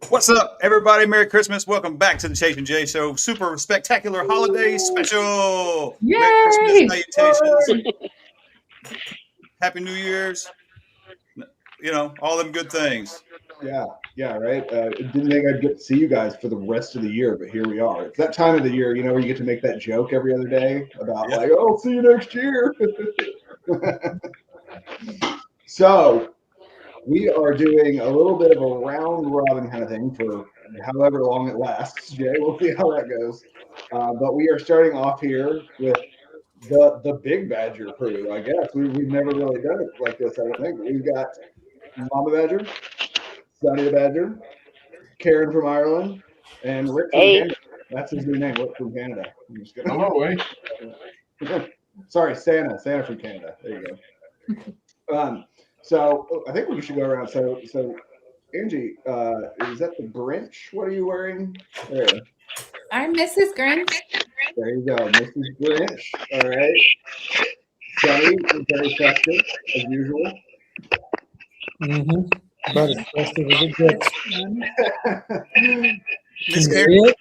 What's up, everybody? Merry Christmas. Welcome back to the Chase and Jay Show. Super spectacular holiday special. Merry Christmas Yay! salutations. Happy New Year's. All them good things. Yeah, right. Didn't think I'd get to see you guys for the rest of the year, but here we are. It's that time of the year, where you get to make that joke every other day about Yep. oh, I'll see you next year. So we are doing a little bit of a round robin kind of thing for however long it lasts. Jay, we'll see how that goes. But we are starting off here with the Big Badger crew. I guess we've never really done it like this. I don't think. But we've got Mama Badger, Sonny the Badger, Karen from Ireland, and Rick from Canada. That's his new name, Rick from Canada. I'm just gonna. Hello, Sorry, Santa from Canada. There you go. So I think we should go around. So Angie, is that the Grinch? What are you wearing? There. I'm Mrs. Grinch. There you go, Mrs. Grinch. All right. Sonny is very festive as usual. But as festive as it gets. Miss Karen,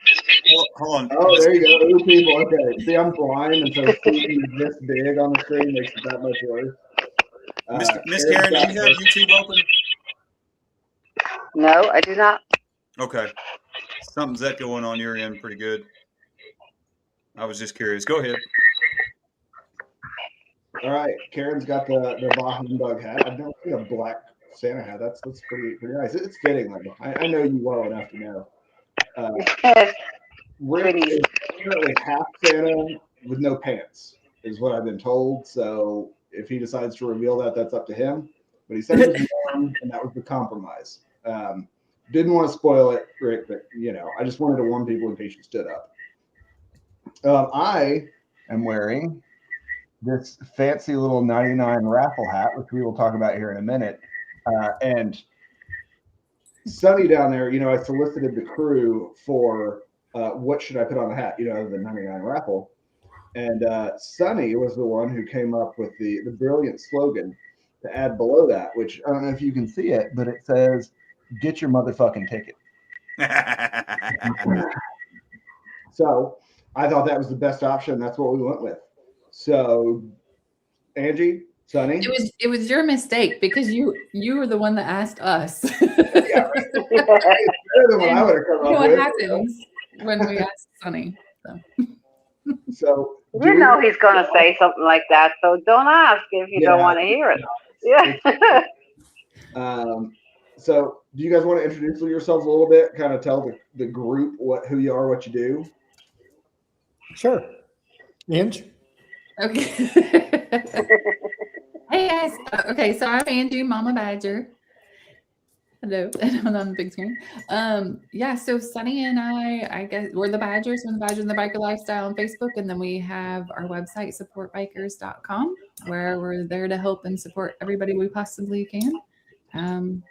hold on. Oh, there you go. Ooh, people. Okay. See, I'm blind, and so seeing this big on the screen makes it that much worse. Miss Karen, do you have YouTube open? No, I do not. Okay. Something's echoing on your end pretty good. I was just curious. Go ahead. All right. Karen's got the Bah Humbug hat. I've never seen a black Santa hat. That's pretty nice. It's fitting. Like, I know you well enough to know. Rick is apparently half Santa with no pants, is what I've been told. So if he decides to reveal that, that's up to him. But he said it was warm, and that was the compromise. Didn't want to spoil it, Rick, but I just wanted to warn people in case you stood up. I am wearing this fancy little 99 raffle hat, which we will talk about here in a minute. And Sonny down there, I solicited the crew for what should I put on the hat, the 99 raffle. And Sonny was the one who came up with the brilliant slogan to add below that, which I don't know if you can see it, but it says, "Get your motherfucking ticket." So I thought that was the best option. That's what we went with. So Angie, Sonny, It was your mistake because you were the one that asked us. yeah, right. It's better than what I would have come up what with. happens when we ask Sonny. So You know he's going to say something like that, so don't ask if you don't want to hear it. Yeah. So do you guys want to introduce yourselves a little bit? Kind of tell the group who you are, what you do. Sure. Inge? Okay. Hey guys. Okay, so I'm Angie, Mama Badger. Hello, and on the big screen. So Sonny and I guess we're the Badgers from the Badger and the Biker Lifestyle on Facebook, and then we have our website, supportbikers.com, where we're there to help and support everybody we possibly can. And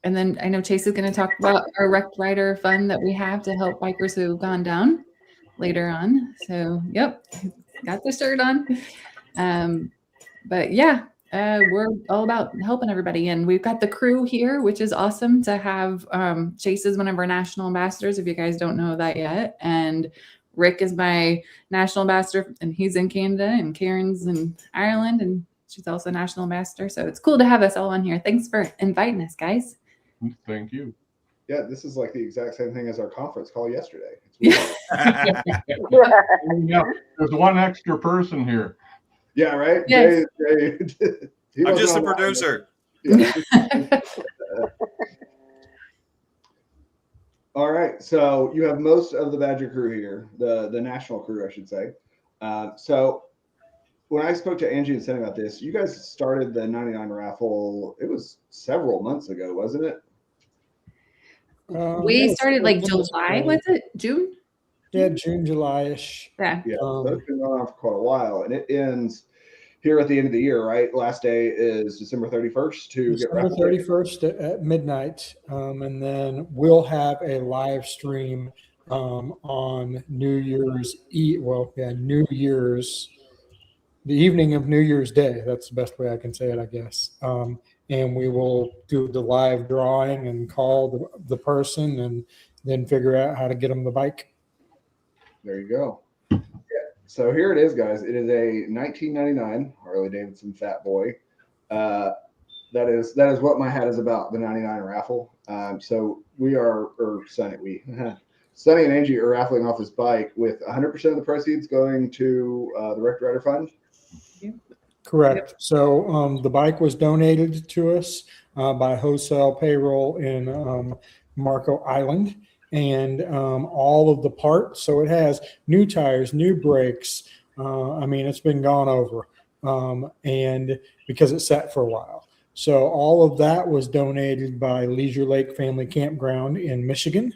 then I know Chase is going to talk about our Wrecked Rider fund that we have to help bikers who have gone down later on. So, yep, got the shirt on. But yeah, we're all about helping everybody. And we've got the crew here, which is awesome to have. Chase is one of our national ambassadors, if you guys don't know that yet. And Rick is my national ambassador, and he's in Canada, and Karen's in Ireland, and she's also a national ambassador. So it's cool to have us all on here. Thanks for inviting us, guys. Thank you. Yeah, this is like the exact same thing as our conference call yesterday. Yeah, there's one extra person here. Yeah, right? Yes. Jay, I'm just a producer. Yeah. All right. So you have most of the Badger crew here, the national crew, I should say. So when I spoke to Angie and Sonny about this, you guys started the 99 raffle. It was several months ago, wasn't it? We started like July, was it? June? Yeah, June, July-ish. Yeah. Yeah, so it's been going on for quite a while, and it ends here at the end of the year, right? Last day is December 31st to get December 31st at midnight, and then we'll have a live stream on New Year's Eve. Well, yeah, the evening of New Year's Day. That's the best way I can say it, I guess. and we will do the live drawing and call the person and then figure out how to get them the bike. There you go. Yeah. So here it is, guys. It is a 1999 Harley Davidson Fat Boy. That is what my hat is about, the 99 raffle. So Sonny and Angie are raffling off this bike with 100% of the proceeds going to the Wrecked Rider Fund. Correct. So the bike was donated to us by Wholesale Payroll in Marco Island, and all of the parts. So it has new tires, new brakes. It's been gone over, and because it sat for a while. So all of that was donated by Leisure Lake Family Campground in Michigan.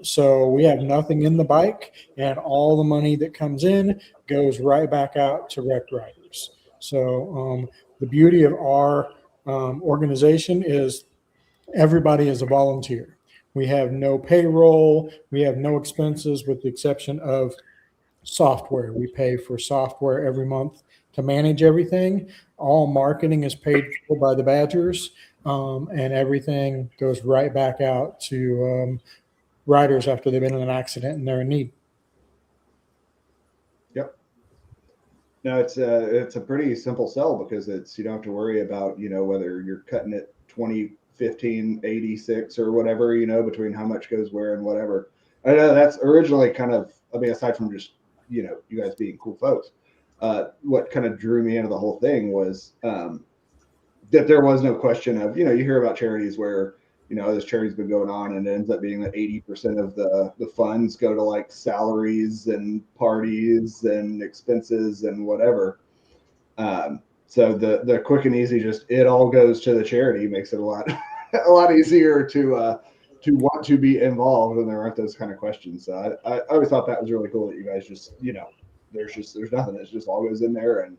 So we have nothing in the bike, and all the money that comes in goes right back out to Wrecked Riders. So the beauty of our organization is everybody is a volunteer. We have no payroll. We have no expenses with the exception of software. We pay for software every month to manage everything. All marketing is paid for by the Badgers, and everything goes right back out to riders after they've been in an accident and they're in need. Yep. No, it's a pretty simple sell because you don't have to worry about, whether you're cutting it 20, 15, 86 or whatever, between how much goes where and whatever. I know that's originally kind of, aside from just, you guys being cool folks, what kind of drew me into the whole thing was that there was no question of, you hear about charities where, this charity's been going on and it ends up being that 80% of the funds go to like salaries and parties and expenses and whatever. So the quick and easy, just it all goes to the charity makes it a lot easier to want to be involved when there aren't those kind of questions. So I always thought that was really cool that you guys just, there's nothing. It just all goes in there, and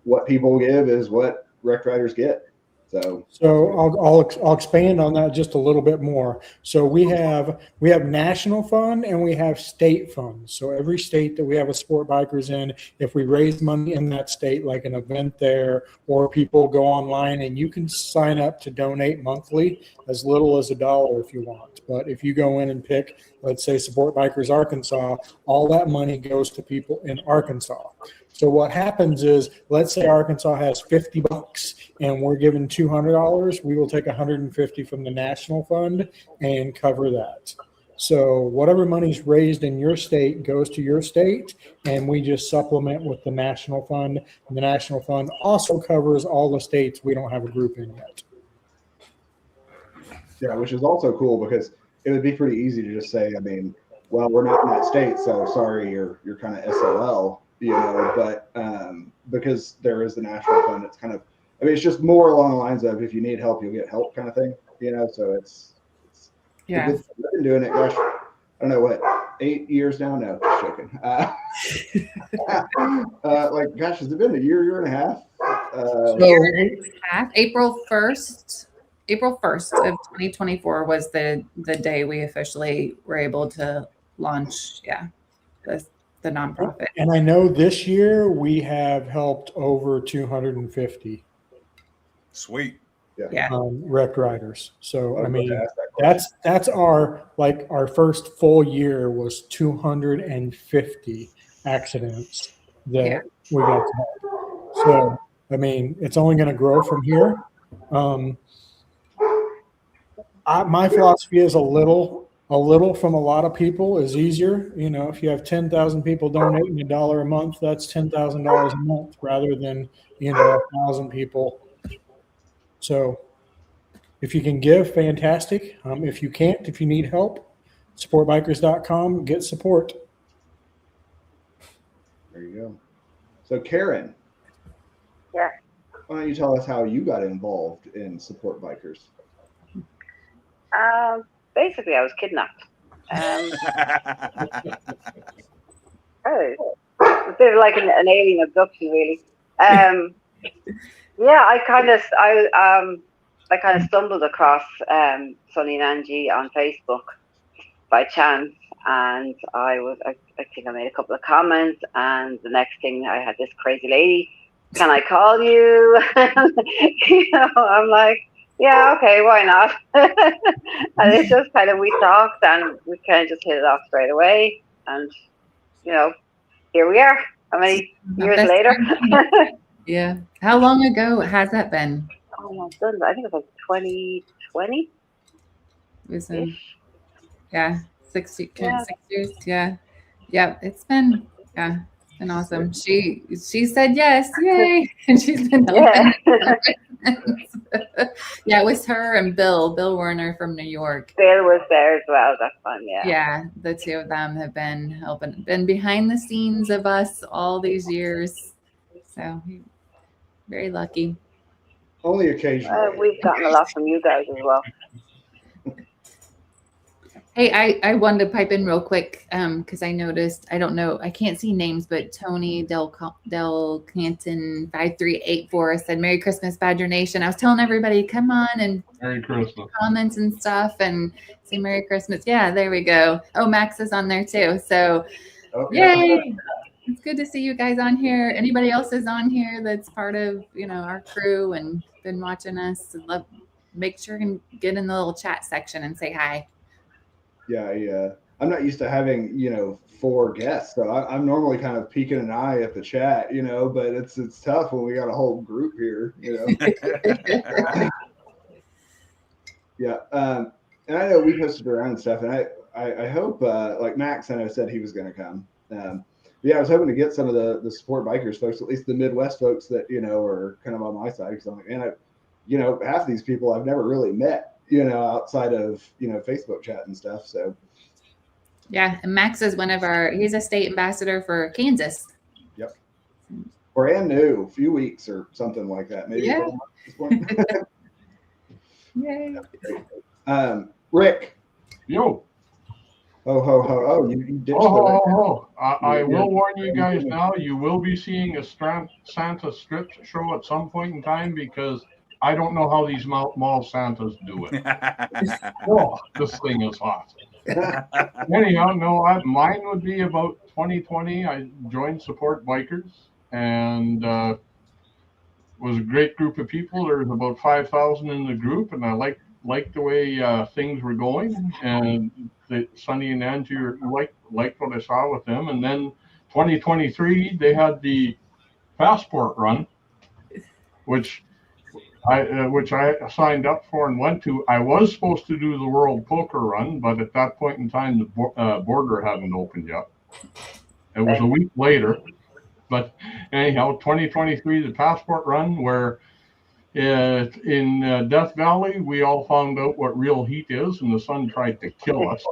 what people give is what Wrecked Riders get. So I'll expand on that just a little bit more. So we have national fund and we have state funds. So every state that we have a sport bikers in, if we raise money in that state, like an event there, or people go online and you can sign up to donate monthly as little as $1 if you want. But if you go in and pick, let's say Support Bikers Arkansas, all that money goes to people in Arkansas. So what happens is, let's say Arkansas has $50 and we're given $200, we will take $150 from the national fund and cover that. So whatever money's raised in your state goes to your state, and we just supplement with the national fund. And the national fund also covers all the states we don't have a group in yet. Yeah, which is also cool because it would be pretty easy to just say, well, we're not in that state, so sorry, you're kind of SOL. But because there is the national fund, it's kind of, it's just more along the lines of if you need help, you'll get help kind of thing, so it's Yeah. I've been doing it, gosh, I don't know what, 8 years now? No, just joking. Gosh, has it been a year and a half? April 1st of 2024 was the day we officially were able to launch, the nonprofit. And I know this year we have helped over 250 Sweet. Yeah. Wrecked Riders. So that's our first full year was 250 accidents that we got to help. So it's only going to grow from here. My philosophy is a little from a lot of people is easier. If you have 10,000 people donating $1 a month, that's $10,000 a month rather than 1,000 people. So if you can give, fantastic. If you can't, if you need help, supportbikers.com, get support. There you go. So Karen. Yeah. Why don't you tell us how you got involved in Support Bikers? Basically, I was kidnapped. It's a bit of like an alien abduction, really. I kind of stumbled across Sonny and Angie on Facebook by chance, and I think I made a couple of comments, and the next thing I had this crazy lady can I call you? I'm like, yeah, okay, why not? And it's just kind of, we talked and we kind of just hit it off straight away. And, here we are. How many years Best later? friend. Yeah. How long ago has that been? Oh my goodness, I think it was like 2020-ish. It was yeah, 6 Yeah. 6 years. Yeah. Yeah. It's been awesome. She said yes, yay. And she's been helping. Yeah, it was her and Bill Warner from New York. Bill was there as well. That's fun, yeah. Yeah, the two of them have been helping, been behind the scenes of us all these years. So very lucky. Only occasionally. We've gotten a lot from you guys as well. Hey, I wanted to pipe in real quick because I noticed, I don't know, I can't see names, but Tony Del Canton 5384 said Merry Christmas, Badger Nation. I was telling everybody, come on and Merry Christmas. comments and stuff and say Merry Christmas. Yeah, there we go. Oh, Max is on there too. So yay. It's good to see you guys on here. Anybody else is on here that's part of, our crew and been watching us. Make sure and get in the little chat section and say hi. Yeah, I'm not used to having 4 guests, so I'm normally kind of peeking an eye at the chat, but it's tough when we got a whole group here, Yeah, and I know we posted around and stuff, and I hope like Max, I know, said he was going to come. Yeah, I was hoping to get some of the support bikers folks, at least the Midwest folks that are kind of on my side, because I'm like, man, half of these people I've never really met. Outside of, Facebook chat and stuff. So, yeah. And Max is he's a state ambassador for Kansas. Yep. Brand new, a few weeks or something like that. Maybe. Yeah. Yay. Rick. Yo. Oh, you ditched I will warn you guys now, you will be seeing a Santa strip show at some point in time because I don't know how these mall Santas do it. Oh, this thing is hot. Anyhow, no, mine would be about 2020. I joined Support Bikers and was a great group of people. There was about 5,000 in the group, and I liked the way things were going. And Sonny and Angie liked what I saw with them. And then 2023, they had the passport run, which I signed up for and went to. I was supposed to do the World Poker Run, but at that point in time, the border hadn't opened yet. It was a week later. But anyhow, 2023, the passport run, where in Death Valley, we all found out what real heat is, and the sun tried to kill us.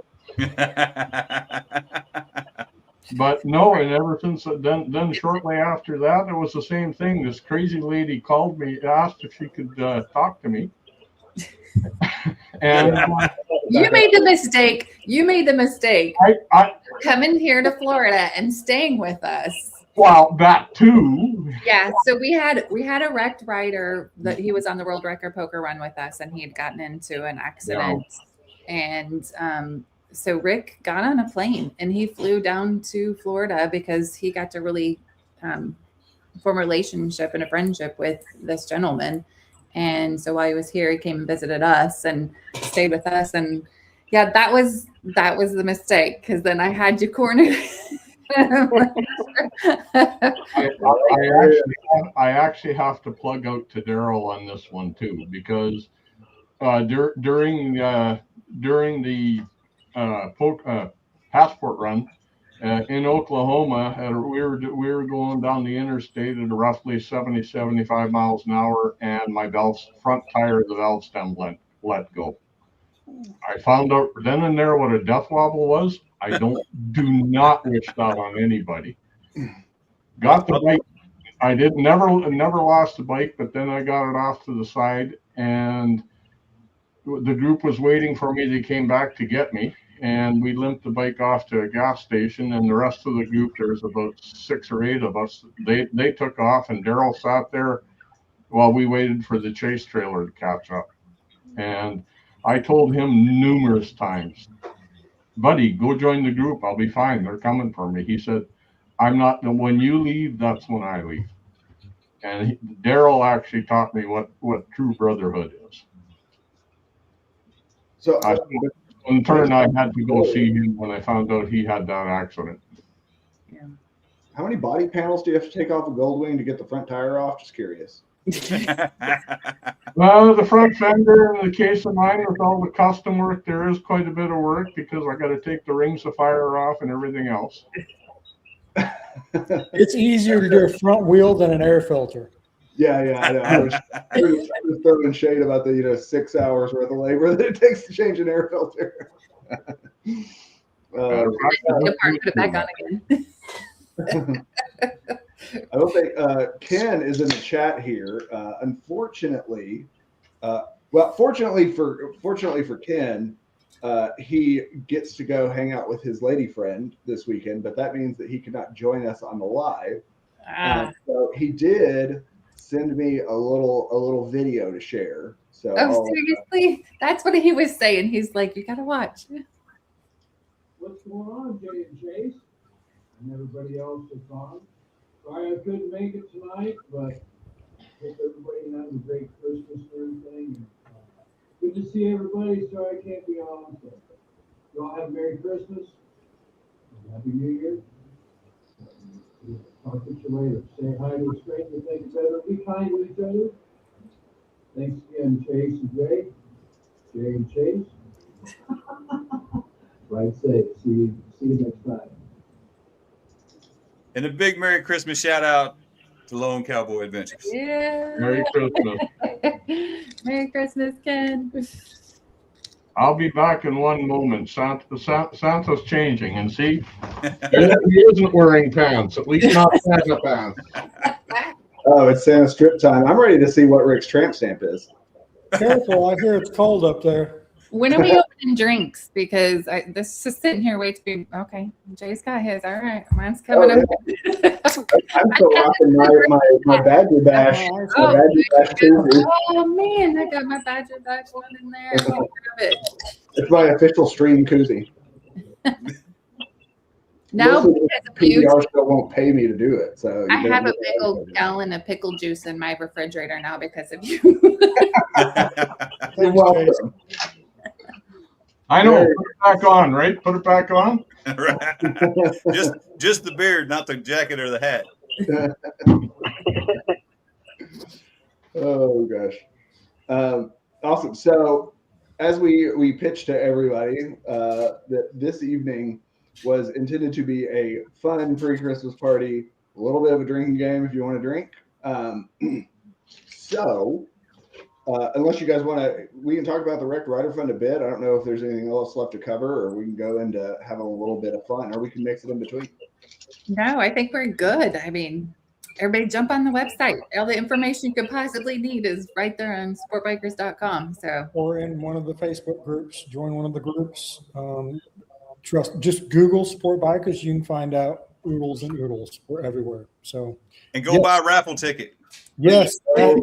But no, and ever since then shortly after that, it was the same thing. This crazy lady called me, asked if she could talk to me. And you made the mistake. I coming here to Florida and staying with us. Well, that too. Yeah, so we had a wrecked rider that he was on the World Record Poker Run with us, and he had gotten into an accident, and so Rick got on a plane and he flew down to Florida because he got to really form a relationship and a friendship with this gentleman. And so while he was here, he came and visited us and stayed with us. And yeah, that was the mistake, because then I had you cornered. I actually have to plug out to Daryl on this one too, because during the passport run in Oklahoma, we were going down the interstate at roughly 70-75 miles an hour, and my front tire of the valve stem let go. I found out then and there what a death wobble was. I do not wish that on anybody. Got the bike. I never lost the bike, but then I got it off to the side, and the group was waiting for me. They came back to get me, and we limped the bike off to a gas station, and the rest of the group, there was about 6 or 8 of us, they took off, and Daryl sat there while we waited for the chase trailer to catch up. And I told him numerous times, buddy, go join the group. I'll be fine. They're coming for me. He said, I'm not. When you leave, that's when I leave. And Daryl actually taught me what true brotherhood is. So, In turn, I had to go see him when I found out he had that accident. how many body panels do you have to take off a Goldwing to get the front tire off? Just curious. Well, the front fender, in the case of mine, with all the custom work, there is quite a bit of work because I got to take the rings of fire off and everything else. It's easier to do a front wheel than an air filter. Yeah, I know. I was throwing shade about the 6 hours worth of labor that it takes to change an air filter. Take it apart, put it back on again. I don't think Ken is in the chat here. Unfortunately, fortunately for Ken, he gets to go hang out with his lady friend this weekend, but that means that he cannot join us on the live. So he did send me a little video to share. So Seriously? That's what he was saying. He's like, you gotta watch. What's going on, Jay and Chase? And everybody else that's on. Sorry I couldn't make it tonight, but hope everybody has a great Christmas and everything. And, good to see everybody. Sorry I can't be on. So, y'all have a Merry Christmas. And Happy New Year. Talk to you later. Say hi to a stranger. Think it's better. Be kind to each other. Thanks again, Chase and Jay. Jay and Chase. Right safe. See you next time. And a big Merry Christmas shout out to Lone Cowboy Adventures. Yeah. Merry Christmas. Merry Christmas, Ken. I'll be back in one moment. Santa's changing, and see, he isn't wearing pants, at least not Santa pants. Oh, it's Santa strip time. I'm ready to see what Rick's tramp stamp is. Careful, I hear it's cold up there. When are we opening drinks? Because this is sitting here waiting to be okay. Jay's got his. All right, mine's coming up. I'm still rocking my Badger Bash. Oh, My Badger Bash koozie. Oh man, I got my Badger Bash one in there. I can't grab it. It's my official stream koozie. Now Mostly because of the you, PBR still won't pay me to do it. So I have a big old gallon of pickle juice in my refrigerator now because of you. You're welcome. I know. Put it back on, right? Put it back on. Right. Just the beard, not the jacket or the hat. Oh gosh. Awesome. So as we pitched to everybody, that this evening was intended to be a fun pre-Christmas party, a little bit of a drinking game if you want to drink. Unless you guys want to, we can talk about the Wrecked Rider Fund a bit. I don't know if there's anything else left to cover, or we can go into having a little bit of fun, or we can mix it in between. No, I think we're good. I mean, everybody jump on the website. All the information you could possibly need is right there on sportbikers.com. So, Or in one of the Facebook groups, join one of the groups. Just Google Sport Bikers. You can find out oodles and oodles. We're everywhere. So, And go buy a raffle ticket. yes, I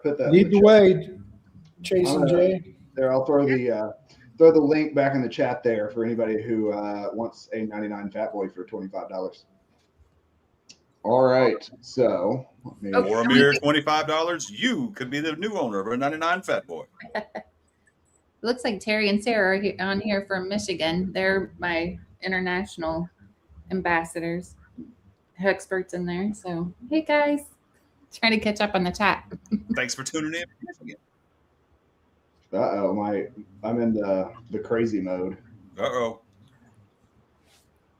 put that. lead the way, Chase and Jay. There, I'll throw the link back in the chat there for anybody who wants a 99 Fat Boy for $25. All right, so For a mere $25, you could be the new owner of a 99 Fat Boy. it looks like Terry and Sarah are on here from Michigan. They're my international ambassadors, experts in there. So, hey guys, trying to catch up on the chat. Thanks for tuning in. I'm in the crazy mode. Uh-oh.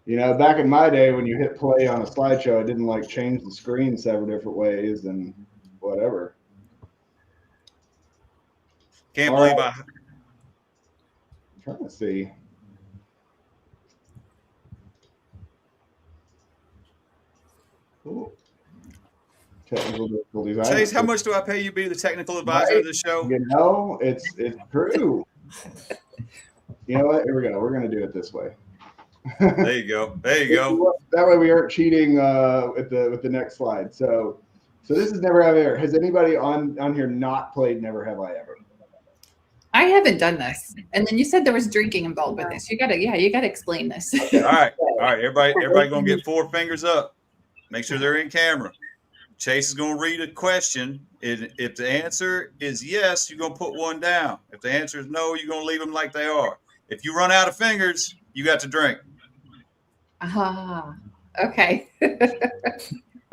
You know, back in my day when you hit play on a slideshow, it didn't like change the screen several different ways and whatever. Can't All believe right. I'm trying to see. Ooh. Technical difficulties. Chase, how much do I pay you to be the technical advisor of this show? You know, it's true. You know what? Here we go. We're gonna do it this way. There you go. There you go. That way we aren't cheating with the next slide. So this is Never Have I Ever. Has anybody on here not played Never Have I Ever? I haven't done this. And then you said there was drinking involved with this. You gotta explain this. All right. Everybody gonna get 4 fingers up. Make sure they're in camera. Chase is going to read a question. If the answer is yes, you're going to put one down. If the answer is no, you're going to leave them like they are. If you run out of fingers, you got to drink. Okay.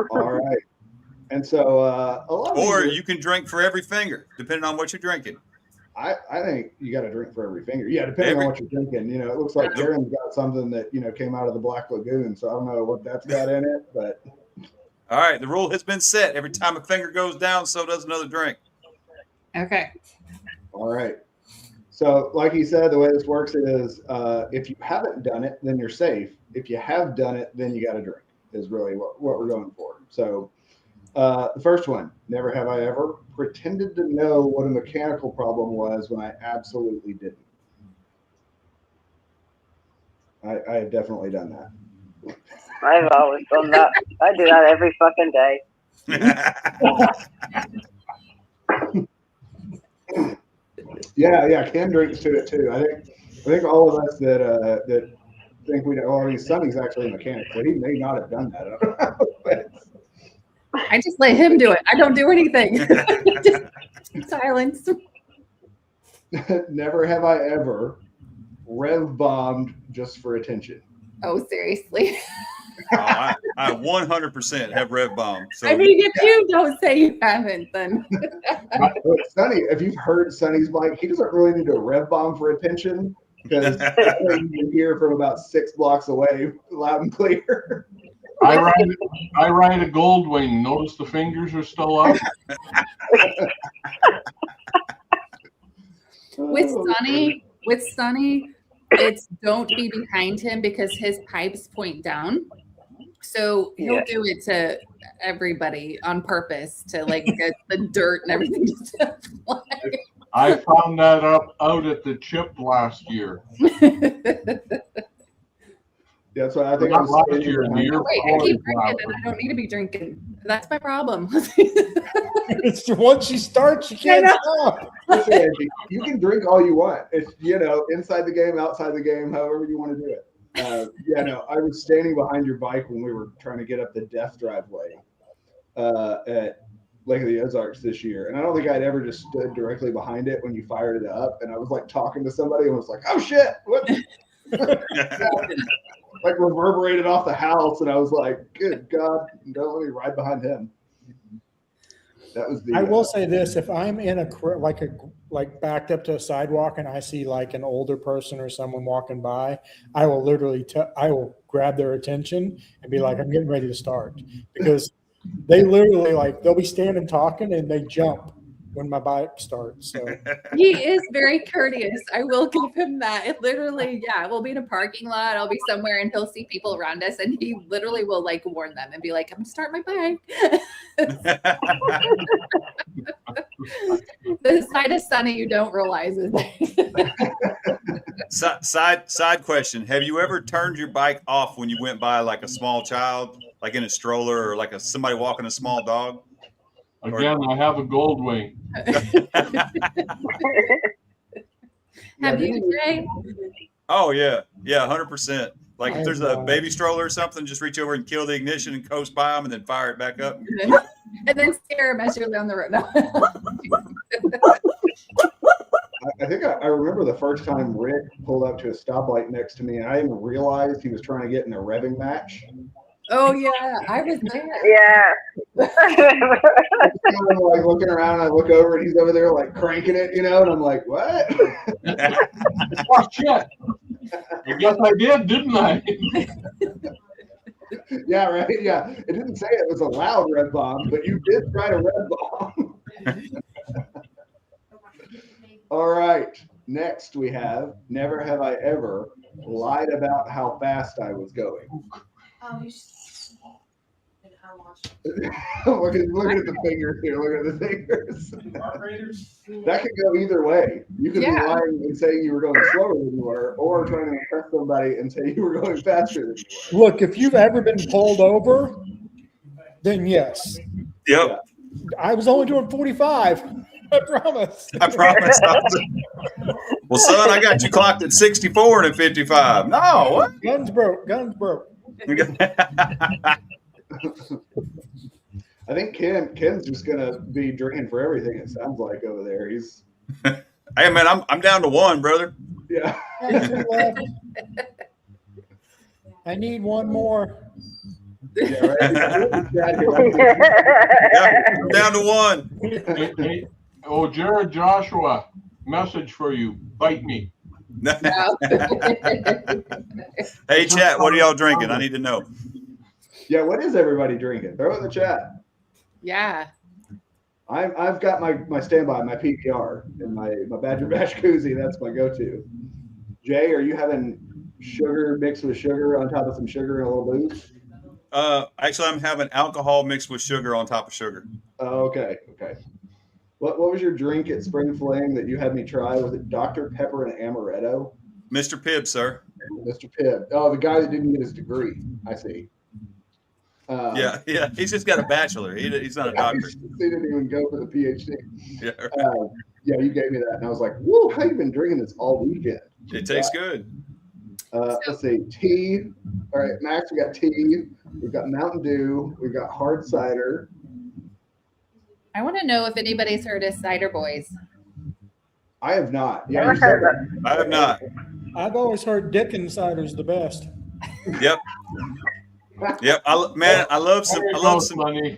All right. And so a lot of Or these- you can drink for every finger, depending on what you're drinking. I think you got to drink for every finger. Yeah, depending on what you're drinking. You know, it looks like Karen's got something that, you know, came out of the Black Lagoon. So I don't know what that's got in it, but. All right. The rule has been set. Every time a finger goes down, so does another drink. Okay. All right. So like he said, the way this works is if you haven't done it, then you're safe. If you have done it, then you got to drink is really what we're going for. So the first one, never have I ever pretended to know what a mechanical problem was when I absolutely didn't. I have definitely done that. I've always done that. I do that every fucking day. Yeah, Ken drinks to it too. I think all of us that think we know. Well, I mean, Sonny's actually a mechanic, so he may not have done that. I don't know, but I just let him do it. I don't do anything. Just silence. never have I ever rev bombed just for attention. Oh, seriously. I 100% have rev bomb. So I mean, if you don't say you haven't, then Look, Sonny, if you've heard Sonny's bike, he doesn't really need to rev bomb for attention because you can hear from about 6 blocks away, loud and clear. I ride a Goldwing. Notice the fingers are still up. with Sonny, it's don't be behind him because his pipes point down. So he'll do it to everybody on purpose to like get the dirt and everything to fly. I found that out at the chip last year. That's what I think. Not last year, the year Wait, I before. keep drinking and I don't need to be drinking. That's my problem. It's once she starts, you can't stop. Listen, Angie, you can drink all you want. It's, you know, inside the game, outside the game, however you want to do it. I was standing behind your bike when we were trying to get up the death driveway at Lake of the Ozarks this year. And I don't think I'd ever just stood directly behind it when you fired it up. And I was like talking to somebody and was like, oh shit, what? Like reverberated off the house. And I was like, good God, don't let me ride behind him. That was the. I will say this: if I'm in like backed up to a sidewalk and I see like an older person or someone walking by, I will literally I will grab their attention and be like, "I'm getting ready to start," because they literally they'll be standing talking and they jump when my bike starts. So He is very courteous. I will give him that. It literally, we'll be in a parking lot. I'll be somewhere and he'll see people around us and he literally will like warn them and be like, I'm gonna start my bike. The side of Sonny you don't realize is Side question: have you ever turned your bike off when you went by like a small child, like in a stroller, or like somebody walking a small dog? Again, I have a Goldwing. Have you, Jay? Oh yeah, 100%. Like if there's a baby stroller or something, just reach over and kill the ignition and coast by them, and then fire it back up. And then stare him as you're down the road. No. I think I remember the first time Rick pulled up to a stoplight next to me, and I didn't realize he was trying to get in a revving match. Oh yeah, I was there. Yeah. I'm like looking around, I look over, and he's over there like cranking it, and I'm like, what? Oh shit! I guess I did, didn't I? Yeah, right. Yeah, it didn't say it was a loud red bomb, but you did try to red bomb. All right. Next, we have never have I ever lied about how fast I was going. Look at the fingers here. Look at the fingers. That could go either way. You could be lying and saying you were going slower than you were, or trying to impress somebody and say you were going faster than you were. look, if you've ever been pulled over, then yes. Yep. I was only doing 45. I promise. I promise. Well, son, I got you clocked at 64 and at 55. No, what? Guns broke. I think Ken's just gonna be drinking for everything. It sounds like over there. He's Hey man, I'm down to one, brother. yeah. I need one more. Yeah, right. Yeah, I'm down to one. Hey, oh, Jared Joshua, message for you. Bite me. Wow. Hey chat, what are y'all drinking? I need to know. Yeah, what is everybody drinking? Throw it in the chat. Yeah. I've got my standby, my PPR, and my Badger Bash koozie. That's my go-to. Jay, are you having sugar mixed with sugar on top of some sugar and a little booze? Actually, I'm having alcohol mixed with sugar on top of sugar. Oh, okay. What was your drink at Spring Fling that you had me try? Was it Dr. Pepper and Amaretto? Mr. Pibb, sir. Mr. Pibb. Oh, the guy that didn't get his degree. I see. Yeah. He's just got a bachelor. He's not a doctor. He didn't even go for the PhD. Yeah, right. Yeah, you gave me that, and I was like, "Whoa, how you been drinking this all weekend?" It tastes good. Let's see, tea. All right, Max, we got tea. We've got Mountain Dew. We've got hard cider. I want to know if anybody's heard of Cider Boys. I have not. Yeah, Never you said heard that. I have not. I've always heard Dickens cider's the best. Yep. I love some money.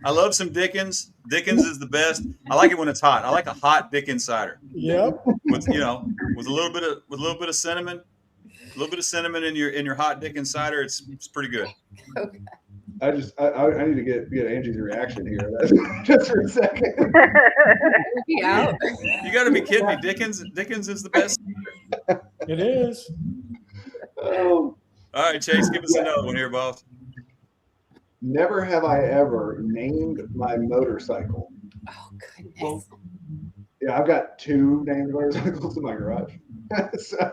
I love some Dickens. Dickens is the best. I like it when it's hot. I like a hot Dickens cider Yep. with a little bit of cinnamon. A little bit of cinnamon in your hot Dickens cider. It's pretty good. Okay. I need to get Angie's reaction here. Just for a second. Be out. You got to be kidding me. Dickens is the best. It is. All right, Chase, give us another one here, boss. Never have I ever named my motorcycle. Oh, goodness. Yeah, I've got 2 named motorcycles in my garage. So,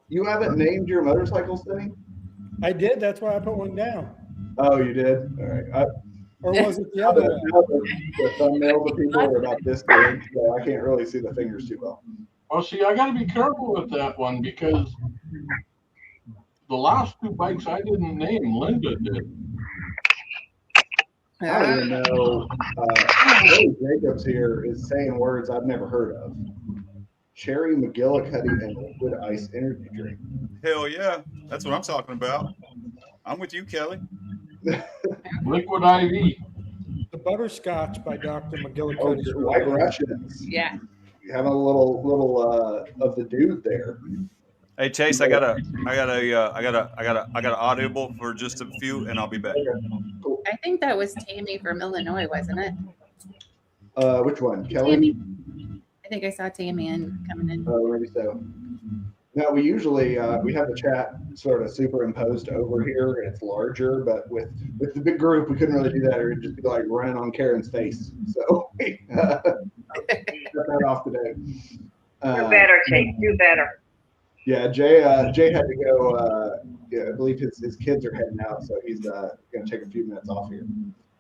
You haven't named your motorcycle, Cindy? I did. That's why I put one down. Oh, you did? All right. Or was it the other one? The thumbnails of people are about this big, so I can't really see the fingers too well. Well, see, I got to be careful with that one because the last 2 bikes I didn't name, Linda did. I don't even know. Billy Jacobs here is saying words I've never heard of. Cherry McGillicuddy and liquid ice energy drink. Hell yeah, that's what I'm talking about. I'm with you, Kelly. Liquid IV. The Butterscotch by Dr. Oh, McGillicuddy. White Russians. Yeah. Having a little of the dude there. Hey Chase, I got an audible for just a few, and I'll be back. Cool. I think that was Tammy from Illinois, wasn't it? Which one? Kelly? Tammy. I think I saw Tammy coming in. Oh, maybe so. Now we usually we have the chat sort of superimposed over here, and it's larger. But with the big group, we couldn't really do that, or it'd just be like running on Karen's face. So we cut that off today. Do better, Chase. Do better. Yeah, Jay had to go. Yeah, I believe his kids are heading out, so he's going to take a few minutes off here.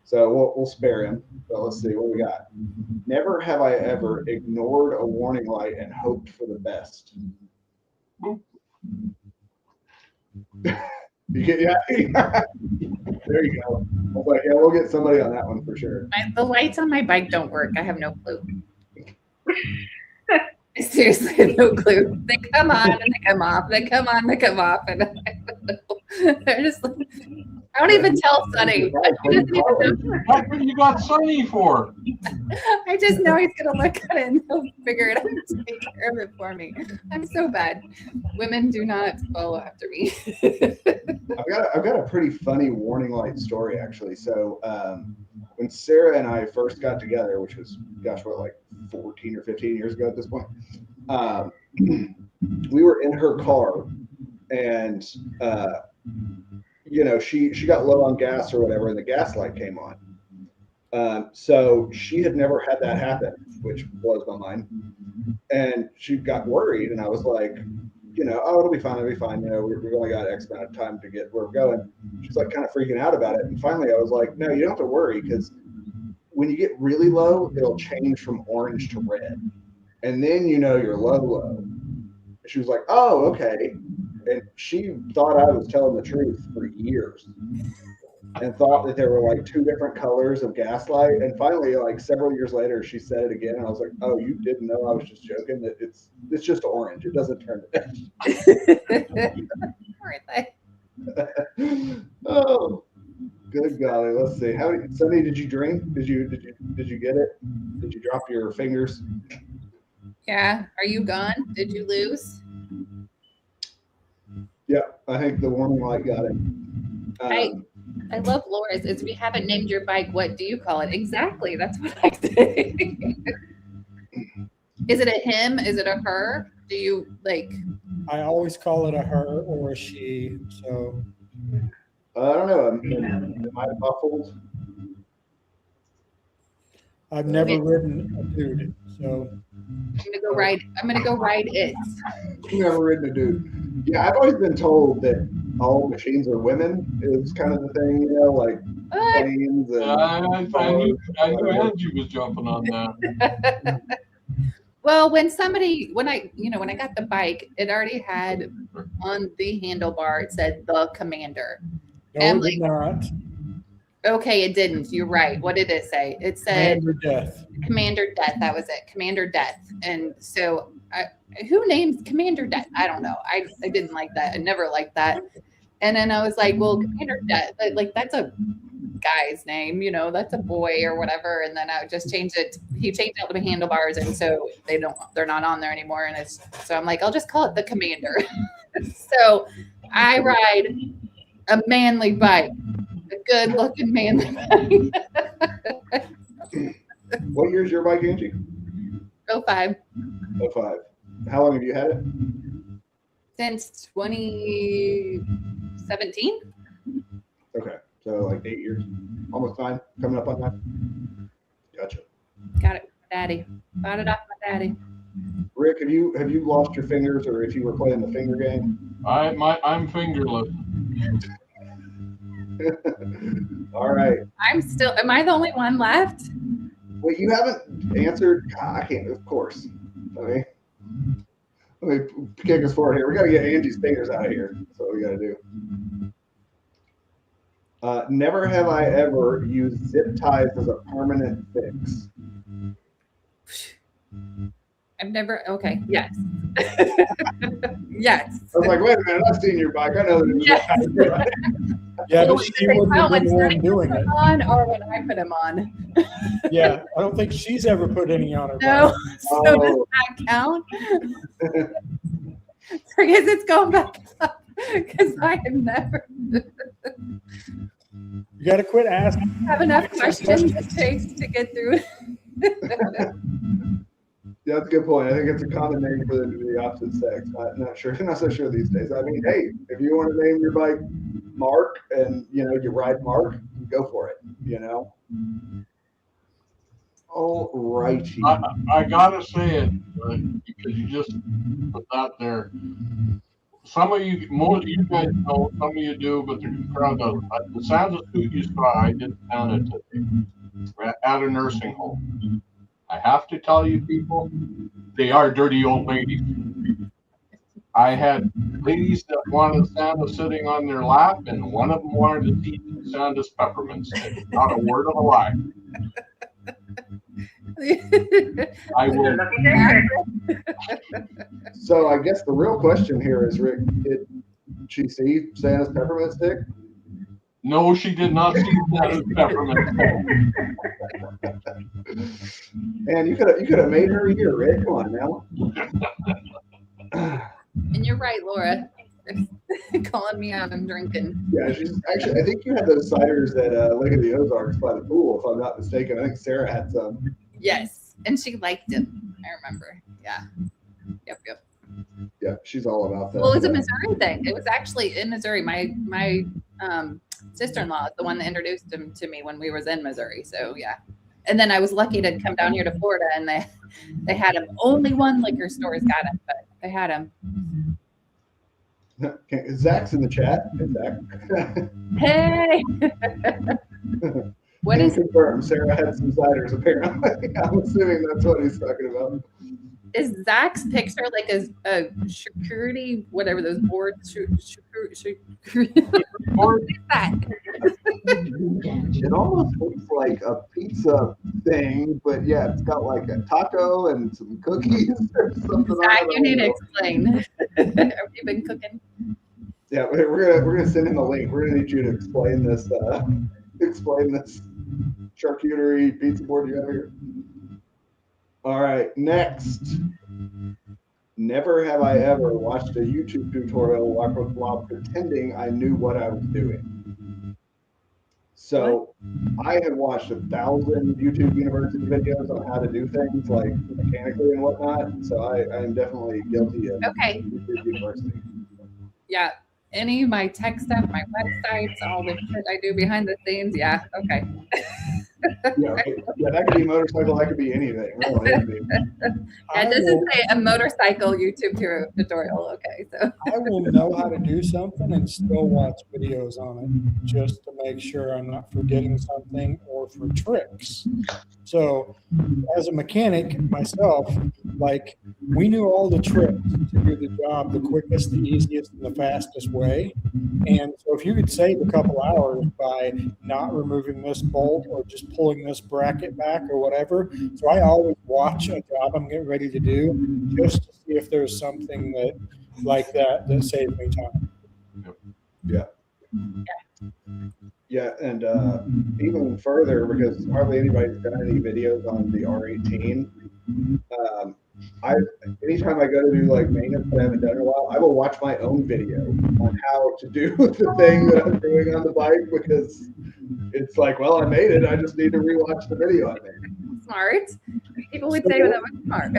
So we'll spare him. But let's see what we got. Never have I ever ignored a warning light and hoped for the best. Yeah. There you go. I was like, yeah, we'll get somebody on that one for sure. The lights on my bike don't work. I have no clue. I seriously have no clue. They come on and they come off. They come on, they come off, and they're just. I don't even tell Sonny. That's what you got Sonny for. I just know he's gonna look at it and he'll figure it out and take care of it for me. I'm so bad. Women do not follow after me. I've got a pretty funny warning light story actually. So when Sarah and I first got together, which was like 14 or 15 years ago at this point, we were in her car and she got low on gas or whatever, and the gas light came on. So she had never had that happen, which blows my mind. And she got worried, and I was like, oh, it'll be fine. We've only got X amount of time to get where we're going. She's like kind of freaking out about it. And finally I was like, no, you don't have to worry, because when you get really low, it'll change from orange to red. And then you're low. She was like, "Oh, okay," and she thought I was telling the truth for years, and thought that there were like two different colors of Gaslight. And finally, like several years later, she said it again, and I was like, "Oh, you didn't know I was just joking? That it's just orange. It doesn't turn to Aren't they? Oh, good golly. Let's see. How many, Sunny, did you drink? Did you get it? Did you drop your fingers? Yeah. Are you gone? Did you lose? Yeah, I think the warning light got it. Hey. I love Laura's. Is we haven't named your bike, what do you call it? Exactly. That's what I say. Is it a him? Is it a her? Do you like? I always call it a her or a she. So I don't know. Am I muffled? I've never ridden a dude. So I'm gonna go ride it. I've never ridden a dude. Yeah, I've always been told that all machines are women. Is kind of the thing, you know, like What? planes and. I knew Angie was jumping on that. Well, when I got the bike, it already had on the handlebar, it said the Commander. no, And it did not. Okay, it didn't. You're right. What did it say? It said Commander Death. Commander Death. That was it. Commander Death. And so who names Commander Death? I don't know. I didn't like that. I never liked that. And then I was like, well, Commander Death, like that's a guy's name, you know, that's a boy or whatever. And then I just changed it. He changed out the handlebars, and so they're not on there anymore. And so I'm like, I'll just call it the Commander. So I ride a manly bike, a good looking manly bike. What year's your bike, Angie? 05. 05. How long have you had it? Since 2017. Okay, so like 8 years, almost 9, coming up on 9. Gotcha. Got it from my daddy. Bought it off my daddy. Rick, have you lost your fingers, or if you were playing the finger game? I'm fingerless. All right. Am I the only one left? Wait, you haven't answered. I can't. Of course. Let me kick us forward here. We got to get Angie's fingers out of here. That's what we got to do. Never have I ever used zip ties as a permanent fix. I've never. Okay. Yes. Yes. I was like, wait a minute, I've seen your bike. I know that it was Yes. Yeah, Well, but she wouldn't have been the one doing it. on or when I put him on. Yeah, I don't think she's ever put any on her No. bike. So does Oh. that count? Because it's going back up. Because I have never You got to quit asking. have enough questions to get through. Yeah, that's a good point. I think it's a common name for them to be the opposite sex. Not sure. Not so sure these days. I mean, hey, if you want to name your bike Mark and you ride Mark, go for it. All righty. I gotta say it because you just put that there. Some of you, most of you guys know, some of you do, but the crowd doesn't. The Santa suit you saw, I did Santa today at a nursing home. I have to tell you, people, they are dirty old ladies. I had ladies that wanted Santa sitting on their lap, and one of them wanted to eat Santa's peppermint stick. Not a word of a lie. I will. So I guess the real question here is, Rick, did she see Santa's peppermint stick? No, she did not see Santa's peppermint stick. Man, you could have made her here, Rick. Come on now. And you're right, Laura. Calling me out, I'm drinking. Yeah, she's actually. I think you had those ciders at Lake of the Ozarks by the pool, if I'm not mistaken. I think Sarah had some. Yes, and she liked him. I remember. Yeah. Yep. Yeah, she's all about that. Well, it was a Missouri thing. It was actually in Missouri. My sister-in-law is the one that introduced him to me when we was in Missouri. So yeah. And then I was lucky to come down here to Florida, and they had him. Only one liquor store's got him, but they had him. Okay, Zach's in the chat. Hey, Zach. Hey. What is confirmed? Sarah had some ciders apparently. I'm assuming that's what he's talking about. is Zach's picture like a security, whatever those boards? What is that? It almost looks like a pizza thing, but yeah, it's got like a taco and some cookies or something. Zach, you need to explain. Have you been cooking? Yeah, we're gonna send him a link. We're gonna need you to explain this charcuterie pizza board you have here. All right, next. Never have I ever watched a YouTube tutorial while pretending I knew what I was doing. So I have watched 1,000 YouTube University videos on how to do things like mechanically and whatnot. So I am definitely guilty of Okay. YouTube University. Yeah. Any of my tech stuff, my websites, all the shit I do behind the scenes. Yeah. Okay. Yeah, that could be motorcycle. That could be anything. Really. Yeah, it doesn't say a motorcycle YouTube tutorial. Okay, so I will know how to do something and still watch videos on it just to make sure I'm not forgetting something or for tricks. So as a mechanic myself, like we knew all the tricks to do the job the quickest, the easiest, and the fastest way. And so if you could save a couple hours by not removing this bolt or just pulling this bracket back or whatever. So I always watch a job I'm getting ready to do just to see if there's something that like that saves me time. Yeah, and even further, because hardly anybody's done any videos on the R18. Anytime I go to do like maintenance that I haven't done in a while, I will watch my own video on how to do the thing that I'm doing on the bike, because it's like, well, I made it. I just need to rewatch the video I made. smart. People would say that was smart.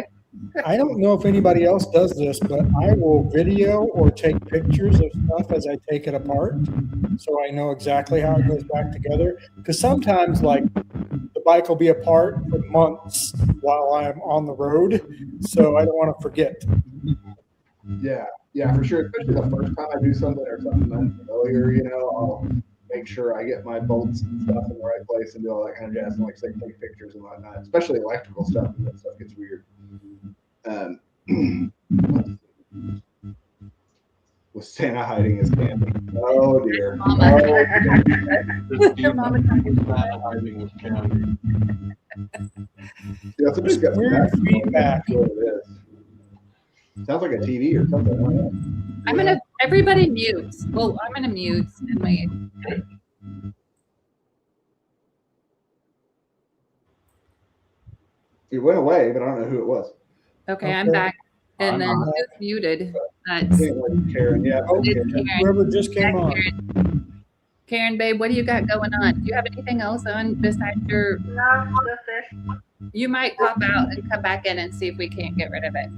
I don't know if anybody else does this, but I will video or take pictures of stuff as I take it apart, so I know exactly how it goes back together. Because sometimes, like, the bike will be apart for months while I'm on the road, so I don't want to forget. Yeah, for sure. Especially the first time I do something or something unfamiliar, I'll make sure I get my bolts and stuff in the right place and do all that kind of jazz, and like say take pictures and whatnot. Especially electrical stuff, and that stuff gets weird. Was Santa hiding his candy? Oh dear. Mama. Your mama hiding with candy. Yeah, so just got Weird feedback. What it is. Sounds like a TV or something. I don't know. Everybody mute. Well, I'm gonna mute and my. It went away, but I don't know who it was. Okay, I'm back. And then I'm who's muted? That's Karen, yeah. Okay. Karen. Whoever just came on. Karen, babe, what do you got going on? Do you have anything else on besides your? No, just this. You might pop out and come back in and see if we can't get rid of it.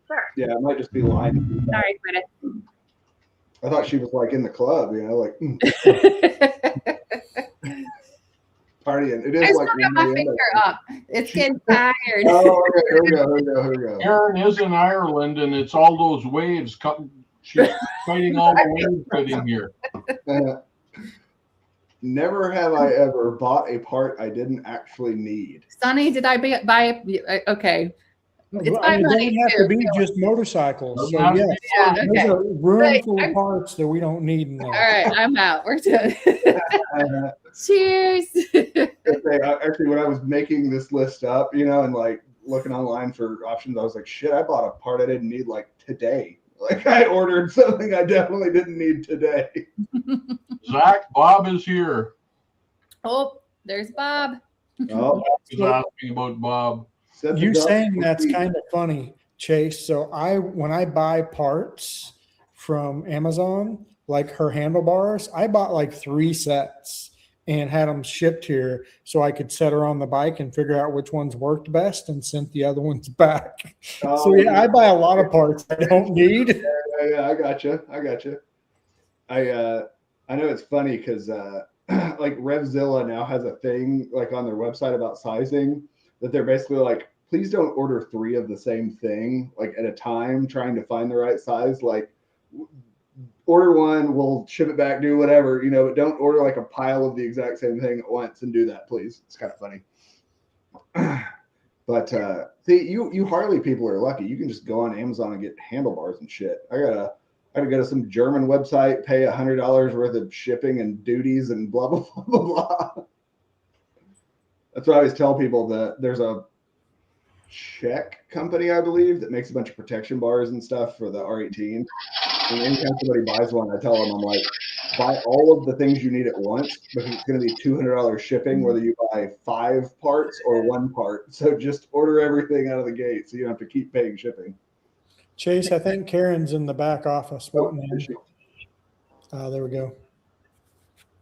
Sure. Yeah, it might just be lying. Sorry, Greta. I thought she was like in the club, like partying. It I is still like got my finger up. It's getting tired. Oh, okay. Here we go. Karen is in Ireland, and it's all those waves. She's fighting all the waves fitting here. Never have I ever bought a part I didn't actually need. Sonny, did I buy? Okay. It's Well, my it money doesn't have too. to be just motorcycles. So Yeah, yes, Yeah, there's okay. a room Right, full of parts that we don't need in there. All right, I'm out. We're done. Cheers. Actually, when I was making this list up, and like looking online for options, I was like, shit, I bought a part I didn't need like today. Like I ordered something I definitely didn't need today. Zach, Bob is here. Oh, there's Bob. Oh, He's asking about Bob. You saying that's kind of funny, Chase. So when I buy parts from Amazon, like her handlebars, I bought like 3 sets and had them shipped here so I could set her on the bike and figure out which ones worked best and sent the other ones back. So yeah, I buy a lot of parts I don't need. Yeah, I gotcha. I know it's funny because like Revzilla now has a thing like on their website about sizing that they're basically like, please don't order 3 of the same thing like at a time, trying to find the right size. Like order one, we'll ship it back, do whatever, but don't order like a pile of the exact same thing at once and do that, please. It's kind of funny. But see, you Harley people are lucky. You can just go on Amazon and get handlebars and shit. I gotta go to some German website, pay $100 worth of shipping and duties and blah blah blah blah blah. That's what I always tell people, that there's a Czech company, I believe, that makes a bunch of protection bars and stuff for the R18. And anytime somebody buys one, I tell them, I'm like, buy all of the things you need at once, because it's going to be $200 shipping, whether you buy 5 parts or 1 part. So just order everything out of the gate, so you don't have to keep paying shipping. Chase, I think Karen's in the back office. Oh, there she- There we go.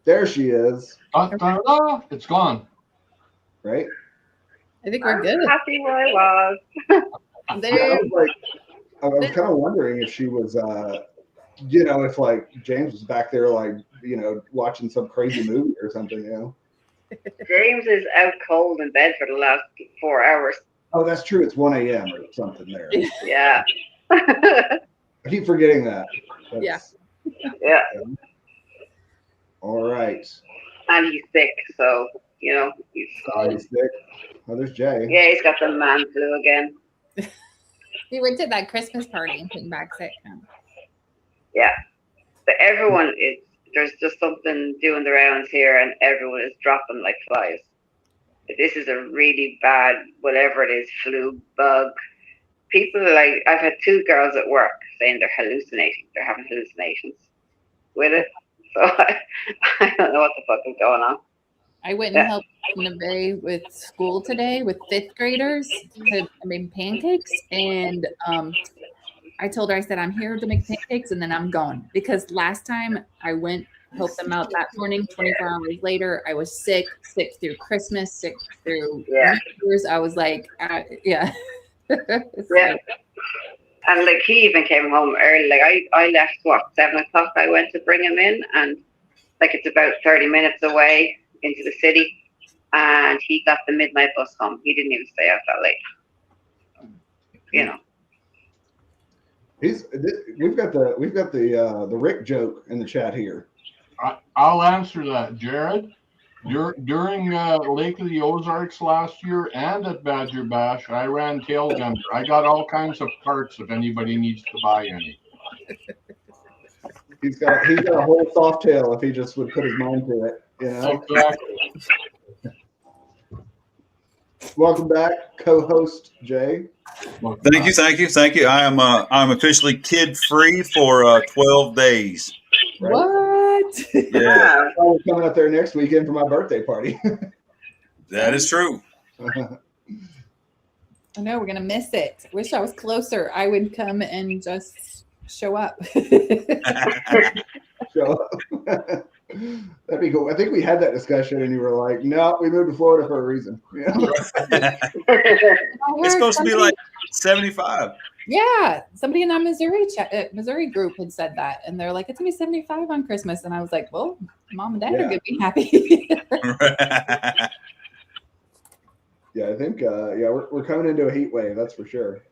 There she is, Ta-da! It's gone. right? I think we're I'm good. happy where I was. Yeah, I There, was kind of wondering if she was, if like James was back there, like, watching some crazy movie or something, James is out cold in bed for the last 4 hours. Oh, that's true. It's 1 a.m. or something there. Yeah. I keep forgetting that. Yeah. Yeah. All right. And he's sick, so, he's He's sick. Oh, there's Jay. yeah, he's got the man flu again. we went to that Christmas party and came back sick. But there's just something doing the rounds here, and everyone is dropping like flies. This is a really bad, whatever it is, flu bug. People are like, I've had 2 girls at work saying they're hallucinating. They're having hallucinations with it. So I don't know what the fuck is going on. I went and helped Neve with school today with 5th graders to make pancakes. And I told her, I said, I'm here to make pancakes and then I'm gone. Because last time I went, helped them out that morning, 24 hours later, I was sick through Christmas, sick through Yeah. New Year's. I was like, yeah. Yeah. And like he even came home early. Like I left 7 o'clock. I went to bring him in, and like it's about 30 minutes away into the city, and he got the midnight bus home. He didn't even stay out that late. We've got the Rick joke in the chat here. I'll answer that, Jared. During Lake of the Ozarks last year and at Badger Bash, I ran tail gunner. I got all kinds of parts if anybody needs to buy any. He's got a whole soft tail if he just would put his mind to it. Exactly. Welcome back, co-host Jay. Thank you. I'm officially kid free for 12 days. Right? What? Yeah, I'm coming up there next weekend for my birthday party. that is true. I know we're gonna miss it. Wish I was closer. I would come and just show up. So that'd be cool. I think we had that discussion, and you were like, "No, we moved to Florida for a reason." Yeah. It's supposed to be like 75. Yeah, somebody in our Missouri group had said that, and they're like, "It's gonna be 75 on Christmas," and I was like, "Well, Mom and Dad are gonna be happy." Yeah, I think we're coming into a heat wave. That's for sure.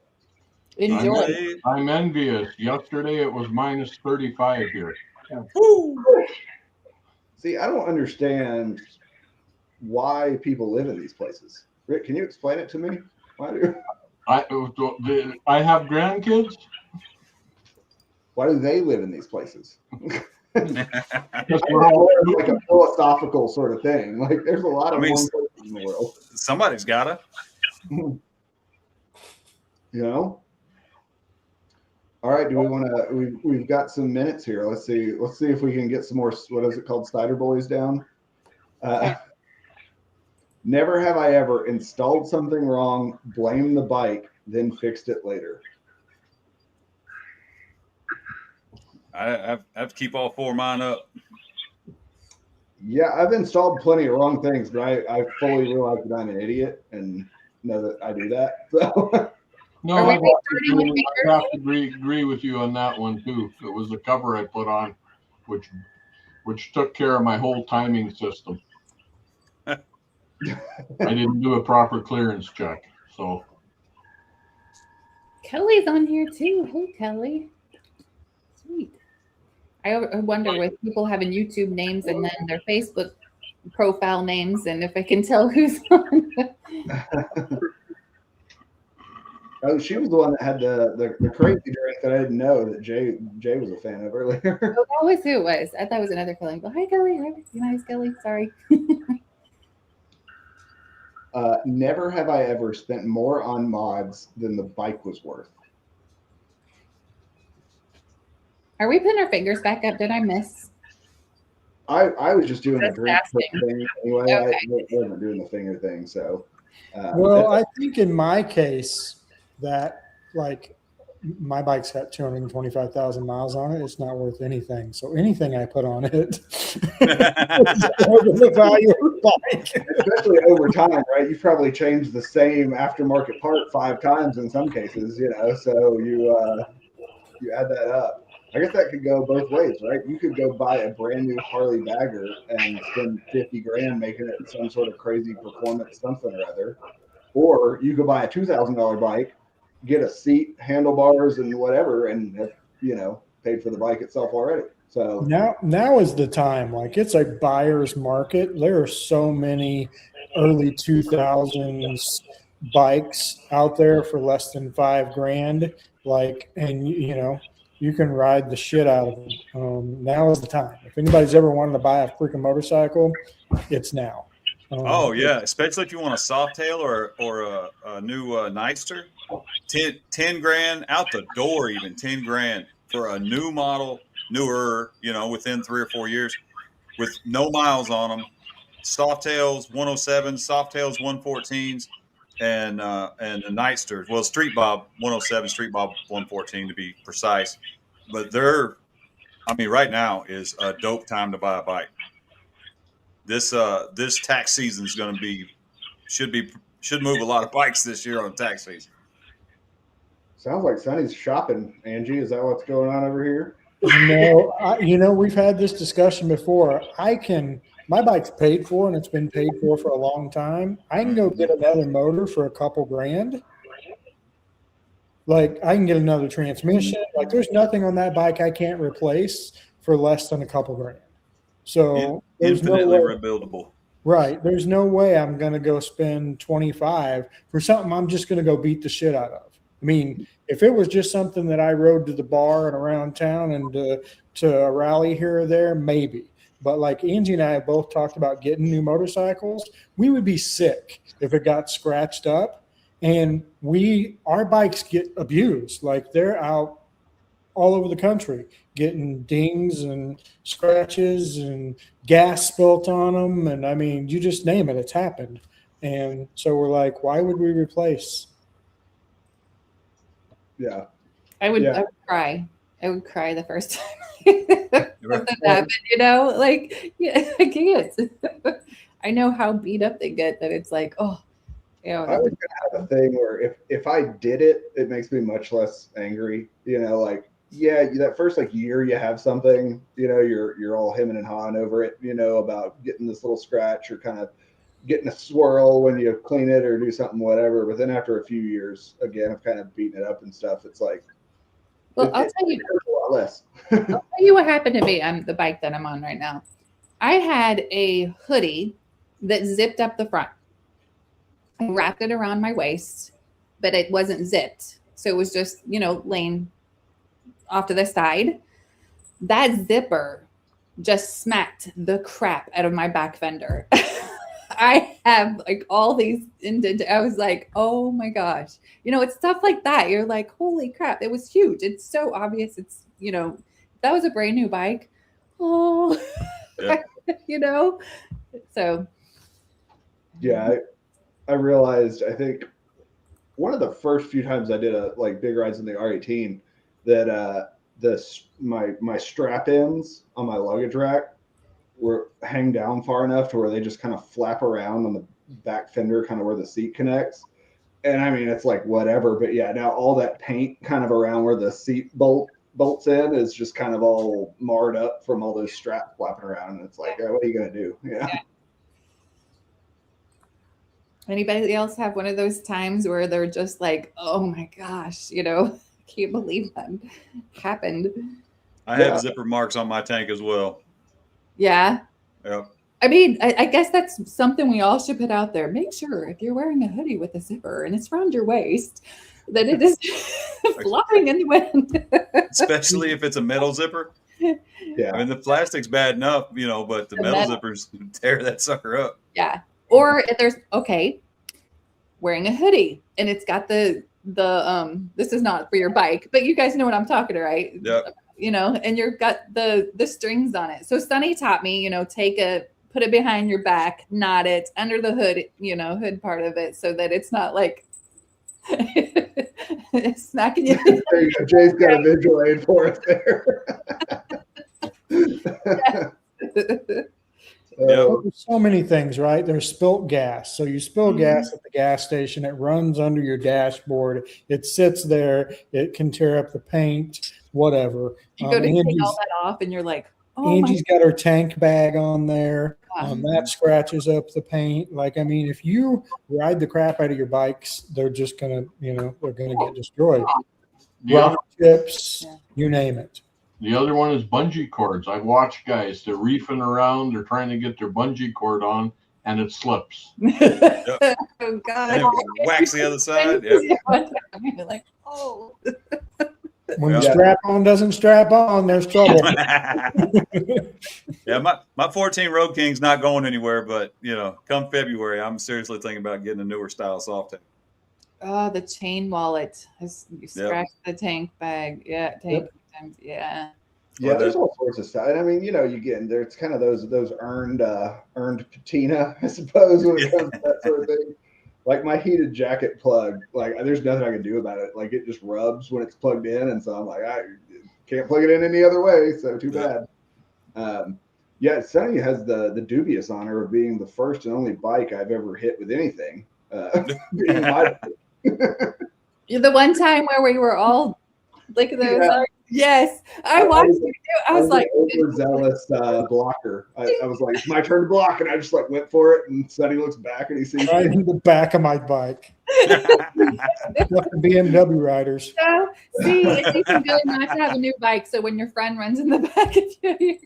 Enjoy. I'm envious. Yesterday it was minus 35 here. See, I don't understand why people live in these places. Rick, can you explain it to me? Why do I have grandkids. they live in these places? Because We're all like a philosophical sort of thing. Like, there's a lot of warm places in the world. Somebody's gotta. All right, do we want to? We've got some minutes here. Let's see if we can get some more. What is it called? Cider boys down. Never have I ever installed something wrong, blamed the bike, then fixed it later. I have to keep all 4 of mine up. Yeah, I've installed plenty of wrong things, but I fully realize that I'm an idiot and know that I do that. So. no, Are we I restarting with Baker? have to agree with you on that one too. It was the cover I put on, which took care of my whole timing system. I didn't do a proper clearance check, so. Kelly's on here too. Hey, Kelly. Sweet. I wonder with people having YouTube names and then their Facebook profile names, and if I can tell who's on. Oh, she was the one that had the crazy drink that I didn't know that Jay was a fan of earlier. Oh, that was who it was. I thought it was another Kelly. But hi, Kelly. Hi, Kelly. Sorry. Never have I ever spent more on mods than the bike was worth. Are we putting our fingers back up? Did I miss? I was just doing That's a drink asking. thing anyway. Okay. I wasn't doing the finger thing. So, Well, I think in my case that like my bike's got 225,000 miles on it. It's not worth anything. So anything I put on it is more than the value of the bike. especially over time, right? You've probably changed the same aftermarket part 5 times in some cases, so you add that up. I guess that could go both ways, right? You could go buy a brand new Harley Bagger and spend 50 grand making it some sort of crazy performance something or other. Or you could buy a $2,000 bike, get a seat, handlebars, and whatever, and have, paid for the bike itself already. So Now is the time. Like it's a buyer's market. There are so many early 2000s bikes out there for less than $5 grand. And you can ride the shit out of them. Now is the time. If anybody's ever wanted to buy a freaking motorcycle, it's now. Oh yeah, especially if you want a Softail or a new Nightster. 10 grand out the door, even 10 grand for a new model, newer, within 3 or 4 years, with no miles on them. Softails 107, Softails 114s, and the Nightsters. Well, Street Bob 107, Street Bob 114 to be precise. But right now is a dope time to buy a bike. This tax season is going to should move a lot of bikes this year on tax season. sounds like Sonny's shopping, Angie. Is that what's going on over here? No, we've had this discussion before. My bike's paid for, and it's been paid for a long time. I can go get another motor for a couple grand. Like I can get another transmission. Like there's nothing on that bike I can't replace for less than a couple grand. So there's Infinitely no way, rebuildable. right. There's no way I'm going to go spend 25 for something I'm just going to go beat the shit out of. I mean, if it was just something that I rode to the bar and around town and to a rally here or there, maybe. But like Angie and I have both talked about getting new motorcycles, we would be sick if it got scratched up. And our bikes get abused. Like they're out all over the country getting dings and scratches and gas spilt on them. And I mean, you just name it, it's happened. And so we're like, why would we replace? Yeah. I would cry. I would cry the first time something happened, yeah, I can't. I know how beat up they get that it's like, oh, I was gonna have a thing where if I did it, it makes me much less angry. That first year you have something, you're all hemming and hawing over it, about getting this little scratch or kind of getting a swirl when you clean it or do something, whatever. But then after a few years, again, of kind of beating it up and stuff, it's like, well, I'll tell you a lot less. I'll tell you what happened to me on the bike that I'm on right now. I had a hoodie that zipped up the front. I wrapped it around my waist, but it wasn't zipped. So it was just, laying off to the side. That zipper just smacked the crap out of my back fender. I have all these indent. I was like, oh my gosh. It's stuff like that. You're like, holy crap. It was huge. It's so obvious. It's, that was a brand new bike. Oh, Yeah. So. Yeah. I realized, I think one of the first few times I did big rides in the R18 that my strap ends on my luggage rack were hang down far enough to where they just kind of flap around on the back fender, kind of where the seat connects. And I mean, it's like whatever, but yeah, now all that paint kind of around where the seat bolts in is just kind of all marred up from all those straps flapping around. And it's like, what are you going to do? Yeah. Anybody else have one of those times where they're just like, oh my gosh, can't believe that happened. I have zipper marks on my tank as well. Yeah. Yep. I mean, I guess that's something we all should put out there. Make sure if you're wearing a hoodie with a zipper and it's around your waist, that it is flying in the wind. Especially if it's a metal zipper. Yeah. I mean, the plastic's bad enough, but the metal zippers tear that sucker up. Yeah. Or if there's wearing a hoodie and it's got the this is not for your bike, but you guys know what I'm talking about, right? Yep. And you've got the strings on it. So Sunny taught me, put it behind your back, knot it under the hood, hood part of it, so that it's not like it's smacking you. There you go. Jay's got a visual aid for us there. There's so many things, right? There's spilt gas. So you spill gas at the gas station, it runs under your dashboard, it sits there, it can tear up the paint, whatever. You go to take all that off and you're like, oh, Angie's got her tank bag on there. Yeah. That scratches up the paint. Like, I mean, if you ride the crap out of your bikes, they're just gonna, they're gonna get destroyed. Rock chips, you name it. The other one is bungee cords. I watch guys, they're reefing around, they're trying to get their bungee cord on, and it slips. Oh God! And it whacks the other side. Yep. You're like, oh. When the strap on doesn't strap on, there's trouble. Yeah, my 14 Road King's not going anywhere, but come February, I'm seriously thinking about getting a newer style soft tape. Oh, the chain wallet. You scratch the tank bag. Yeah, tank. Yeah. Yeah, there's all sorts of stuff. And I mean, you get there. It's kind of those earned patina, I suppose, when it comes to that sort of thing. Like my heated jacket plug, like there's nothing I can do about it. Like it just rubs when it's plugged in, and so I'm like, I can't plug it in any other way. So too bad. Sunny has the dubious honor of being the first and only bike I've ever hit with anything. Being my The one time where we were all like those. Yeah. Yes, I watched you do. I was like, overzealous blocker. I was like, it's my turn to block, and I just like went for it. And Sonny looks back and he sees right in the back of my bike. The BMW riders. So, see, it's even good not to have a new bike. So when your friend runs in the back of you,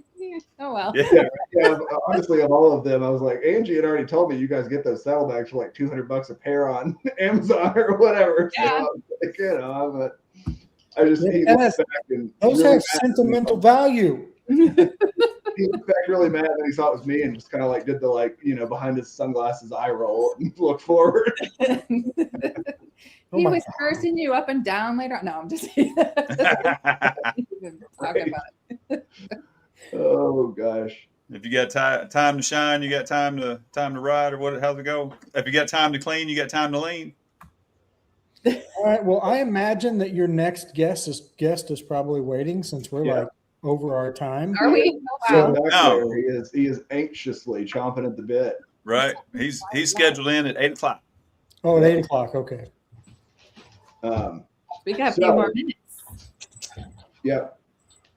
oh well. Yeah. Honestly, of all of them, I was like, Angie had already told me you guys get those saddlebags for like $200 a pair on Amazon or whatever. Yeah. So I was like, but I just he And looked back and those really have sentimental value. he looked back really mad that he saw it was me and just kind of like did the behind his sunglasses eye roll and looked forward. He was cursing you up and down later. No, I'm just kidding. Talk about it. Oh gosh. If you got time to shine, you got time to ride, or what? How's it go? If you got time to clean, you got time to lean. All right. Well, I imagine that your next guest is probably waiting since we're like over our time. Are we? Oh, So wow. back there, he is anxiously chomping at the bit. Right? He's scheduled in at 8:00. Oh, at 8:00. Okay. We got a few more minutes. Yeah,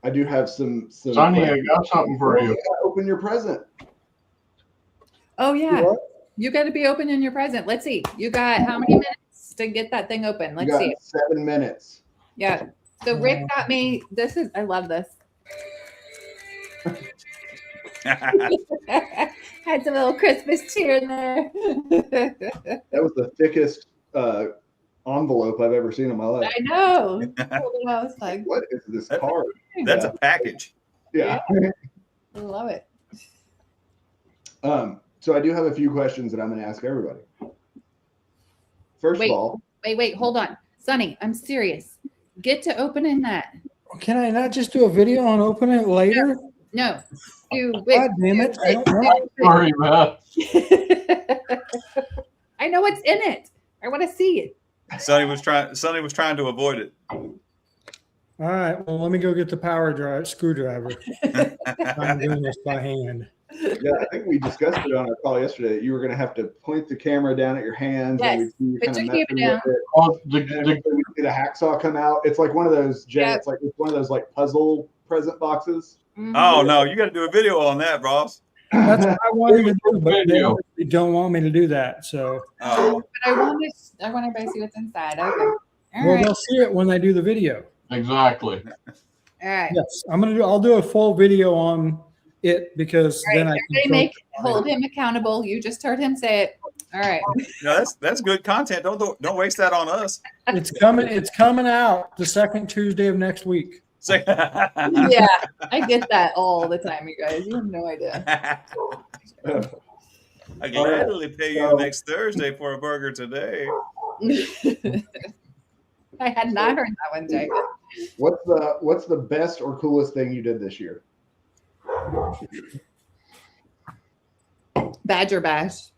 I do have some. Sonny, I got something for you. Open your present. Oh yeah, What? you got to be open in your present. Let's see. You got how many minutes to get that thing open? Let's see. 7 minutes. Yeah. So Rick got me. I love this. Had some little Christmas cheer in there. That was the thickest envelope I've ever seen in my life. I know. I was like, What is this card? That's a package. Yeah. I love it. So I do have a few questions that I'm going to ask everybody. First Wait. of all, Wait, hold on. Sonny, I'm serious. Get to opening that. Can I not just do a video on opening it later? No. God damn it. I don't know. Sorry, man. I know what's in it. I want to see it. Sonny was trying to avoid it. All right. Well, let me go get the screwdriver. I'm doing this by hand. yeah, I think we discussed it on our call yesterday that you were going to have to point the camera down at your hands. Yes. And we'd see you Put kind your of messing camera with it. Oh, And then we'd see the hacksaw come out. It's like one of those, Jay, Yep. it's one of those like puzzle present boxes. Mhm. Oh no, you got to do a video on that, Ross. That's what I wanted to do, but Video. they don't want me to do that. So, Oh, But I want everybody to see what's inside. Okay. All well, right. they'll see it when they do the video. exactly. All right. Yes, I'll do a full video on it because All then right, I can everybody coach. hold him accountable. You just heard him say it. All right. No, that's good content. Don't waste that on us. It's coming out the second Tuesday of next week. Say- Yeah, I get that all the time, you guys. You have no idea. I gladly pay you next Thursday for a burger today. I had not heard that one, Jay. What's the best or coolest thing you did this year? Badger Bash.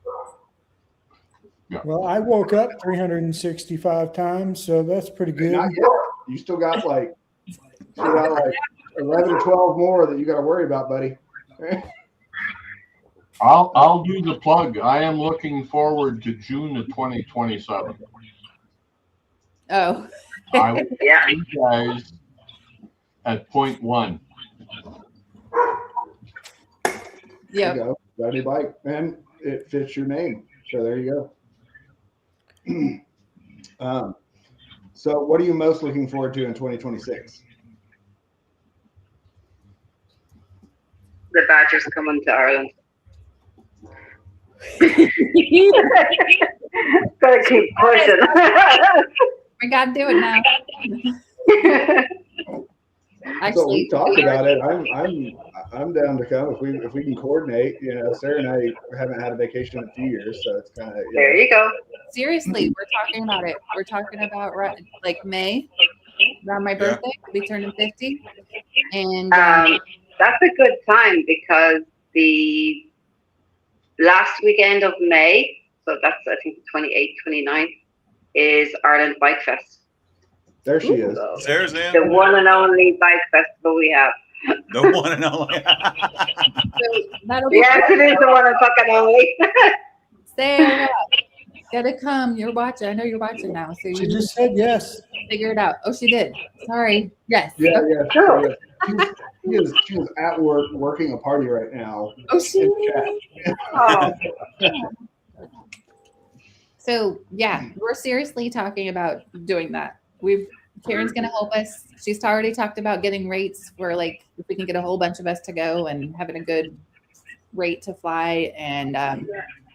Well, I woke up 365 times, so that's pretty good. Not yet. You still got like 11 or 12 more that you got to worry about, buddy. I'll do the plug. I am looking forward to June of 2027. Oh, I will Yeah. see you guys at point 1. There yeah. you go. Got a new bike, and it fits your name. So there you go. So what are you most looking forward to in 2026? The Badgers coming to Ireland. Gotta keep pushing. We got to do it now. So Actually, we talked about it. I'm down to come if we can coordinate. You know, Sarah and I haven't had a vacation in a few years, so it's kind of There you go. seriously, we're talking about it. We're talking about like May, around my birthday. I'll be turning 50. And That's a good time because the last weekend of May, so that's I think the 28th, 29th, is Ireland Bike Fest. there she is. So, Sarah's in. the one and only bike festival we have. The one and only. so that'll be Yes, it is the one and fucking only. Sarah, gotta come. You're watching. I know you're watching now. So She you just said yes. figure it out. Oh, she did. Sorry. Yes. Yeah, Okay. yeah. Sure. She is at work working a party right now. Oh, she in did. chat. Oh, So yeah, we're seriously talking about doing that. Karen's gonna help us. She's already talked about getting rates for like if we can get a whole bunch of us to go and having a good rate to fly, and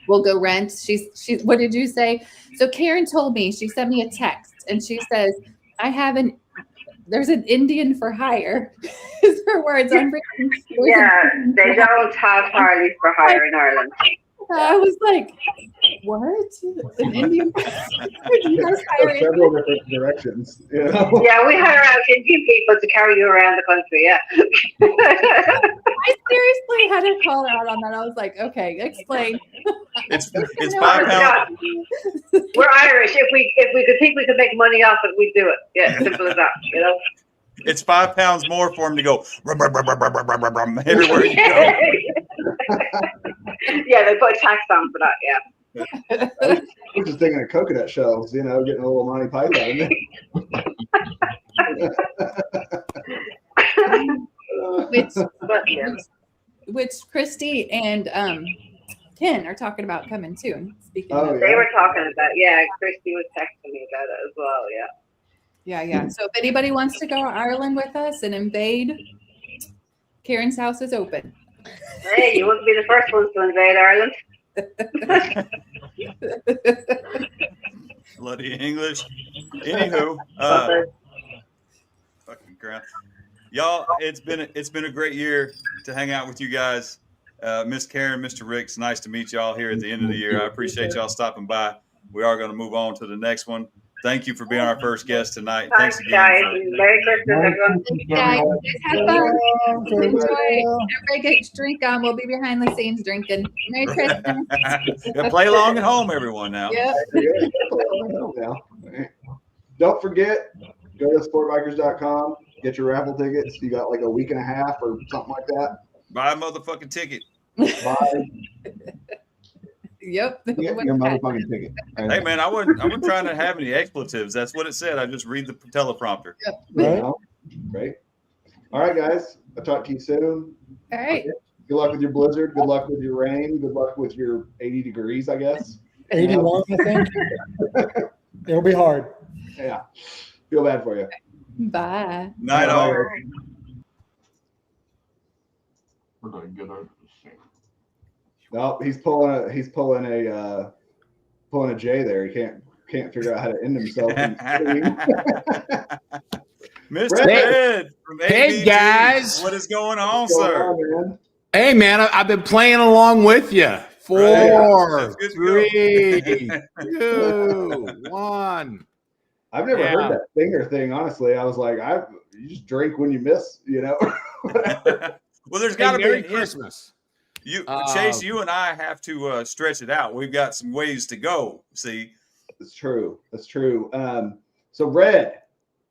we'll go rent. She's what did you say? So Karen told me, she sent me a text and she says, there's an Indian for hire. Is her words. yeah, they don't have Harleys for hire in Ireland. I was like, what? An Indian? You guys hire Indian? Several different directions. You know? Yeah, we hire out Indian people to carry you around the country. Yeah. I seriously had to call her out on that. I was like, okay, explain. It's No, £5. God. We're Irish. If we could think we could make money off it, we'd do it. Yeah, simple as that. You know. It's £5 more for him to go rum, rum, rum, rum, rum, rum, rum, rum, everywhere you go. Yeah, they put a tax on for that. Yeah. I was just thinking of coconut shells, you know, getting a little Monty Python in there. Which Christy and Ken are talking about coming too. Speaking Oh, of, They were talking about, yeah, Christy was texting me about it as well, yeah. yeah. So if anybody wants to go to Ireland with us and invade, Karen's house is open. Hey, you wouldn't be the first ones to invade Ireland. Bloody English. Anywho, fucking ground. Y'all, it's been a great year to hang out with you guys. Miss Karen, Mr. Rick, it's nice to meet y'all here at the end of the year. I appreciate y'all stopping by. We are going to move on to the next one. Thank you for being our first guest tonight. Thanks, Thanks guys. again. Merry Christmas, everyone. Yeah, you guys have fun. Enjoy. Everybody get your drink on. We'll be behind the scenes drinking. Merry Christmas. Yeah, play along at home, everyone. Now. Yep. Now. Don't forget, go to sportbikers.com, get your raffle tickets. You got like a week and a half or something like that. Buy a motherfucking ticket. Buy, Yep. get your motherfucking ticket. Hey man, I wasn't trying to have any expletives. That's what it said. I just read the teleprompter. You know? Great. All right, guys. I'll talk to you soon. All right. Good luck with your blizzard. Good luck with your rain. Good luck with your 80 degrees, I guess. 81, I think. It'll be hard. Yeah. Feel bad for you. Bye. Night all. Bye. Where did I get out of this thing? No, he's pulling a J there. He can't figure out how to end himself. Mr. Brett. Ed from Hey, ABG. guys. What is going on, What's going sir? on, man? Hey, man, I've been playing along with you. Right. 4, That's good to 3, 2, 1. I've never Yeah. heard that finger thing. Honestly, I was like, you just drink when you miss, you know. Well, there's Hey, got to Merry be Christmas. Chase. You and I have to stretch it out. We've got some ways to go. See, It's true. That's true. So Red,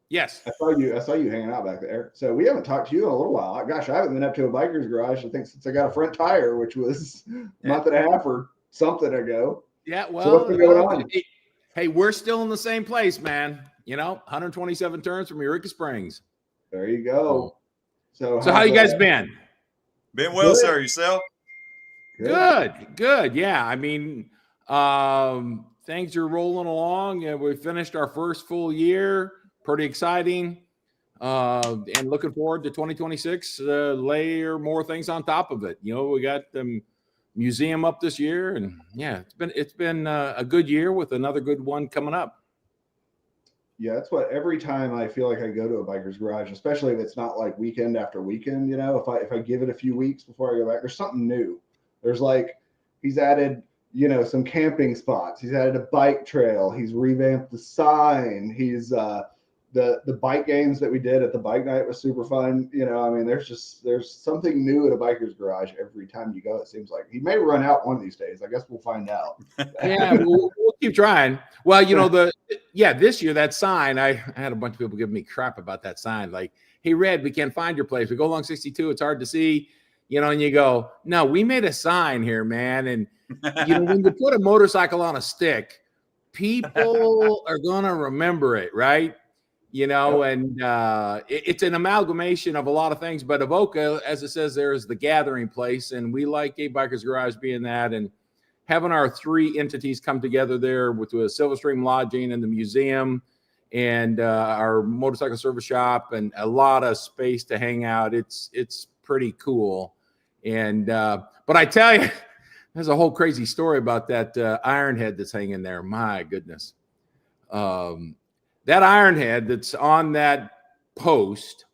Yes. I saw you hanging out back there. So we haven't talked to you in a little while. Gosh, I haven't been up to a biker's garage, I think, since I got a front tire, which was a month and a half or something ago. Yeah, So well, what's been going on? Hey, we're still in the same place, man. 127 turns from Eureka Springs. There you go. So So how you guys been? been well, Good. sir. Yourself? Good. Yeah, I mean, things are rolling along, and we finished our first full year. Pretty exciting, and looking forward to 2026. Layer more things on top of it. We got the museum up this year, and yeah, it's been a good year with another good one coming up. Yeah, that's what every time I feel like I go to a biker's garage, especially if it's not like weekend after weekend, if I give it a few weeks before I go back, there's something new. There's he's added, some camping spots. He's added a bike trail. He's revamped the sign. He's the bike games that we did at the bike night was super fun. There's something new at a biker's garage every time you go. It seems like he may run out one of these days. I guess we'll find out. Yeah, we'll keep trying. Well, this year that sign, I had a bunch of people giving me crap about that sign. Like, hey, Red, we can't find your place. We go along 62. It's hard to see, and you go, no, we made a sign here, man. And, when you put a motorcycle on a stick, people are going to remember it, right? And it's an amalgamation of a lot of things. But Avoca, as it says there, is the gathering place. And we like a biker's garage being that. And having our 3 entities come together there with Silverstream Lodging and the museum and our motorcycle service shop and a lot of space to hang out. It's pretty cool. And but I tell you, there's a whole crazy story about that iron head that's hanging there. My goodness. That iron head that's on that post,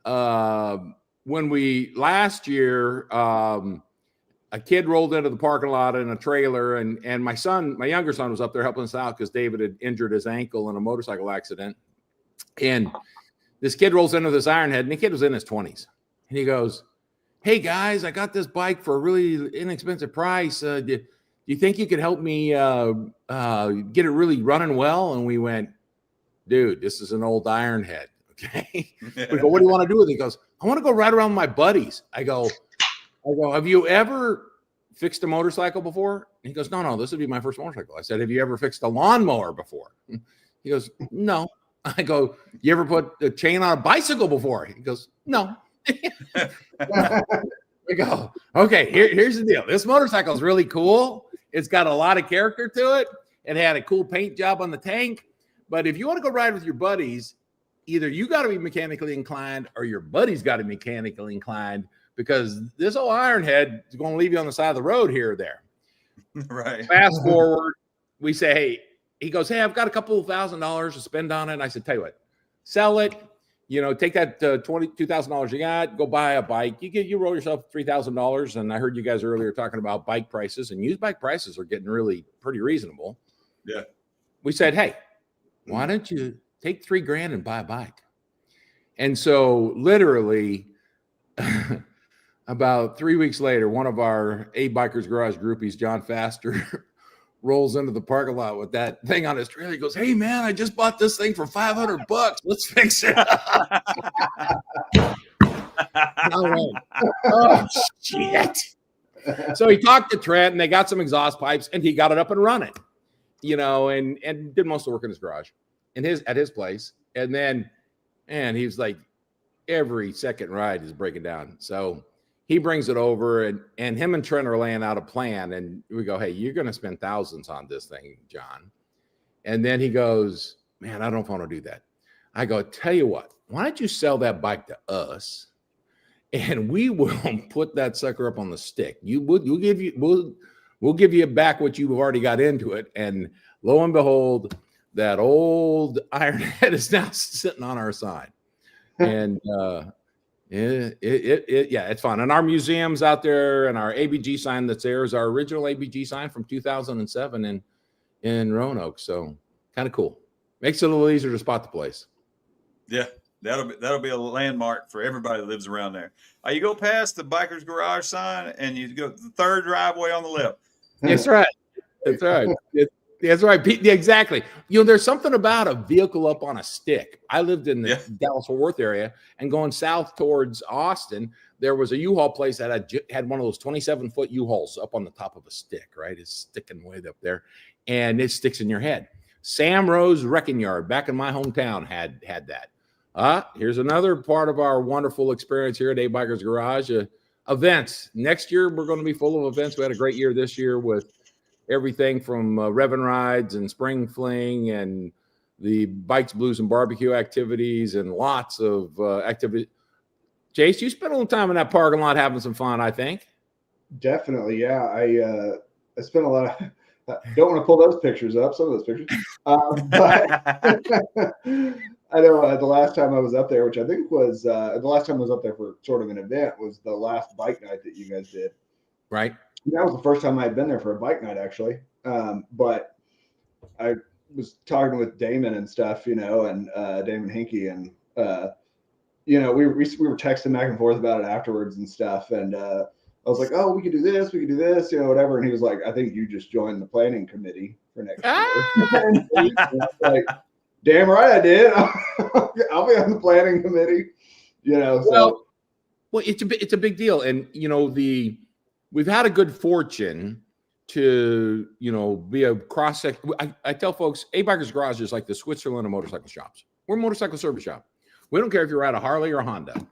when we last year, a kid rolled into the parking lot in a trailer, and my younger son was up there helping us out because David had injured his ankle in a motorcycle accident. And this kid rolls into this iron head, and the kid was in his 20s. And he goes, hey guys, I got this bike for a really inexpensive price. Do you think you could help me get it really running well? And we went, dude, this is an old iron head. Okay. We go, what do you want to do with it? He goes, I want to go ride around with my buddies. I go, have you ever fixed a motorcycle before? And he goes, no, this would be my first motorcycle. I said, have you ever fixed a lawnmower before? He goes, no. I go, you ever put a chain on a bicycle before? He goes, no. We go, okay, here's the deal. This motorcycle is really cool. It's got a lot of character to it. It had a cool paint job on the tank. But if you want to go ride with your buddies, either you got to be mechanically inclined or your buddy's got to be mechanically inclined, because this old iron head is going to leave you on the side of the road here or there. Right. Fast forward, we say, hey, he goes, hey, I've got a couple of $1,000 to spend on it. And I said, tell you what, sell it. Take that $22,000 you got, go buy a bike. You roll yourself $3,000. And I heard you guys earlier talking about bike prices, and used bike prices are getting really pretty reasonable. Yeah. We said, hey, why don't you take $3,000 and buy a bike? And so literally about 3 weeks later, one of our Bikers Garage groupies, John Faster, rolls into the parking lot with that thing on his trailer. He goes, hey man, I just bought this thing for $500. Let's fix it. Oh shit. So he talked to Trent, and they got some exhaust pipes, and he got it up and running, and did most of the work in his garage at his place. And then, man, he was like, every second ride is breaking down. So he brings it over, and him and Trent are laying out a plan, and we go, hey, you're going to spend thousands on this thing, John. And then he goes, man, I don't know if I want to do that. I go, tell you what, why don't you sell that bike to us? and we will put that sucker up on the stick. We'll give you back what you've already got into it. And lo and behold, that old iron head is now sitting on our side. And it's fun. And our museum's out there, and our ABG sign that's there is our original ABG sign from 2007 in Roanoke. So kind of cool. Makes it a little easier to spot the place. Yeah, that'll be a landmark for everybody that lives around there. You go past the Biker's Garage sign, and you go the third driveway on the left. That's right. That's right. That's right. Exactly. There's something about a vehicle up on a stick. I lived in the Dallas-Fort Worth area, and going south towards Austin, there was a U-Haul place that had one of those 27-foot U-Hauls up on the top of a stick, right? It's sticking way up there, and it sticks in your head. Sam Rose Wrecking Yard back in my hometown had that. Here's another part of our wonderful experience here at A Bikers Garage. Events. Next year, we're going to be full of events. We had a great year this year with everything from Rev-N Rides and Spring Fling and the Bikes, Blues, and Barbecue activities and lots of activity. Chase, you spent a little time in that parking lot having some fun, I think. Definitely, yeah. I spent a lot of. Don't want to pull those pictures up. Some of those pictures, but I know the last time I was up there, which I think was the last time I was up there for sort of an event, was the last bike night that you guys did. Right. That was the first time I had been there for a bike night, actually. But I was talking with Damon and stuff, and Damon Hinkie, and we were texting back and forth about it afterwards and stuff, and I was like, oh, we could do this, whatever. And he was like, I think you just joined the planning committee for next year. And I was like, damn right I did. I'll be on the planning committee. So. Well, it's a big deal, and we've had a good fortune to be a cross section. I tell folks, A Bikers Garage is like the Switzerland of motorcycle shops. We're a motorcycle service shop. We don't care if you're at a Harley or a Honda,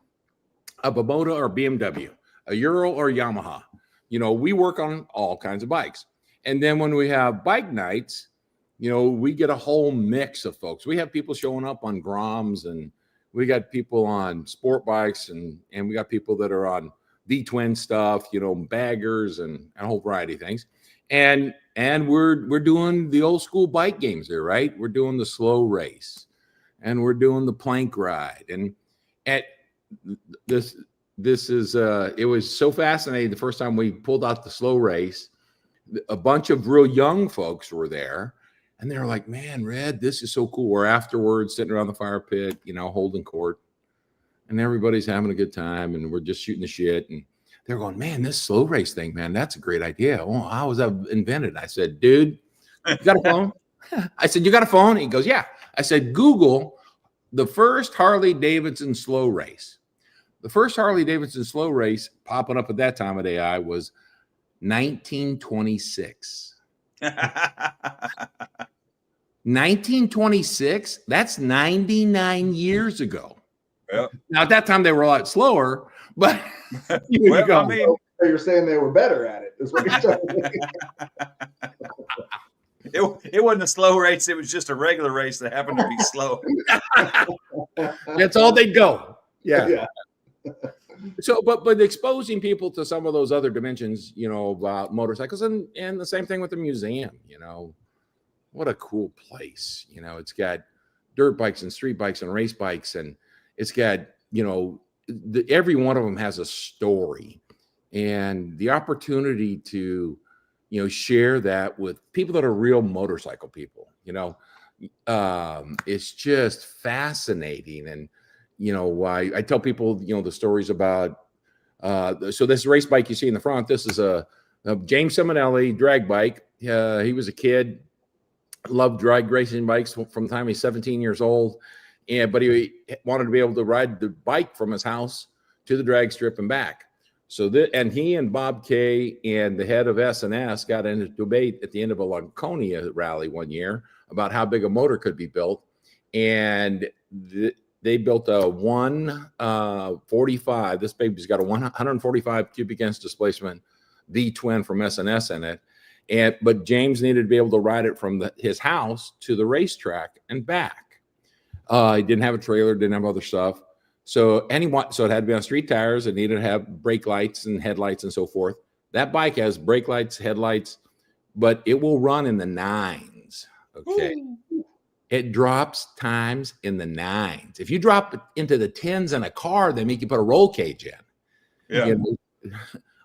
a Bimota or BMW, a Ural or a Yamaha. We work on all kinds of bikes. And then when we have bike nights, we get a whole mix of folks. We have people showing up on Groms, and we got people on sport bikes, and we got people that are on V-twin stuff, baggers and a whole variety of things. And we're doing the old school bike games there, right? We're doing the slow race, and we're doing the plank ride. And at this is it was so fascinating. The first time we pulled out the slow race, a bunch of real young folks were there, and they were like, man, Red, this is so cool. We're afterwards sitting around the fire pit, holding court, and everybody's having a good time, and we're just shooting the shit. And they're going, man, this slow race thing, man, that's a great idea. Well, how was that invented? I said, dude, you got a phone? I said, you got a phone? He goes, yeah. I said, Google the first Harley Davidson slow race. The first Harley Davidson slow race popping up at that time of day was 1926. 1926? That's 99 years ago. Yep. Now, at that time, they were a lot slower, but you're saying they were better at it. Is what you're saying. It wasn't a slow race. It was just a regular race that happened to be slow. That's all they'd go. Yeah. So, but exposing people to some of those other dimensions, about motorcycles, and the same thing with the museum, what a cool place. It's got dirt bikes and street bikes and race bikes, and it's got, every one of them has a story, and the opportunity to, share that with people that are real motorcycle people, it's just fascinating. And I tell people, the stories about, so this race bike you see in the front, this is a James Simonelli drag bike. He was a kid, loved drag racing bikes from the time he's 17 years old. But he wanted to be able to ride the bike from his house to the drag strip and back. So and he and Bob Kay and the head of S&S got into debate at the end of a Laconia rally one year about how big a motor could be built. And they built a 145. This baby's got a 145 cubic inch displacement V-twin from S&S in it. But James needed to be able to ride it from his house to the racetrack and back. He didn't have a trailer, didn't have other stuff. So so it had to be on street tires. It needed to have brake lights and headlights and so forth. That bike has brake lights, headlights, but it will run in the 9s. Okay. Ooh. It drops times in the 9s. If you drop it into the 10s in a car, they make you put a roll cage in. Yeah. You know?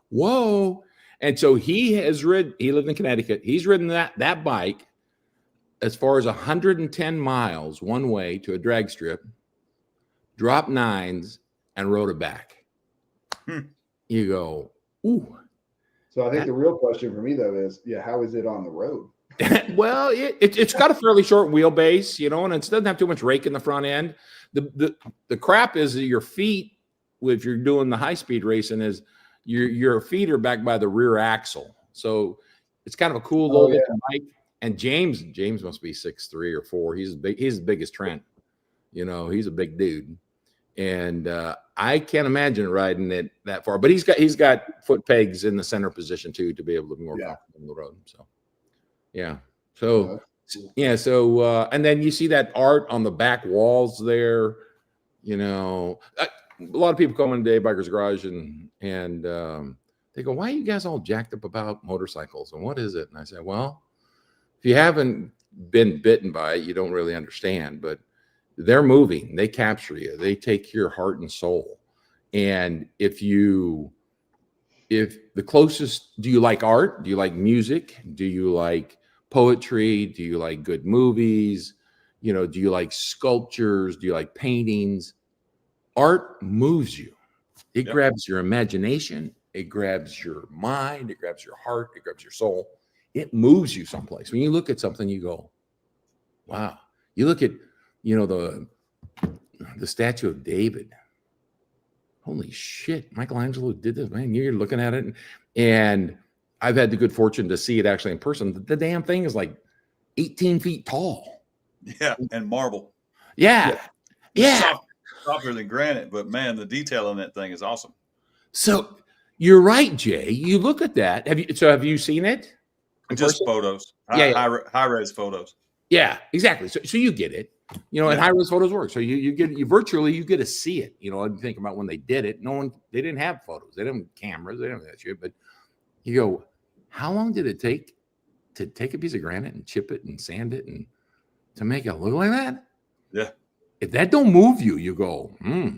Whoa. And so he lived in Connecticut. He's ridden that bike as far as 110 miles one way to a drag strip, dropped 9s, and rode it back. You go, ooh. So I think the real question for me though is, how is it on the road? Well, it's got a fairly short wheelbase, you know, and it doesn't have too much rake in the front end. The crap is that your feet, if you're doing the high speed racing, is your feet are back by the rear axle. So it's kind of a cool little bike. And James must be 6'3" or 4. He's as big as Trent. You know, he's a big dude. And I can't imagine riding it that far. But he's got foot pegs in the center position too to be able to be more comfortable on the road. So yeah. So and then you see that art on the back walls there. You know, a lot of people come in today, Bikers Garage, and they go, "Why are you guys all jacked up about motorcycles? And what is it?" And I said, "Well, if you haven't been bitten by it, you don't really understand. But they're moving. They capture you. They take your heart and soul. And if the closest, do you like art? Do you like music? Do you like poetry? Do you like good movies? You know, do you like sculptures? Do you like paintings? Art moves you. It grabs your imagination. It grabs your mind. It grabs your heart. It grabs your soul. It moves you someplace. When you look at something, you go, wow. You look at, you know, the statue of David. Holy shit, Michelangelo did this, man. You're looking at it. And I've had the good fortune to see it actually in person. The damn thing is like 18 feet tall. Yeah, and marble. Yeah. Softer than granite, but man, the detail on that thing is awesome. So you're right, Jay. You look at that. Have you seen it? Just photos. High res photos. Yeah, exactly. So you get it. You know, and high res photos work. So you get to see it. You know, I think about when they did it. They didn't have photos. They didn't have cameras. They didn't have that shit. But you go, how long did it take to take a piece of granite and chip it and sand it and to make it look like that? Yeah. If that don't move you, you go,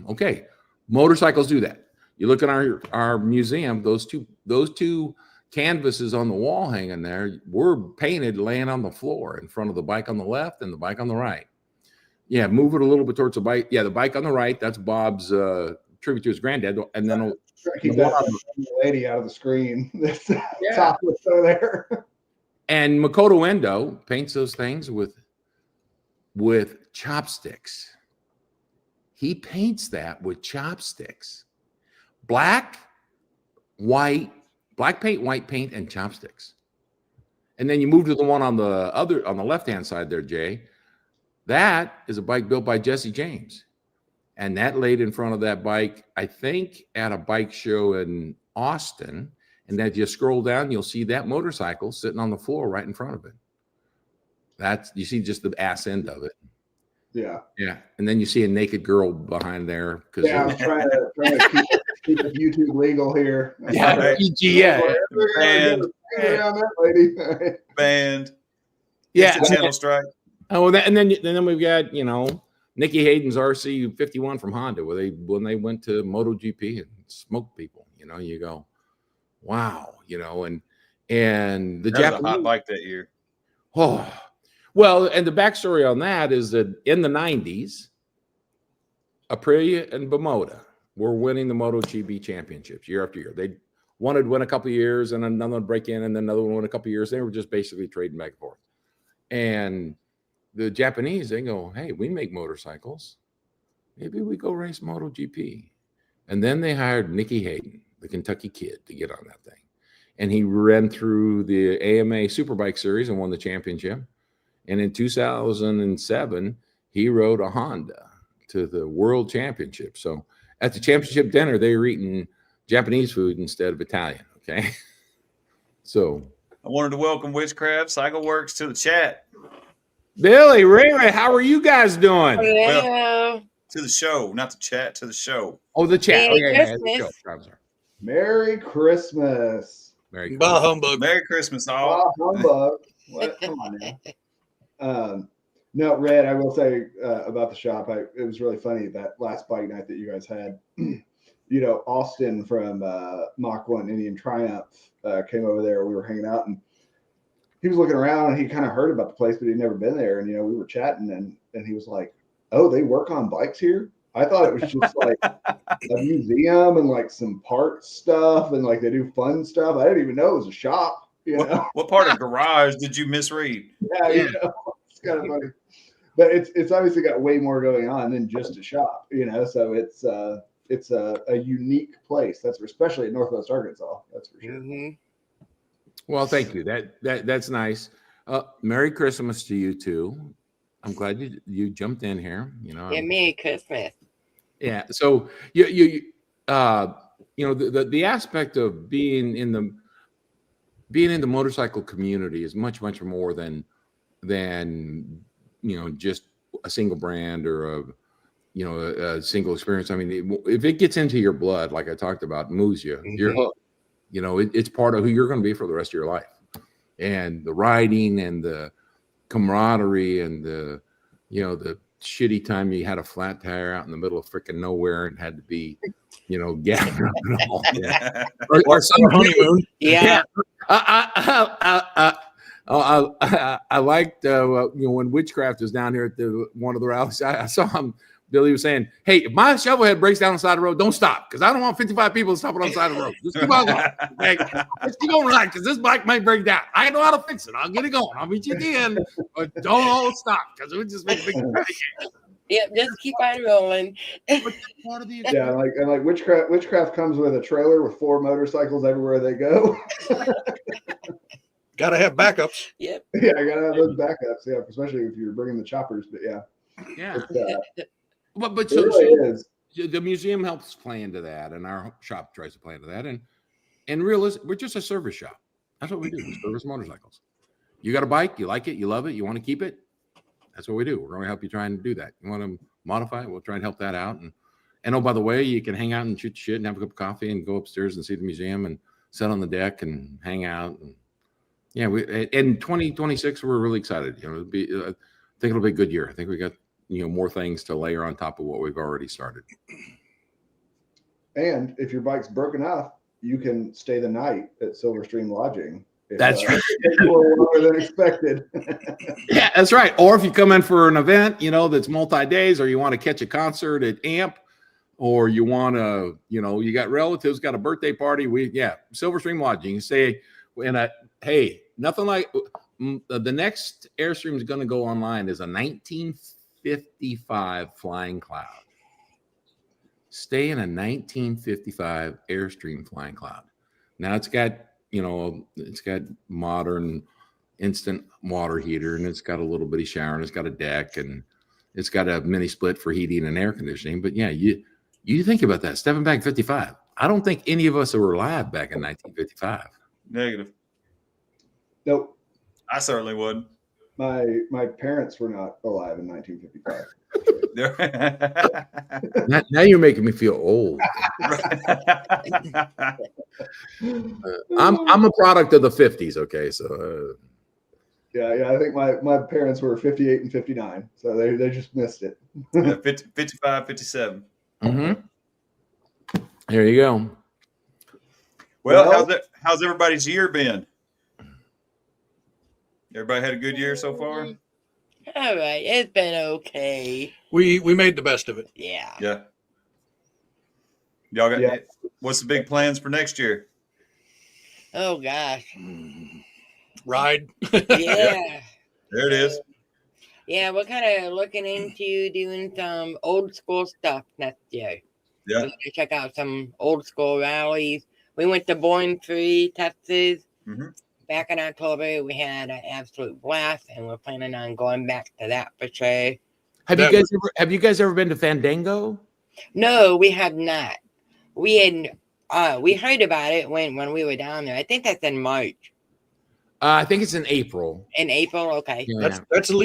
okay. Motorcycles do that. You look at our museum, those two canvases on the wall hanging there were painted laying on the floor in front of the bike on the left and the bike on the right. Yeah, move it a little bit towards the bike. Yeah, the bike on the right, that's Bob's tribute to his granddad. And then keep that lady out of the screen. That's top over there. And Makoto Endo paints those things with chopsticks. He paints that with chopsticks. Black paint, white paint, and chopsticks. And then you move to the one on the left-hand side there, Jay. That is a bike built by Jesse James. And that laid in front of that bike, I think, at a bike show in Austin. And as you scroll down, you'll see that motorcycle sitting on the floor right in front of it. You see just the ass end of it. Yeah. Yeah. And then you see a naked girl behind there. Yeah, I'm trying to keep YouTube legal here. Yeah. Banned. Yeah. It's a channel strike. Oh, and then we've got, you know, Nicky Hayden's RC51 from Honda, when they went to MotoGP and smoked people. You know, you go, wow, you know, and the Japanese, a hot bike that year. Oh, well, and the backstory on that is that in the 90s, Aprilia and Bimota were winning the MotoGP championships year after year. They wanted to win a couple of years, and another one break in, and then another one win a couple of years. They were just basically trading back and forth. And the Japanese, they go, hey, we make motorcycles. Maybe we go race MotoGP. And then they hired Nicky Hayden, the Kentucky kid, to get on that thing. And he ran through the AMA Superbike Series and won the championship. And in 2007, he rode a Honda to the World Championship. So at the championship dinner, they were eating Japanese food instead of Italian. Okay. So I wanted to welcome Witchcraft Cycle Works to the chat. Billy, Ray, how are you guys doing? Well, To the show, not the chat. To the show. Oh, the chat. Merry Yeah. Christmas. Go. I'm sorry. Merry Christmas. Merry Bah Christmas. humbug. Merry Christmas, all. Humbug. What? Come on now. No, Red, I will say about the shop, it was really funny that last bike night that you guys had. Austin from Mach 1 Indian Triumph came over there. We were hanging out, and he was looking around, and he kind of heard about the place, but he'd never been there. And, we were chatting, and he was like, oh, they work on bikes here? I thought it was just like a museum and like some parts stuff, and like they do fun stuff. I didn't even know it was a shop, What part of garage did you misread? Yeah, it's kind of funny. But it's obviously got way more going on than just a shop, so it's a unique place. That's especially in Northwest Arkansas. That's for sure. Mhm. Well, thank you. That's nice. Merry Christmas to you too. I'm glad you jumped in here. Yeah, Merry Christmas. Yeah. So the aspect of being in the motorcycle community is much more than just a single brand or a single experience. I mean, if it gets into your blood, like I talked about, moves you, you're hooked. It's part of who you're going to be for the rest of your life. And the riding and the camaraderie and the shitty time you had a flat tire out in the middle of freaking nowhere and had to be, gathered up and all. Yeah. or some honeymoon. Yeah. I liked when Witchcraft was down here at one of the rallies. I saw him. Billy was saying, "Hey, if my shovel head breaks down the side of the road, don't stop, because I don't want 55 people stopping on the side of the road. Just keep on going. Okay? Just keep on riding, because this bike might break down. I know how to fix it. I'll get it going. I'll meet you at the end, but don't all stop, because it would just make a big mistake." Yep, just keep on rolling. Part of the Yeah, like Witchcraft comes with a trailer with 4 motorcycles everywhere they go. Got to have backups. Yep. Yeah, I gotta have those backups. Yeah, especially if you're bringing the choppers. But yeah, But it really is. the museum helps play into that, and our shop tries to play into that. And we're just a service shop. That's what we do. We service motorcycles. You got a bike, you like it, you love it, you want to keep it. That's what we do. We're going to help you try and do that. You want to modify it, we'll try and help that out. And oh, by the way, you can hang out and shoot shit and have a cup of coffee and go upstairs and see the museum and sit on the deck and hang out. And yeah, in 2026, we're really excited. I think it'll be a good year. I think we got more things to layer on top of what we've already started. And if your bike's broken up, you can stay the night at Silverstream Lodging. That's right. It's a little longer than expected. Yeah, that's right. Or if you come in for an event, that's multi-days, or you want to catch a concert at AMP, or you want to, you got relatives, got a birthday party. Silverstream Lodging. You say, hey, nothing like the next Airstream is going to go online is a 1955 Flying Cloud. Stay in a 1955 Airstream Flying Cloud. Now it's got modern instant water heater, and it's got a little bitty shower, and it's got a deck, and it's got a mini split for heating and air conditioning. But yeah, you think about that. Stepping back 55. I don't think any of us were alive back in 1955. Negative. Nope. I certainly wouldn't. My parents were not alive in 1955. Now you're making me feel old. I'm a product of the 50s. Okay, so yeah. I think my parents were 58 and 59, so they just missed it. 55, 57. Mm-hmm. There you go. Well, how's everybody's year been? Everybody had a good year so far? All right, it's been okay. We made the best of it. Yeah. Yeah. Y'all got what's the big plans for next year? Oh gosh. Ride. Yeah. There it is. Yeah, we're kind of looking into doing some old school stuff next year. Yeah. We're gonna check out some old school rallies. We went to Born Free, Texas. Mm-hmm. Back in October, we had an absolute blast, and we're planning on going back to that for sure. Have you guys ever been to Fandango? No, we have not. We heard about it when we were down there. I think that's in March. I think it's in April. In April, okay. Yeah.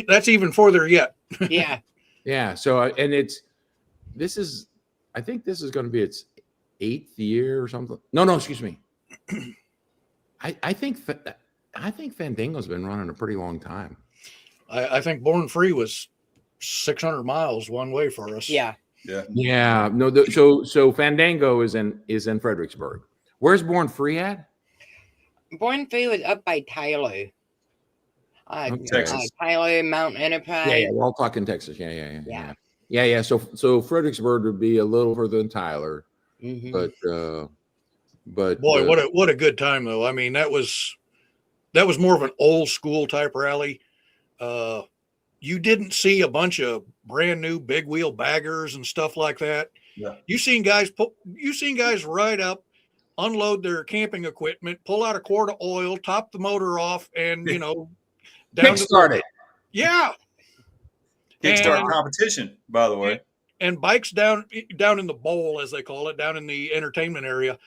That's even further yet. Yeah. Yeah. So and it's I think this is going to be its 8th year or something. No, excuse me. I think Fandango's been running a pretty long time. I think Born Free was 600 miles one way for us. Yeah. Yeah. No. So Fandango is in Fredericksburg. Where's Born Free at? Born Free was up by Tyler. Texas. Tyler, Mount Enterprise. Yeah. We're all talking Texas. Yeah. So Fredericksburg would be a little further than Tyler, Mhm. but Boy, what a good time though. I mean, that was more of an old school type rally. You didn't see a bunch of brand new big wheel baggers and stuff like that. Yeah. You seen guys ride up, unload their camping equipment, pull out a quart of oil, top the motor off, and kickstart it. Yeah. Kickstart And- competition, by the way. And bikes down in the bowl, as they call it, down in the entertainment area,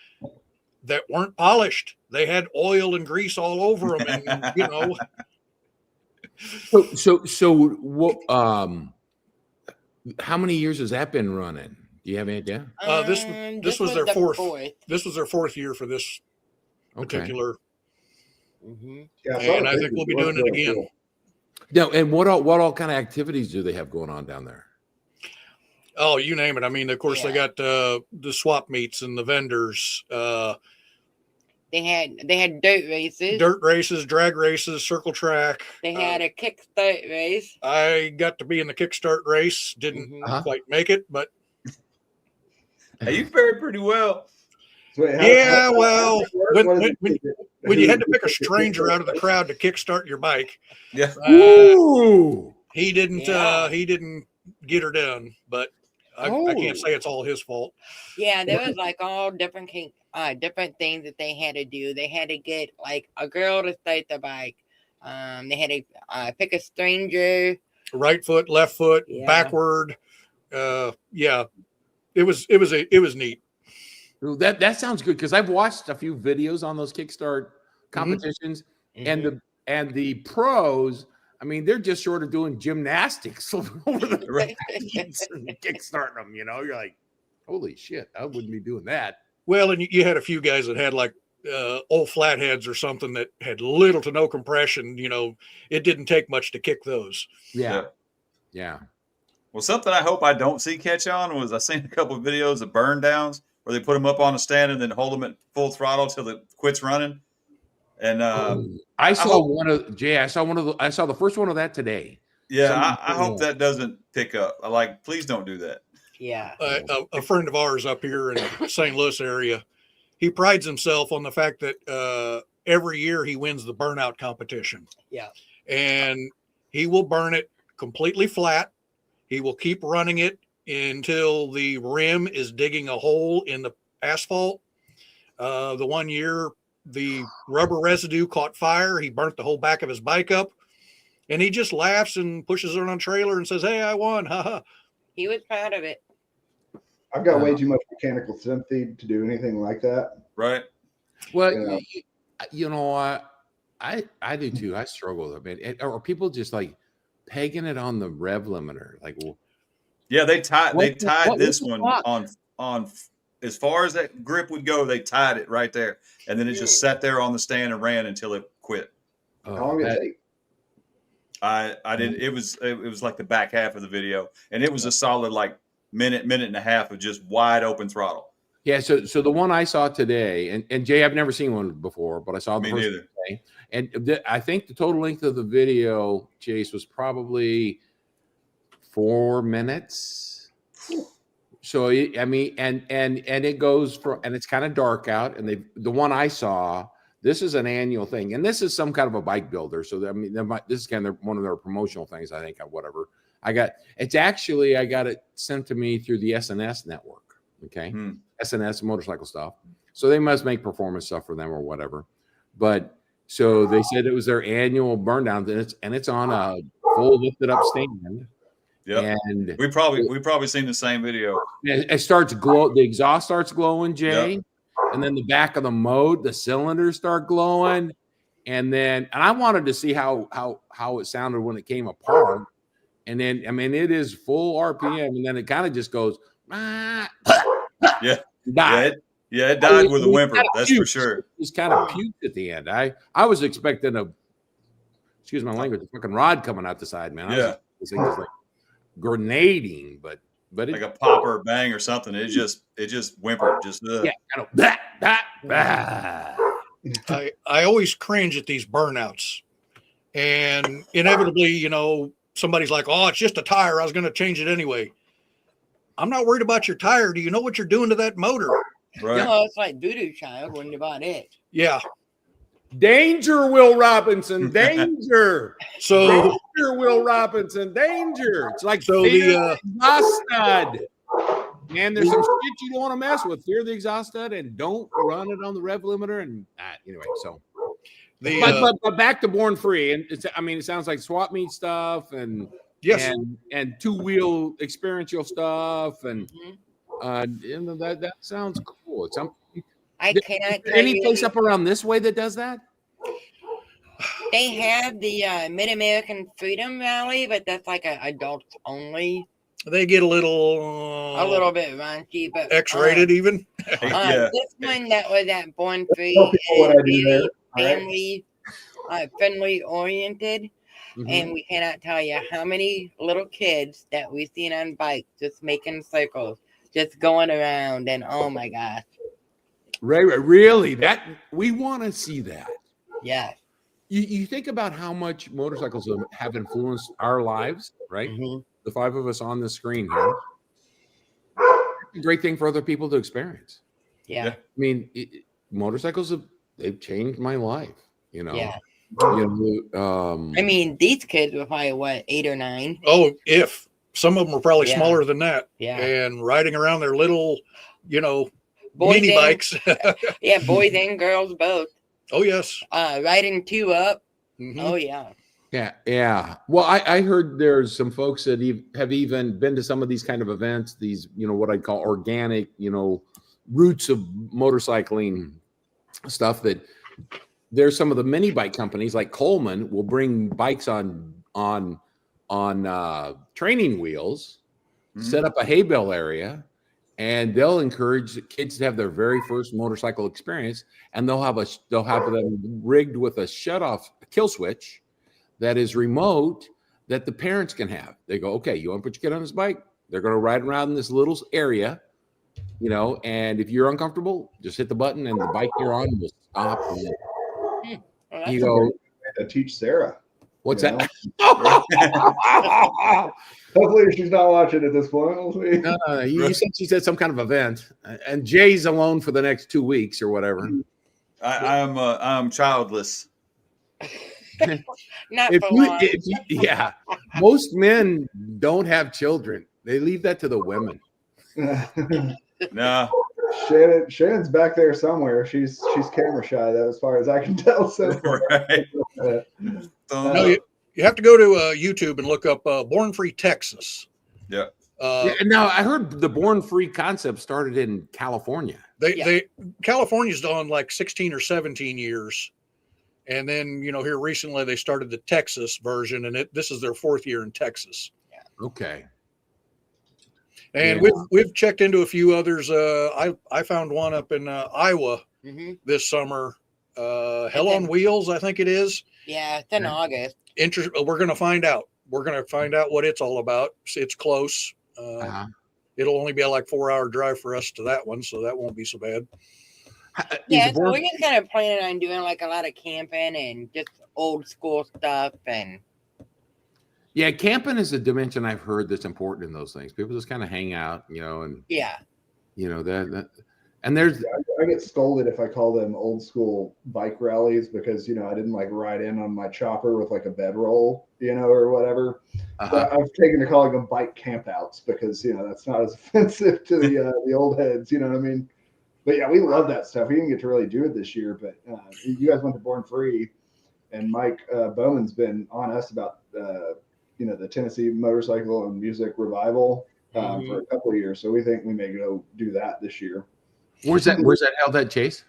that weren't polished. They had oil and grease all over them, and So what? How many years has that been running? Do you have any idea? This was their the fourth. This was their 4th year for this Okay. particular. Mhm. Yeah, I saw And the I think pictures. we'll be It looks doing it really again. cool. No, and what all kind of activities do they have going on down there? Oh, you name it. I mean, of course, they Yeah. got the swap meets and the vendors, They had dirt races. dirt races, drag races, circle track. They had a kickstart race. I got to be in the kickstart race. Didn't Mhm. Uh-huh. quite make it, but Hey, you fared pretty well. So wait, Yeah, does well, it work? when- What is when- it? when you had to pick a stranger out of the crowd to kickstart your bike, Yeah. Ooh. he didn't. Yeah. He didn't get her done. But I can't say it's all his fault. Yeah, there was like all different different things that they had to do. They had to get like a girl to start the bike. They had to pick a stranger. Right foot, left foot, Yeah. backward. Yeah, it was neat. Ooh, that sounds good because I've watched a few videos on those Kickstart competitions, Mhm. and the pros. I mean, they're just sort of doing gymnastics over the Right. reins and kickstarting them. You're like, holy shit, I wouldn't be doing that. Well, and you had a few guys that had like old flatheads or something that had little to no compression. It didn't take much to kick those. Yeah. Well, something I hope I don't see catch on was I seen a couple of videos of burn downs where they put them up on a stand and then hold them at full throttle till it quits running. And I saw hope- one of Jay. I saw the first one of that today. I hope that doesn't pick up. Please don't do that. Yeah. A friend of ours up here in St. Louis area, he prides himself on the fact that every year he wins the burnout competition. Yeah. And he will burn it completely flat. He will keep running it until the rim is digging a hole in the asphalt. The one year the rubber residue caught fire, he burnt the whole back of his bike up, and he just laughs and pushes it on a trailer and says, "Hey, I won." Haha. He was proud of it. I've got way too much mechanical sympathy to do anything like that. Right. Well, Yeah. I do too. I struggle with it, man. Or people just like pegging it on the rev limiter, like, well, Yeah, they tied What this was the one clock? on as far as that grip would go, they tied it right there. And then it just sat there on the stand and ran until it quit. How long did it that- take? I did it was like the back half of the video, and it was a solid like minute and a half of just wide open throttle. Yeah, so the one I saw today, and Jay, I've never seen one before, but I saw the Me first neither. one today, and I think the total length of the video, Chase, was probably 4 minutes. So I mean, and it goes for, and it's kind of dark out, and the one I saw, this is an annual thing, and this is some kind of a bike builder. So I mean, this is kind of one of their promotional things, I think, or whatever. I got it sent to me through the SNS network. Okay. SNS motorcycle stuff. So they must make performance stuff for them or whatever. But so they said it was their annual burn down, and it's on a full lifted up stand. Yeah. And We probably seen the same video. it starts the exhaust starts glowing, Jay. And then the back of the mode, the cylinders start glowing. And I wanted to see how it sounded when it came apart. And then, I mean, it is full RPM, and then it kind of just goes ah, Yeah. died. It died with a He whimper. kinda That's for puked. sure. Just kind of puked at the end. I was expecting excuse my language, a fucking rod coming out the side, man. Yeah. This thing was like grenading, but it, Like a pop or a bang or something. It just whimpered. Just yeah, kind of bah. I always cringe at these burnouts, and inevitably, you know, somebody's like, "Oh, it's just a tire. I was going to change it anyway." I'm not worried about your tire. Do you know what you're doing to that motor? right. No, it's like Voodoo Child. Wasn't about it. Yeah. Danger, Will Robinson, danger. So Danger, Will Robinson, danger. It's like So fear the, exhaust stud. Man, there's some shit you don't want to mess with. Fear the exhaust stud and don't run it on the rev limiter. And anyway, so but back to Born Free. And it sounds like swap meet stuff and yes, and two-wheel experiential stuff and that sounds cool. It's I can't tell any you. place up around this way that does that? They have the Mid-American Freedom Rally, but that's like adults only. they get a little bit raunchy, but X-rated even. Yeah. this one that was at Born Free Tell people is what I do there. very All right. family friendly oriented, and we cannot tell you how many little kids that we've seen on bikes just making circles, just going around, and oh my gosh, Ray, really? That we want to see that. yeah. You think about how much motorcycles have influenced our lives, right? The five of us on the screen here. A great thing for other people to experience. Yeah. Yeah. I mean, motorcycles they've changed my life. You know. Yeah. I mean, these kids were probably what, 8 or 9? Oh, if some of them were probably Yeah. smaller than that, Yeah. and riding around their little, you know, Boys mini and- bikes. Yeah, boys and girls both. Oh yes. Riding 2 up. Mhm. Oh yeah. Yeah. Well, I heard there's some folks that have even been to some of these kind of events, these, what I'd call organic, roots of motorcycling stuff, that there's some of the mini bike companies like Coleman will bring bikes on training wheels, set up a hay bale area, and they'll encourage kids to have their very first motorcycle experience, and they'll have them rigged with a shut-off kill switch that is remote that the parents can have. They go, okay, you want to put your kid on this bike? They're going to ride around this little area, and if you're uncomfortable, just hit the button and the bike you're on will stop. Well, You go, To teach Sarah. what's You that? Hopefully she's not watching at this point. We'll see. You said she said some kind of event, and Jay's alone for the next 2 weeks or whatever. I'm childless. Not for long. Yeah, most men don't have children. They leave that to the women. No. Shannon's back there somewhere. She's camera shy though, as far as I can tell. So Right. No, you have to go to YouTube and look up Born Free Texas. Yeah. And now I heard the Born Free concept started in California. California's on like 16 or 17 years. And then, here recently they started the Texas version, and this is their 4th year in Texas. Okay. And Yeah. we've checked into a few others. I found one up in Iowa this summer. Hell on Wheels, I think it is. Yeah, it's in August. We're going to find out. We're going to find out what it's all about. It's close. It'll only be a 4-hour drive for us to that one, so that won't be so bad. Yeah, so we're just kind of planning on doing a lot of camping and just old school stuff. And Yeah, camping is a dimension I've heard that's important in those things. People just kind of hang out, and yeah, that and there's I get scolded if I call them old school bike rallies because I didn't ride in on my chopper with a bedroll, or whatever. But I've taken to calling them bike campouts because that's not as offensive to the old heads. You know what I mean? But yeah, we love that stuff. We didn't get to really do it this year, but you guys went to Born Free, and Mike Bowman's been on us about the Tennessee Motorcycle and Music Revival for a couple of years. So we think we may go do that this year. Where's that held at, Chase?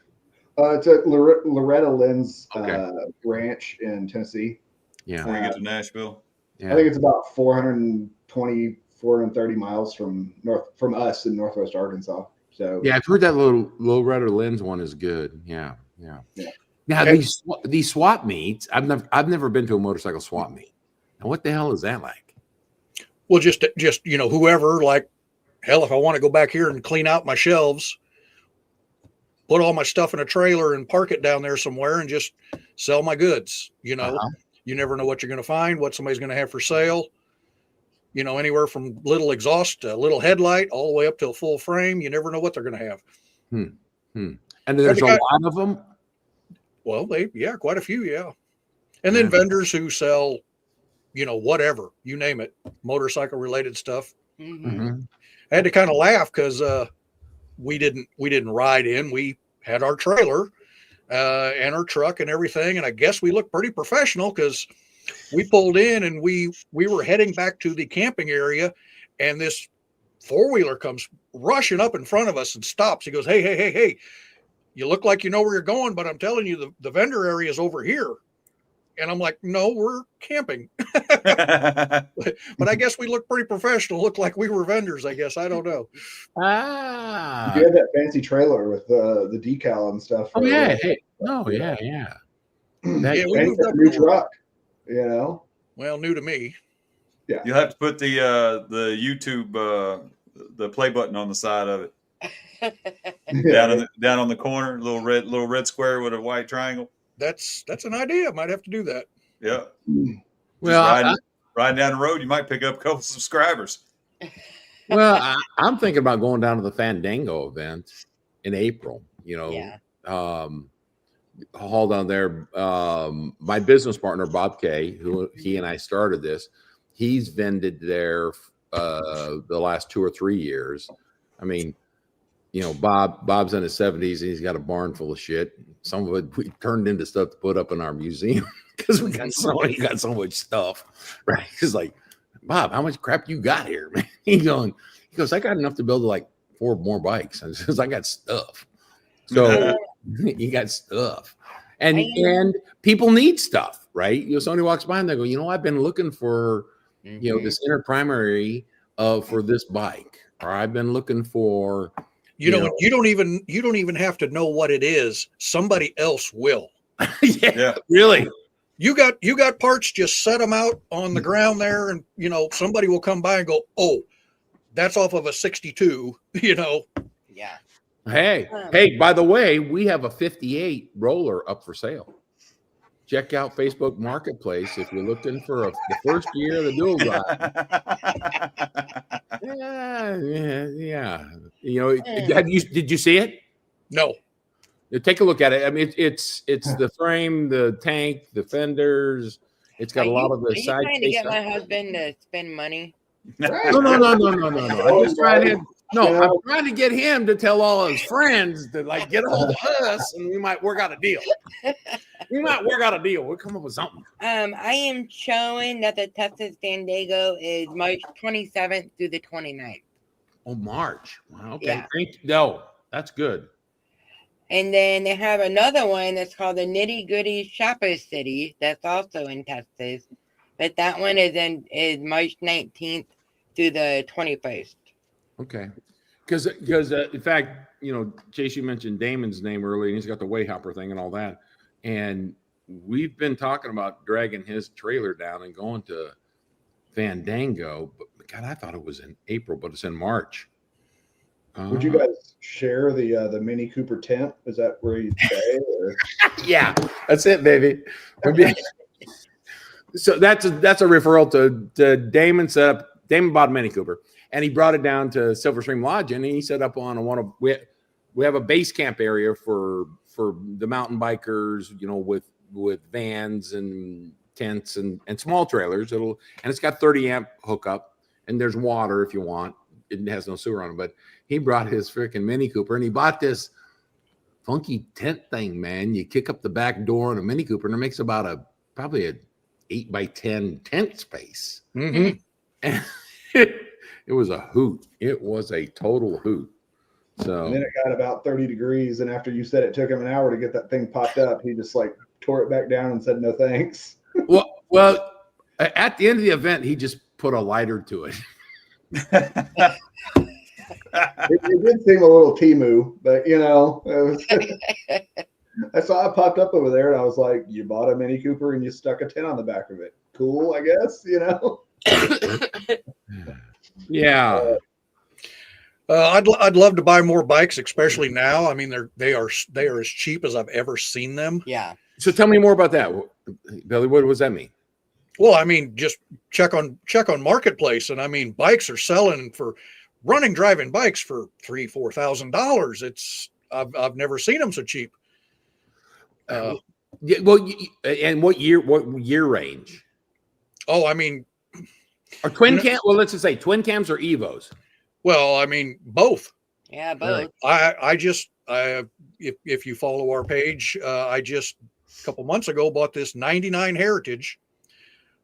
It's at Loretta Lynn's Okay. ranch in Tennessee. Yeah. Before you get to Nashville. I think it's about 420 430 miles from us in Northwest Arkansas. So Yeah, I've heard that little low rider lens one is good. Yeah. Yeah. Now these swap meets, I've never been to a motorcycle swap meet. Now what the hell is that like? Well, just whoever, like, hell, if I want to go back here and clean out my shelves, put all my stuff in a trailer and park it down there somewhere and just sell my goods. You never know what you're going to find, what somebody's going to have for sale. Anywhere from little exhaust to little headlight all the way up to a full frame. You never know what they're going to have. And there's a lot of them. Well, quite a few. Yeah. And then vendors who sell, whatever, you name it, motorcycle related stuff. Mm-hmm. I had to kind of laugh because we didn't ride in. We had our trailer and our truck and everything. And I guess we looked pretty professional because we pulled in and we were heading back to the camping area, and this four-wheeler comes rushing up in front of us and stops. He goes, hey, you look like you know where you're going, but I'm telling you, the vendor area is over here. And I'm like, no, we're camping. But I guess we look pretty professional. Looked like we were vendors, I guess. I don't know. You had that fancy trailer with the decal and stuff. Oh, yeah. Hey. Oh, yeah. We moved up new truck, Well, new to me. Yeah. You'll have to put the YouTube the play button on the side of it. down on the corner, little red square with a white triangle. That's an idea. Might have to do that. Yeah. Well, riding down the road, you might pick up a couple subscribers. Well, I'm thinking about going down to the Fandango event in April. Haul down there. My business partner Bob Kay, who he and I started this, he's vended there the last 2 or 3 years. I mean, Bob's in his 70s and he's got a barn full of shit. Some of it we turned into stuff to put up in our museum because we got so much stuff. Right? He's like, Bob, how much crap you got here, man? He goes, I got enough to build like 4 more bikes. And says, I got stuff. So you got stuff. And people need stuff, right? Somebody walks by and they go, I've been looking for this inner primary for this bike, or I've been looking for you don't even have to know what it is. Somebody else will. Yeah, really. You got parts, just set them out on the ground there, and somebody will come by and go, oh, that's off of a 62. Yeah. Hey, by the way, we have a 58 roller up for sale. Check out Facebook Marketplace if you're looking for the first year of the dual drive. Yeah. Did you see it? No. Take a look at it. I mean, it's the frame, the tank, the fenders. It's got a lot of the side. Are you trying to get my husband to spend money? No. I'm just trying to. No, I'm trying to get him to tell all his friends to get a hold of us, and we might work out a deal. We'll come up with something. I am showing that the Texas Fandango is March 27th through the 29th. Oh, March. Wow, okay. Yeah. No, that's good. And then they have another one that's called the Nitty Gritty Shopper City. That's also in Texas, but that one is March 19th through the 21st. Okay, because in fact, Chase, you mentioned Damon's name earlier, and he's got the Wayhopper thing and all that, and we've been talking about dragging his trailer down and going to Fandango. But God, I thought it was in April, but it's in March. Would you guys share the Mini Cooper tent? Is that where you stay? Or? Yeah, that's it, baby. So that's a referral to Damon. Damon bought a Mini Cooper. And he brought it down to Silver Stream Lodge, and he set up on we have a base camp area for the mountain bikers, with vans and tents and small trailers. It's got 30 amp hookup, and there's water if you want. It has no sewer on it, but he brought his freaking Mini Cooper, and he bought this funky tent thing, man. You kick up the back door on a Mini Cooper, and it makes about probably a 8x10 tent space. Mm-hmm. And it was a hoot. It was a total hoot. So and then it got about 30 degrees, and after you said it took him an hour to get that thing popped up, he just tore it back down and said no thanks. Well, at the end of the event, he just put a lighter to it. It did seem a little Temu, but you know, it was, I saw it popped up over there, and I was like, "You bought a Mini Cooper and you stuck a 10 on the back of it. Cool, I guess." You know. Yeah. I'd love to buy more bikes, especially now. I mean, they are as cheap as I've ever seen them. Yeah. So tell me more about that, Billy. What does that mean? Well, I mean, just check on Marketplace, and I mean, bikes are selling for driving bikes for $3,000-$4,000. It's I've never seen them so cheap. Yeah, well, and what year range? Oh, I mean, Or twin cam? Well, let's just say twin cams or Evos. well, I mean, both. Yeah, both. If you follow our page, I just a couple months ago bought this 99 Heritage,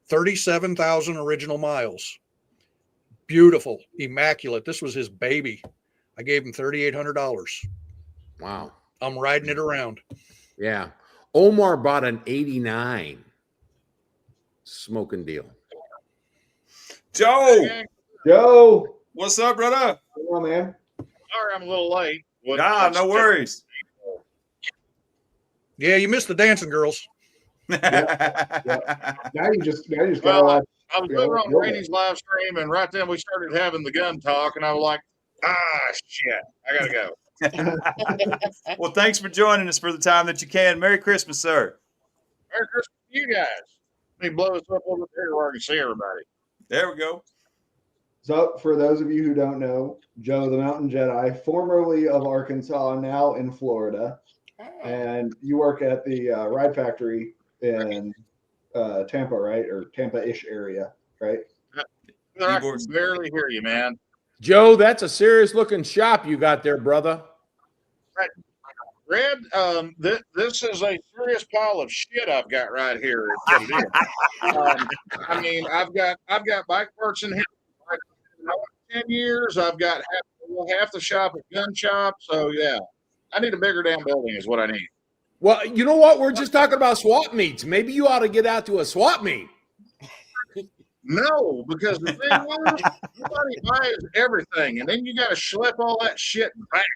37,000 original miles. Beautiful, immaculate. This was his baby. I gave him $3,800. Wow. I'm riding it around. Yeah. Omar bought an 89 smoking deal. Joe, what's up, brother? Come on, man. Sorry, I'm a little late. No worries. Yeah, you missed the dancing girls. Yeah. Now you just gotta Well, watch. I was over on Rainey's live stream, and right then we started having the gun talk, and I was like, shit, I gotta go. Well, thanks for joining us for the time that you can. Merry Christmas, sir. Merry Christmas to you guys. Let me blow this up over there where I can see everybody. There we go. So, for those of you who don't know, Joe the Mountain Jedi, formerly of Arkansas, now in Florida, and you work at the Ride Factory in Tampa, right, or Tampa-ish area, right? I can barely hear you, man. Joe, that's a serious looking shop you got there, brother. Red, this is a serious pile of shit I've got right here. I mean, I've got bike parts in here. 10 years. I've got half the shop at gun shop. So yeah, I need a bigger damn building is what I need. Well, you know what? We're just talking about swap meets. Maybe you ought to get out to a swap meet. No, because the thing is, everybody buys everything, and then you got to schlep all that shit back.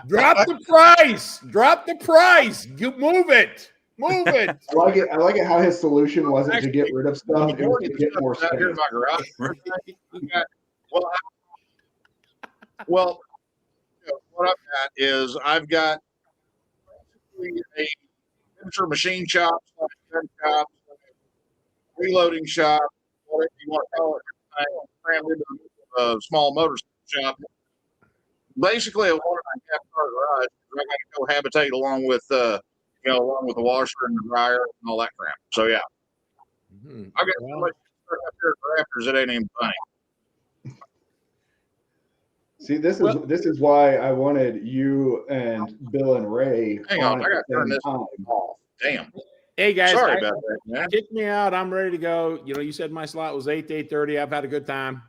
Drop the price. Drop the price. You move it. Move it. I like it how his solution wasn't to get rid of stuff, it was to get more out here in space. my garage. Well, what I've got is I've got basically a miniature machine shop, gun shop, reloading shop, whatever you want to call it, crammed into a small motorcycle shop. Basically, a 1.5 car garage. I got to cohabitate along with along with the washer and the dryer and all that crap. So yeah, I got so much stuff out there at Raptors, it ain't even funny. See, this is why I wanted you and Bill and Ray. Hang on, I got to turn this time. off. Damn. Hey guys, Sorry about that, man. Kick me out. I'm ready to go. You know, you said my slot was 8 to 8:30. I've had a good time.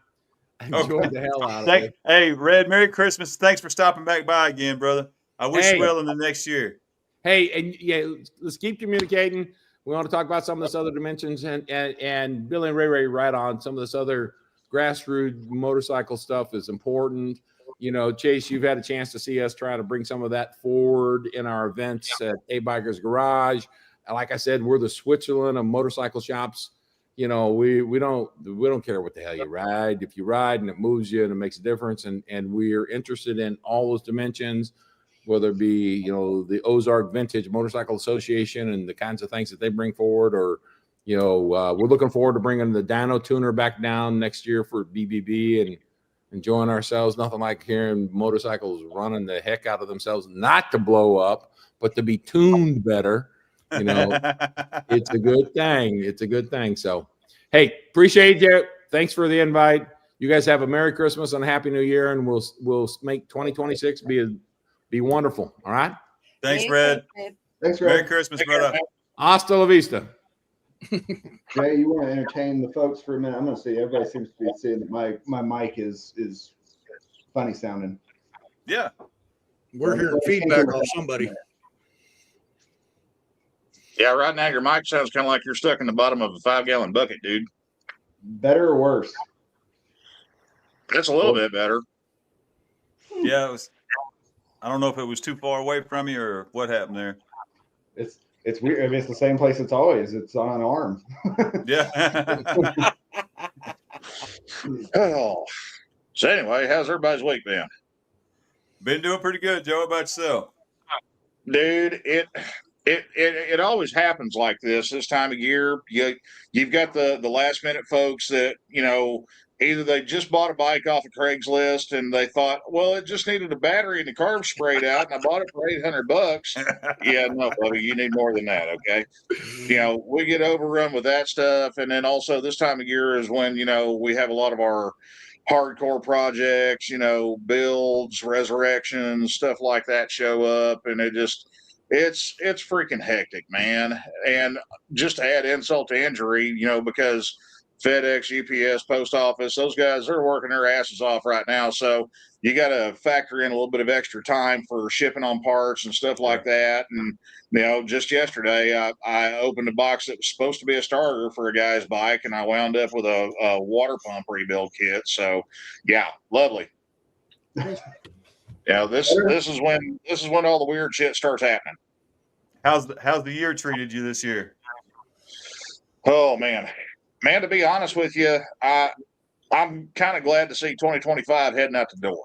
I enjoyed the hell out of it. Hey, Red, Merry Christmas. Thanks for stopping back by again, brother. I wish you well in the next year. Hey, and yeah, let's keep communicating. We want to talk about some of this other dimensions, and Billy and Ray right on some of this other grassroots motorcycle stuff is important. You know, Chase, you've had a chance to see us try to bring some of that forward in our events at A Bikers Garage. Like I said, we're the Switzerland of motorcycle shops. You know, we don't care what the hell you ride. If you ride and it moves you and it makes a difference, and we're interested in all those dimensions, whether it be, you know, the Ozark Vintage Motorcycle Association and the kinds of things that they bring forward, or, you know, we're looking forward to bringing the dyno tuner back down next year for BBB and enjoying ourselves. Nothing like hearing motorcycles running the heck out of themselves, not to blow up, but to be tuned better. You know, it's a good thing. It's a good thing. So, hey, appreciate you. Thanks for the invite. You guys have a Merry Christmas and a Happy New Year, and we'll make 2026 be wonderful. All right. Thanks, Red. Thanks, Red. Merry Christmas, brother. Hasta la vista. Jay, you want to entertain the folks for a minute? I'm going to see. Everybody seems to be seeing that my mic is funny sounding. Yeah. We're hearing feedback off somebody. Yeah, right now your mic sounds kind of like you're stuck in the bottom of a 5-gallon bucket, dude. Better or worse? It's a little bit better. Yeah, it was. I don't know if it was too far away from you or what happened there. It's weird. I mean, it's the same place it's always. It's on an arm. Yeah. Oh. So anyway, how's everybody's week been? Been doing pretty good, Joe. How about yourself? Dude, it always happens like this time of year. You've got the last minute folks that, either they just bought a bike off of Craigslist and they thought, well, it just needed a battery and the carb sprayed out and I bought it for $800. Yeah, no, buddy, you need more than that. Okay. We get overrun with that stuff. And then also this time of year is when, we have a lot of our hardcore projects, builds, resurrections, stuff like that show up. And it's freaking hectic, man. And just to add insult to injury, because FedEx, UPS, Post Office, those guys, they're working their asses off right now. So you got to factor in a little bit of extra time for shipping on parts and stuff like that. And, just yesterday, I opened a box that was supposed to be a starter for a guy's bike, and I wound up with a water pump rebuild kit. So, yeah, lovely. Yeah, this is when all the weird shit starts happening. How's the year treated you this year? Oh, man, to be honest with you, I'm kind of glad to see 2025 heading out the door.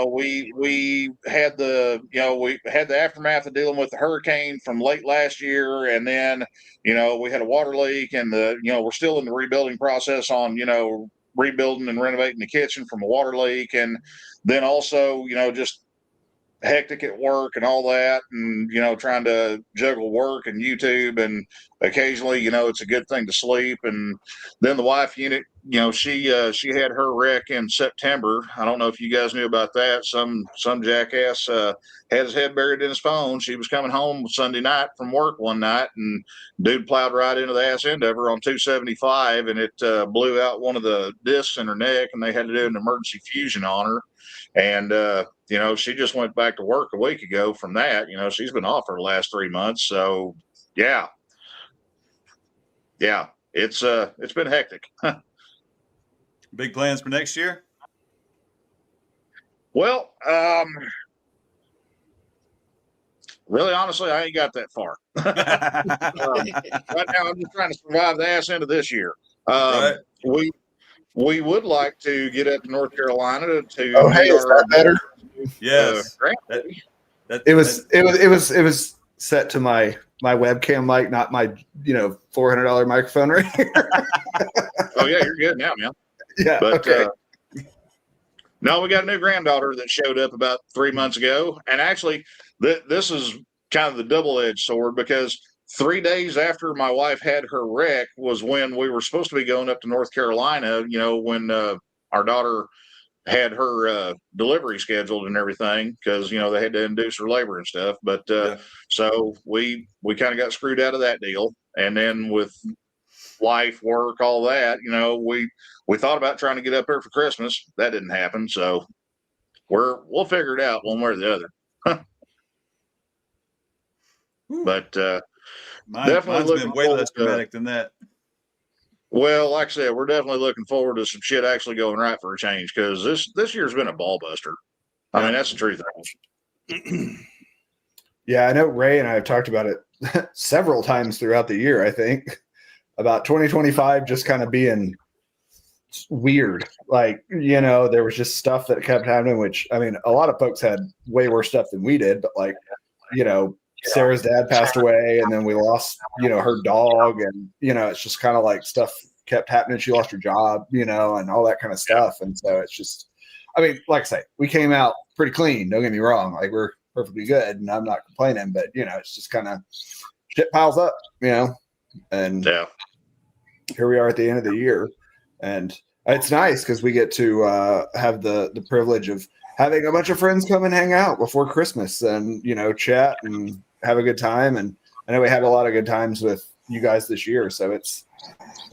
We had the aftermath of dealing with the hurricane from late last year, and then we had a water leak, and we're still in the rebuilding process on rebuilding and renovating the kitchen from a water leak, and then also just hectic at work and all that, and trying to juggle work and YouTube, and occasionally it's a good thing to sleep. And then the wife unit, she had her wreck in September. I don't know if you guys knew about that. Some jackass had his head buried in his phone. She was coming home Sunday night from work one night, and dude plowed right into the ass end of her on 275, and it blew out one of the discs in her neck, and they had to do an emergency fusion on her. And she just went back to work a week ago from that. She's been off for the last 3 months. So yeah, it's been hectic. Big plans for next year? Well, really, honestly, I ain't got that far. Right now, I'm just trying to survive the ass end of this year. Right. We would like to get up to North Carolina to. Oh, hey, is that better? Yes. It was set to my webcam mic, not my $400 microphone right here. Oh yeah, you're good now, man. Yeah. But okay. no, we got a new granddaughter that showed up about 3 months ago, and actually, this is kind of the double-edged sword, because 3 days after my wife had her wreck was when we were supposed to be going up to North Carolina. When our daughter had her delivery scheduled and everything, because they had to induce her labor and stuff. But so we kind of got screwed out of that deal, and then with life, work, all that, we thought about trying to get up here for Christmas. That didn't happen, so we'll figure it out one way or the other. But Mine's been way less dramatic than that. Well, like I said, we're definitely looking forward to some shit actually going right for a change, because this year's been a ball buster. I mean, that's the truth. Yeah, I know Ray and I have talked about it several times throughout the year, I think, about 2025 just kind of being weird. Like, there was just stuff that kept happening, which, I mean, a lot of folks had way worse stuff than we did, but like, Sarah's dad passed away, and then we lost, her dog, and, it's just kind of like stuff kept happening. She lost her job, and all that kind of stuff. And so it's just, I mean, like I say, we came out pretty clean. Don't get me wrong. Like, we're perfectly good, and I'm not complaining, but, it's just kind of shit piles up, and here we are at the end of the year. And it's nice because we get to have the privilege of having a bunch of friends come and hang out before Christmas and, chat and have a good time. And I know we had a lot of good times with you guys this year. So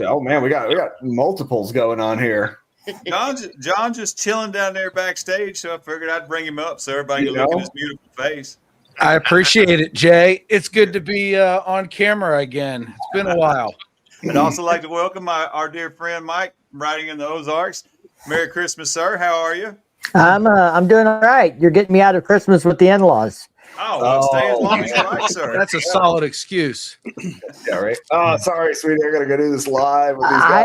oh man, we got multiples going on here. John just chilling down there backstage. So I figured I'd bring him up so everybody can look at his beautiful face. I appreciate it, Jay. It's good to be on camera again. It's been a while. I'd also like to welcome our dear friend Mike, riding in the Ozarks. Merry Christmas, sir. How are you? I'm doing all right. You're getting me out of Christmas with the in-laws. Oh, well, stay as long as you like, sir. That's a solid excuse. Yeah, right. Oh, sorry, sweetie. I gotta go do this live with these guys.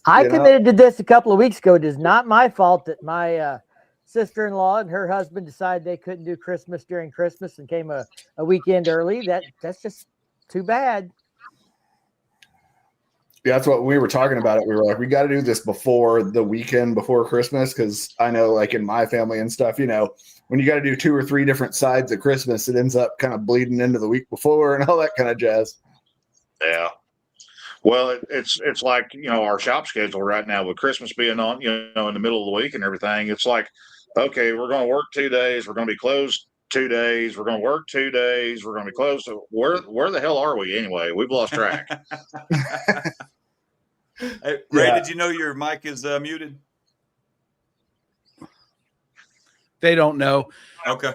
I you know? committed to this a couple of weeks ago. It is not my fault that my sister-in-law and her husband decided they couldn't do Christmas during Christmas and came a weekend early. That's just too bad. Yeah, that's what we were talking about. It. We were like, we got to do this before the weekend before Christmas, because I know, like in my family and stuff, you know, when you got to do 2 or 3 different sides of Christmas, it ends up kind of bleeding into the week before and all that kind of jazz. Yeah. Well, it's like, you know, our shop schedule right now with Christmas being on, you know, in the middle of the week and everything. It's like, okay, we're going to work 2 days. We're going to be closed 2 days. We're going to work 2 days. We're going to be closed. So where the hell are we anyway? We've lost track. Hey, Ray, did you know your mic is muted? They don't know. Okay.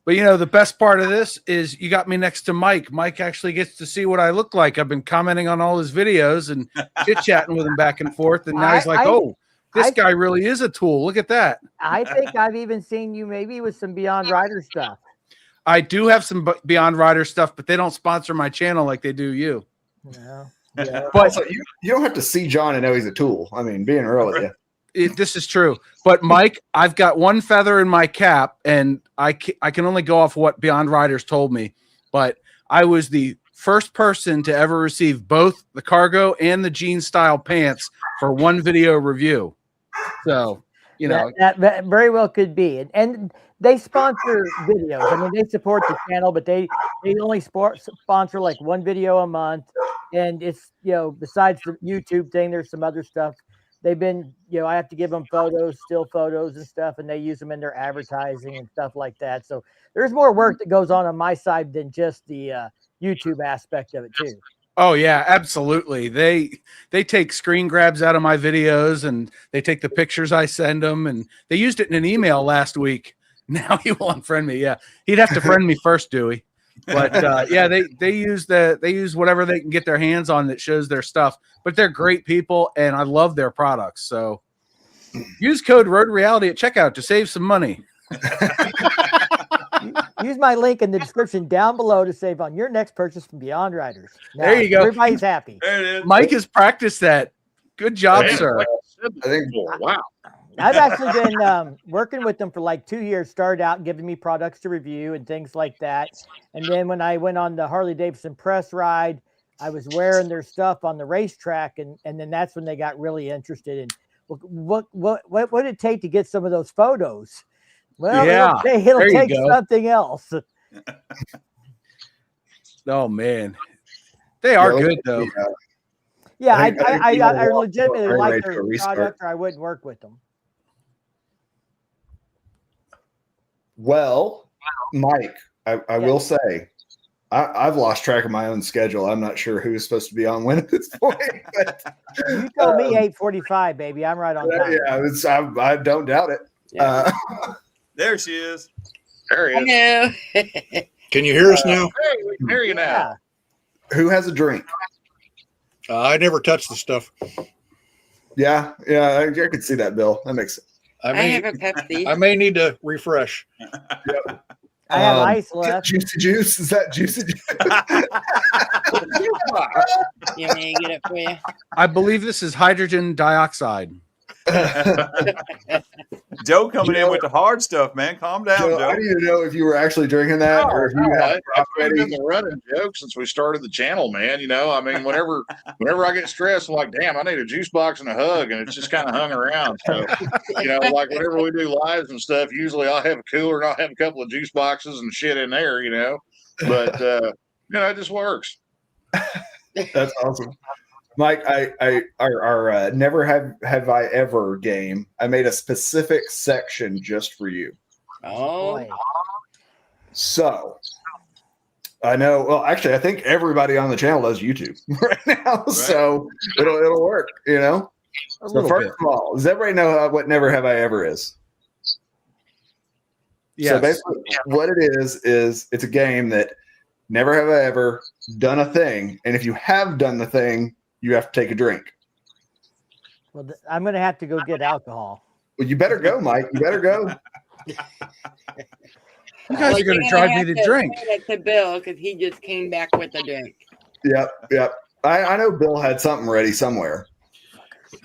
But you know, the best part of this is you got me next to Mike. Mike actually gets to see what I look like. I've been commenting on all his videos and chit-chatting with him back and forth. And now he's like, oh, this guy really is a tool. Look at that. I think I've even seen you maybe with some Beyond Rider stuff. I do have some Beyond Rider stuff, but they don't sponsor my channel like they do you. No. Yeah. But also, you don't have to see John and know he's a tool. I mean, being early. This is true. But Mike, I've got one feather in my cap, and I can only go off what Beyond Riders told me. But I was the first person to ever receive both the cargo and the jean style pants for one video review. So, you know, that very well could be. And they sponsor videos. I mean, they support the channel, but they only sponsor like one video a month. And it's, you know, besides the YouTube thing, there's some other stuff. They've been, you know, I have to give them photos, still photos and stuff, and they use them in their advertising and stuff like that. So there's more work that goes on my side than just the YouTube aspect of it too. Oh yeah, absolutely. They take screen grabs out of my videos and they take the pictures I send them, and they used it in an email last week. Now he will unfriend me. Yeah, he'd have to friend me first, Dewey. But yeah, they use whatever they can get their hands on that shows their stuff. But they're great people, and I love their products. So use code Road Reality at checkout to save some money. Use my link in the description down below to save on your next purchase from Beyond Riders. Now, there you go. Everybody's happy. There it is. Mike has practiced that. Good job, sir. I think, wow. I've actually been working with them for like 2 years. Started out giving me products to review and things like that. And then when I went on the Harley Davidson press ride, I was wearing their stuff on the racetrack. And then that's when they got really interested in what would it take to get some of those photos? Well, yeah, it'll take something else. Oh man, they are good though. Yeah, I legitimately like their product, or I wouldn't work with them. Well, Mike, I will say, I've lost track of my own schedule. I'm not sure who's supposed to be on when at this point. But, you told me 8:45, baby. I'm right on time. Yeah, I don't doubt it. Yeah. There she is. There he is. Hello. Can you hear us now? Hey, we can hear you now. Who has a drink? I never touch the stuff. Yeah, I could see that, Bill. That makes sense. I have a Pepsi. I may need to refresh. Yep. I have ice left. Juicy juice? Is that juicy juice? You want me to get it for you? I believe this is hydrogen dioxide. Joe coming in with the hard stuff, man. Calm down, Joe. I need to know if you were actually drinking that or if you had I've been the running joke since we started the channel, man. You know, I mean, whenever I get stressed, I'm like, damn, I need a juice box and a hug, and it's just kind of hung around. So, you know, like whenever we do lives and stuff, usually I'll have a cooler and I'll have a couple of juice boxes and shit in there, you know. But you know, it just works. That's awesome. Mike, our never have I ever game. I made a specific section just for you. Oh, so I know. Well, actually, I think everybody on the channel does YouTube right now, so it'll work. You know. So first of all, does everybody know what never have I ever is? Yes. So basically, what it is it's a game that never have I ever done a thing, and if you have done the thing, you have to take a drink. Well, I'm going to have to go get alcohol. Well, you better go, Mike. You better go. You guys are going to drive me to drink. It to Bill because he just came back with a drink. Yep. I know Bill had something ready somewhere.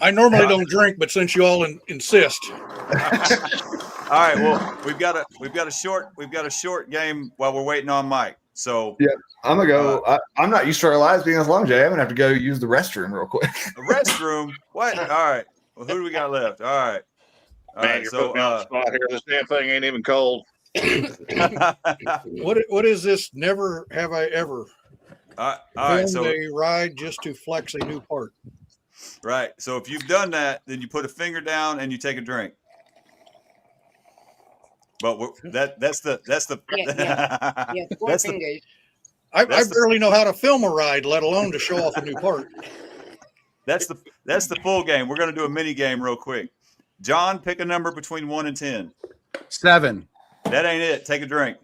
I normally don't drink, but since you all insist. All right. Well, we've got a short game while we're waiting on Mike. So yeah, I'm gonna go. I'm not used to our lives being as long, Jay. I'm gonna have to go use the restroom real quick. The restroom? What? All right. Well, who do we got left? All right. Man, you're putting me on the spot here. This damn thing ain't even cold. What is this? Never have I ever all right. So a ride just to flex a new part. Right. So if you've done that, then you put a finger down and you take a drink. But that's the yeah, 4 fingers. I barely know how to film a ride, let alone to show off a new part. That's the full game. We're going to do a mini game real quick. John, pick a number between 1 and 10. 7. That ain't it. Take a drink.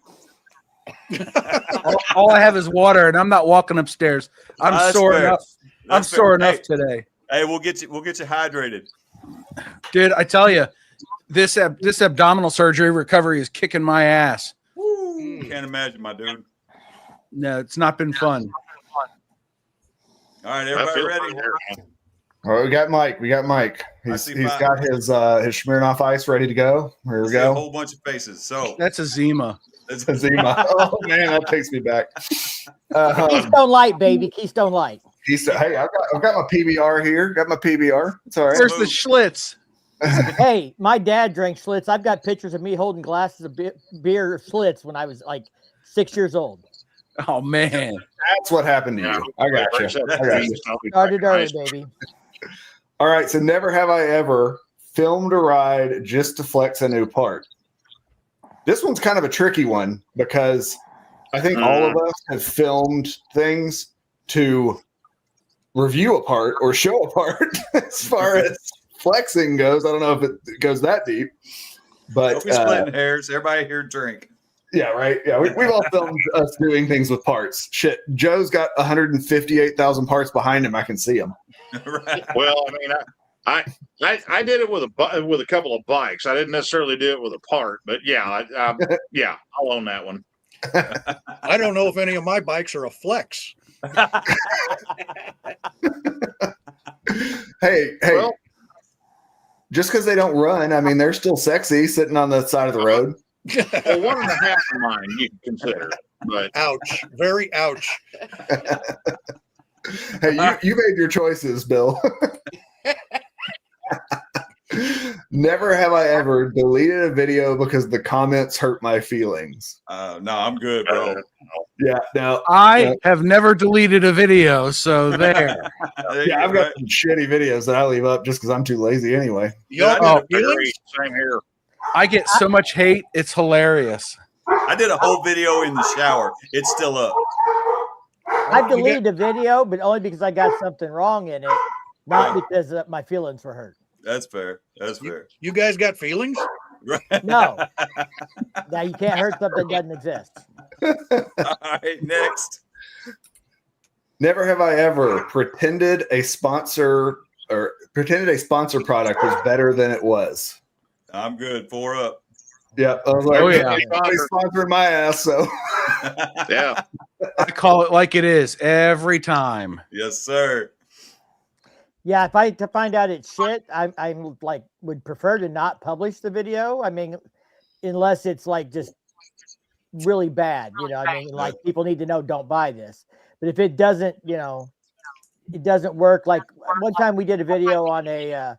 all I have is water, and I'm not walking upstairs. I'm sore enough. I'm sore enough today. Hey, we'll get you hydrated, dude. I tell you, this abdominal surgery recovery is kicking my ass. Woo. Can't imagine, my dude. No, it's not been fun. All right, everybody ready? All right, we got Mike. He's got his Smirnoff Ice ready to go. Here we go. A whole bunch of faces. So that's a Zima. That's a Zima. Oh man, that takes me back. Keystone Light, baby. Keystone Light. Hey, I've got my PBR here. Got my PBR. It's all right. Where's the Schlitz? Hey, my dad drank Schlitz. I've got pictures of me holding glasses of beer Schlitz when I was like 6 years old. Oh man, that's what happened to you. I got you. Started early, baby. All right, so never have I ever filmed a ride just to flex a new part. This one's kind of a tricky one because I think all of us have filmed things to review a part or show a part. As far as flexing goes, I don't know if it goes that deep, but don't be splitting hairs. Everybody here drink. Yeah, right. Yeah, we've all filmed us doing things with parts. Shit, Joe's got 158,000 parts behind him. I can see them. Right. Well, I mean, I did it with a couple of bikes. I didn't necessarily do it with a part, but yeah, yeah, I'll own that one. I don't know if any of my bikes are a flex. Hey, well, just because they don't run, I mean, they're still sexy sitting on the side of the road. Well, 1.5 of mine you can consider, but ouch, very ouch. Hey, you made your choices, Bill. Never have I ever deleted a video because the comments hurt my feelings. No, I'm good, bro. Yeah, no. I have never deleted a video, so there. Yeah, I've got some shitty videos that I leave up just because I'm too lazy anyway. Same here. I get so much hate, it's hilarious. I did a whole video in the shower. It's still up. I deleted a video, but only because I got something wrong in it, not because my feelings were hurt. That's fair. That's fair. You guys got feelings? No. Now you can't hurt something that doesn't exist. All right, next. Never have I ever pretended a sponsor product was better than it was. I'm good. 4 up. Yeah. I was like, oh yeah, they sponsored my ass. So yeah, I call it like it is every time. Yes, sir. Yeah, if I to find out it's shit, I'm like would prefer to not publish the video. I mean, unless it's like just really bad, you know. I mean, like people need to know don't buy this. But if it doesn't, you know, it doesn't work. Like one time we did a video on a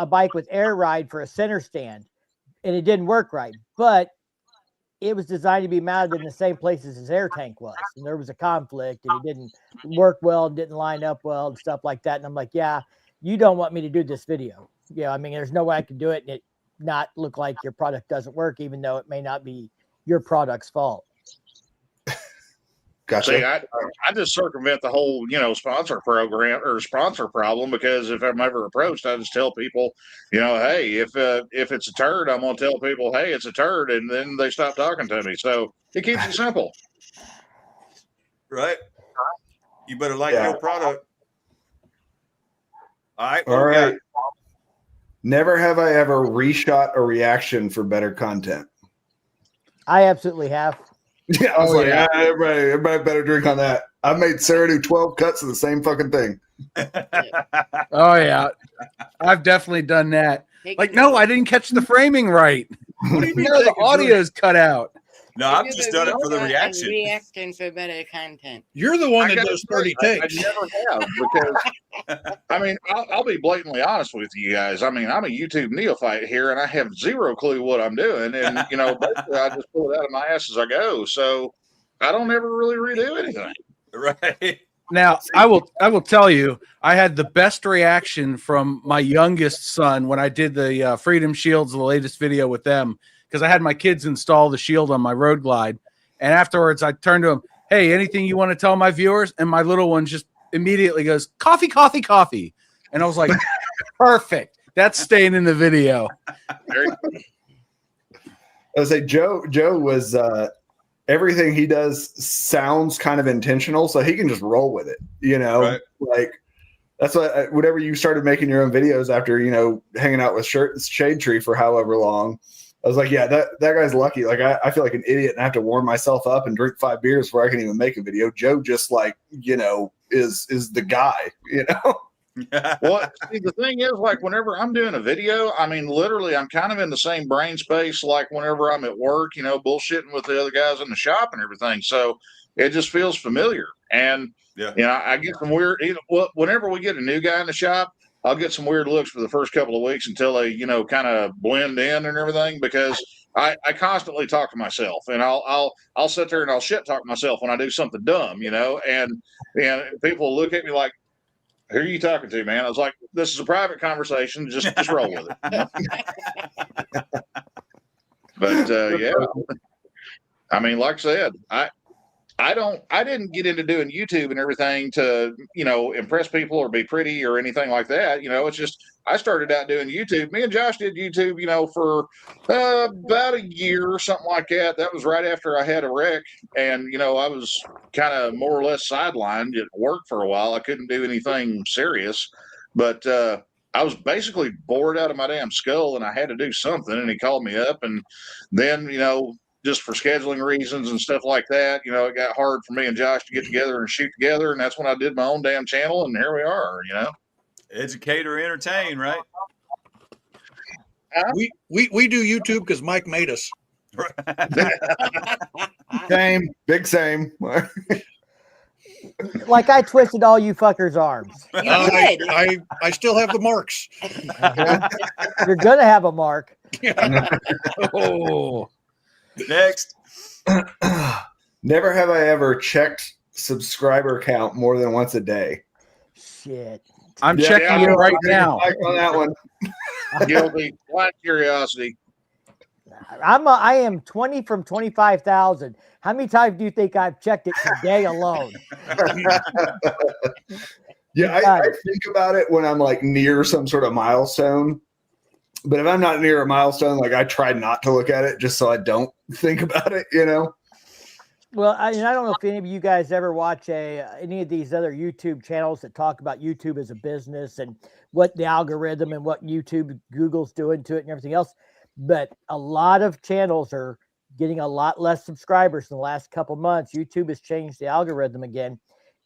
bike with air ride for a center stand, and it didn't work right. But it was designed to be mounted in the same place as his air tank was. And there was a conflict and it didn't work well, didn't line up well and stuff like that. And I'm like, yeah, you don't want me to do this video. Yeah. I mean, there's no way I can do it and it not look like your product doesn't work, even though it may not be your product's fault. Gotcha. See, I just circumvent the whole, sponsor program or sponsor problem because if I'm ever approached, I just tell people, hey, if it's a turd, I'm going to tell people, hey, it's a turd, and then they stop talking to me. So it keeps it simple. Right. You better like your product. All right. All right. Never have I ever reshot a reaction for better content. I absolutely have. Yeah, I was everybody better drink on that. I made Sarah do 12 cuts of the same fucking thing. Oh yeah, I've definitely done that. Like, no, I didn't catch the framing right. What do you mean? No, the audio's cut out. No, I've just done it for the reaction. Reacting for better content. You're the one I that gotta does say, 30 takes. I never have because I mean I'll be blatantly honest with you guys. I mean I'm a YouTube neophyte here, and I have zero clue what I'm doing, and basically I just pull it out of my ass as I go. So I don't ever really redo anything. Right. Now, I will tell you, I had the best reaction from my youngest son when I did the Freedom Shields, the latest video with them, because I had my kids install the shield on my Road Glide. And afterwards, I turned to him, hey, anything you want to tell my viewers? And my little one just immediately goes, coffee, coffee, coffee. And I was like, perfect. That's staying in the video. I was say Joe was everything he does sounds kind of intentional, so he can just roll with it. Right. Like that's what. Whenever you started making your own videos after hanging out with Shade Tree for however long, I was like, yeah, that guy's lucky. Like I feel like an idiot and I have to warm myself up and drink 5 beers before I can even make a video. Joe just is the guy. Well, see, the thing is, like, whenever I'm doing a video, I mean, literally, I'm kind of in the same brain space, like whenever I'm at work, bullshitting with the other guys in the shop and everything. So it just feels familiar. And, I get some weird, whenever we get a new guy in the shop, I'll get some weird looks for the first couple of weeks until they, kind of blend in and everything, because I constantly talk to myself, and I'll sit there and I'll shit talk myself when I do something dumb, and people look at me like, who are you talking to, man? I was like, this is a private conversation. Just roll with it. But yeah, I mean, like I said, I didn't get into doing YouTube and everything to, impress people or be pretty or anything like that. It's just, I started out doing YouTube. Me and Josh did YouTube, for about a year or something like that. That was right after I had a wreck. And, I was kind of more or less sidelined at work for a while. I couldn't do anything serious, but, I was basically bored out of my damn skull and I had to do something. And he called me up, and then, just for scheduling reasons and stuff like that, it got hard for me and Josh to get together and shoot together. And that's when I did my own damn channel. And here we are, Educate or entertain, right? We do YouTube because Mike made us. Same, big same. Like I twisted all you fuckers' arms. I still have the marks. You're gonna have a mark. Oh. Next. Never have I ever checked subscriber count more than once a day. Shit. I'm checking it right now. On that one. Guilty. Blind curiosity. I am 20 from 25,000. How many times do you think I've checked it today alone? Yeah, I think about it when I'm like near some sort of milestone. But if I'm not near a milestone, like I try not to look at it just so I don't think about it, Well, I don't know if any of you guys ever watch any of these other YouTube channels that talk about YouTube as a business and what the algorithm and what Google's doing to it and everything else. But a lot of channels are getting a lot less subscribers in the last couple months. YouTube has changed the algorithm again,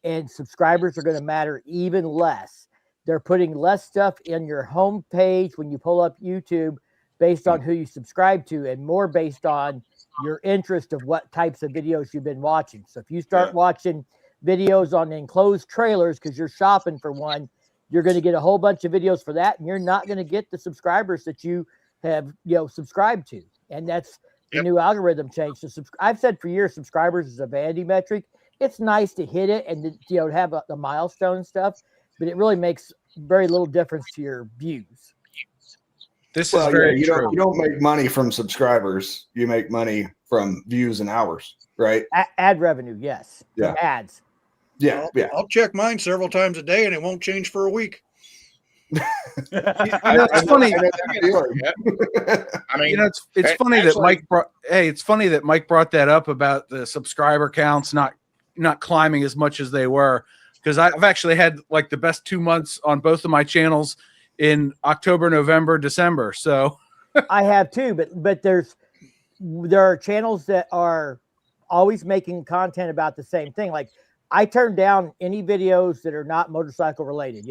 and subscribers are going to matter even less. They're putting less stuff in your home page when you pull up YouTube based on who you subscribe to, and more based on your interest of what types of videos you've been watching. So if you start watching videos on enclosed trailers because you're shopping for one, you're going to get a whole bunch of videos for that, and you're not going to get the subscribers that you have subscribed to. And that's the new algorithm change. So I've said for years, subscribers is a vanity metric. It's nice to hit it and to have the milestone stuff, but it really makes very little difference to your views. This is very true. You don't make money from subscribers. You make money from views and hours, right? Ad revenue, yes. Yeah. From ads. Yeah, I'll check mine several times a day and it won't change for a week. It's funny. I mean, it's funny that Mike brought. Hey, it's funny that Mike brought that up about the subscriber counts not climbing as much as they were. because I've actually had like the best 2 months on both of my channels in October, November, December. So I have too, but there are channels that are always making content about the same thing. Like I turn down any videos that are not motorcycle related.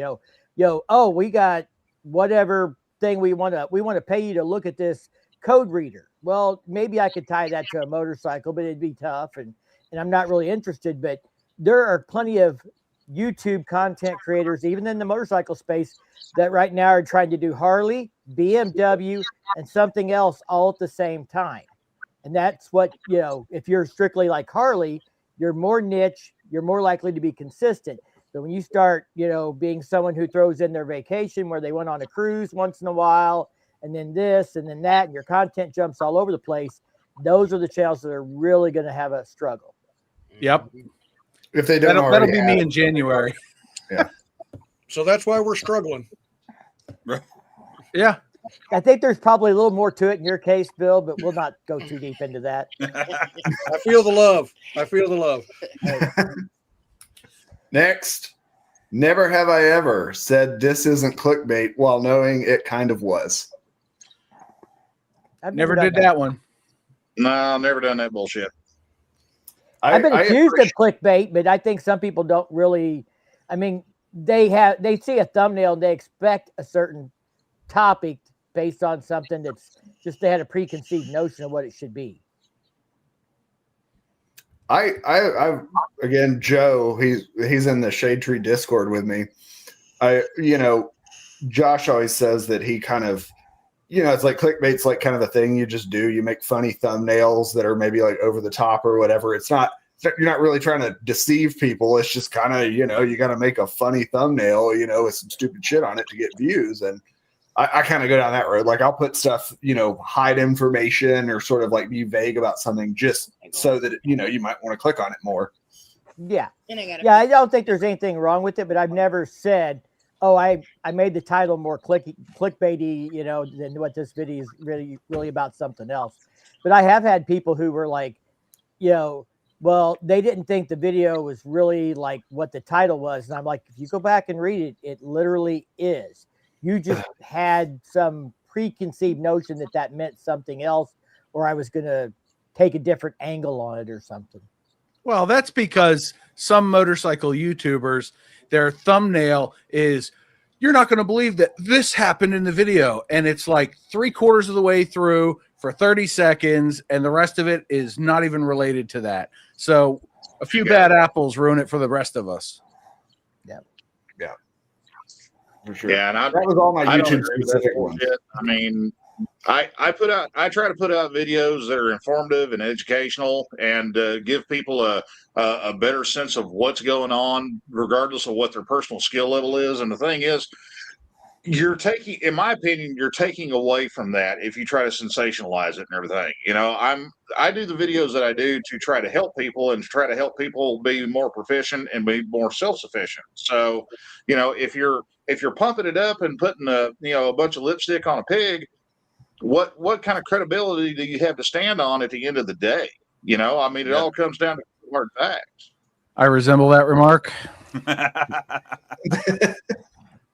Oh, we got whatever thing we want to pay you to look at this code reader. Well, maybe I could tie that to a motorcycle, but it'd be tough, and I'm not really interested. But there are plenty of YouTube content creators, even in the motorcycle space, that right now are trying to do Harley, BMW, and something else all at the same time. And that's what, if you're strictly like Harley, you're more niche, you're more likely to be consistent. But when you start, being someone who throws in their vacation where they went on a cruise once in a while, and then this and then that, and your content jumps all over the place, those are the channels that are really going to have a struggle. Yep. If they don't, that'll be me in January. Yeah. So that's why we're struggling. Yeah. I think there's probably a little more to it in your case, Bill, but we'll not go too deep into that. I feel the love. Next, never have I ever said this isn't clickbait while knowing it kind of was. I've Never done did that one. No, never done that bullshit. I've been accused of clickbait, but I think some people don't really. I mean, they see a thumbnail and they expect a certain topic based on something that's just they had a preconceived notion of what it should be. I again, Joe, he's in the Shade Tree Discord with me. Josh always says that he kind of, it's like clickbait's like kind of the thing you just do. You make funny thumbnails that are maybe like over the top or whatever. You're not really trying to deceive people. It's just kind of, you got to make a funny thumbnail, with some stupid shit on it to get views. And I kind of go down that road. Like I'll put stuff, hide information or sort of like be vague about something just so that, you might want to click on it more. Yeah. I don't think there's anything wrong with it, but I've never said, oh, I made the title more clickbaity, than what this video is really about something else. But I have had people who were like, well, they didn't think the video was really like what the title was. And I'm like, if you go back and read it, it literally is. You just had some preconceived notion that meant something else, or I was going to take a different angle on it or something. Well, that's because some motorcycle YouTubers, their thumbnail is, you're not going to believe that this happened in the video. And it's like 3/4 of the way through for 30 seconds. And the rest of it is not even related to that. So a few bad apples ruin it for the rest of us. Yeah. For sure. Yeah, and that was all my YouTube specific ones. I mean, I try to put out videos that are informative and educational and give people a better sense of what's going on, regardless of what their personal skill level is. And the thing is, in my opinion, you're taking away from that if you try to sensationalize it and everything. I do the videos that I do to try to help people and to try to help people be more proficient and be more self-sufficient. So, if you're pumping it up and putting a bunch of lipstick on a pig, what kind of credibility do you have to stand on at the end of the day? It all comes down to hard facts. I resemble that remark.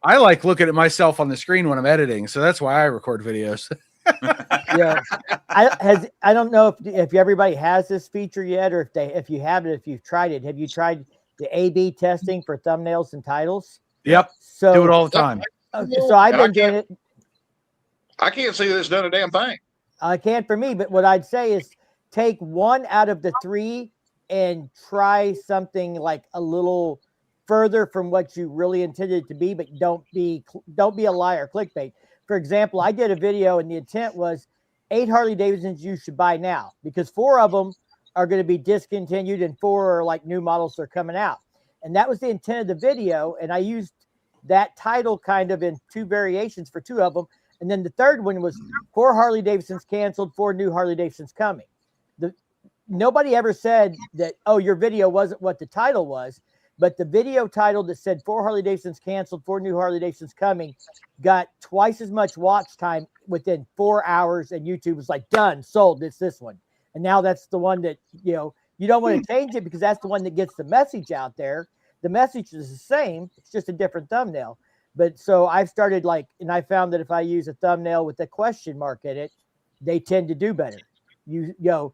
I like looking at myself on the screen when I'm editing, so that's why I record videos. Yeah, I don't know if everybody has this feature yet, or if you have it, if you've tried it. Have you tried the A/B testing for thumbnails and titles? Yep. So do it all the time. So I've been doing it. I can't see that it's done a damn thing. I can't for me, but what I'd say is take one out of the three and try something like a little further from what you really intended it to be, but don't be a liar, clickbait. For example, I did a video and the intent was 8 Harley Davidsons you should buy now, because 4 of them are going to be discontinued and 4 are like new models that are coming out. And that was the intent of the video. And I used that title kind of in 2 variations for 2 of them. And then the third one was 4 Harley Davidsons canceled, 4 new Harley Davidsons coming. Nobody ever said that, oh, your video wasn't what the title was. But the video title that said 4 Harley Davidsons canceled, 4 new Harley Davidsons coming got twice as much watch time within 4 hours. And YouTube was like, done, sold, it's this one. And now that's the one that, you don't want to change it because that's the one that gets the message out there. the message is the same. It's just a different thumbnail. But so I've started and I found that if I use a thumbnail with a question mark in it, they tend to do better. You know,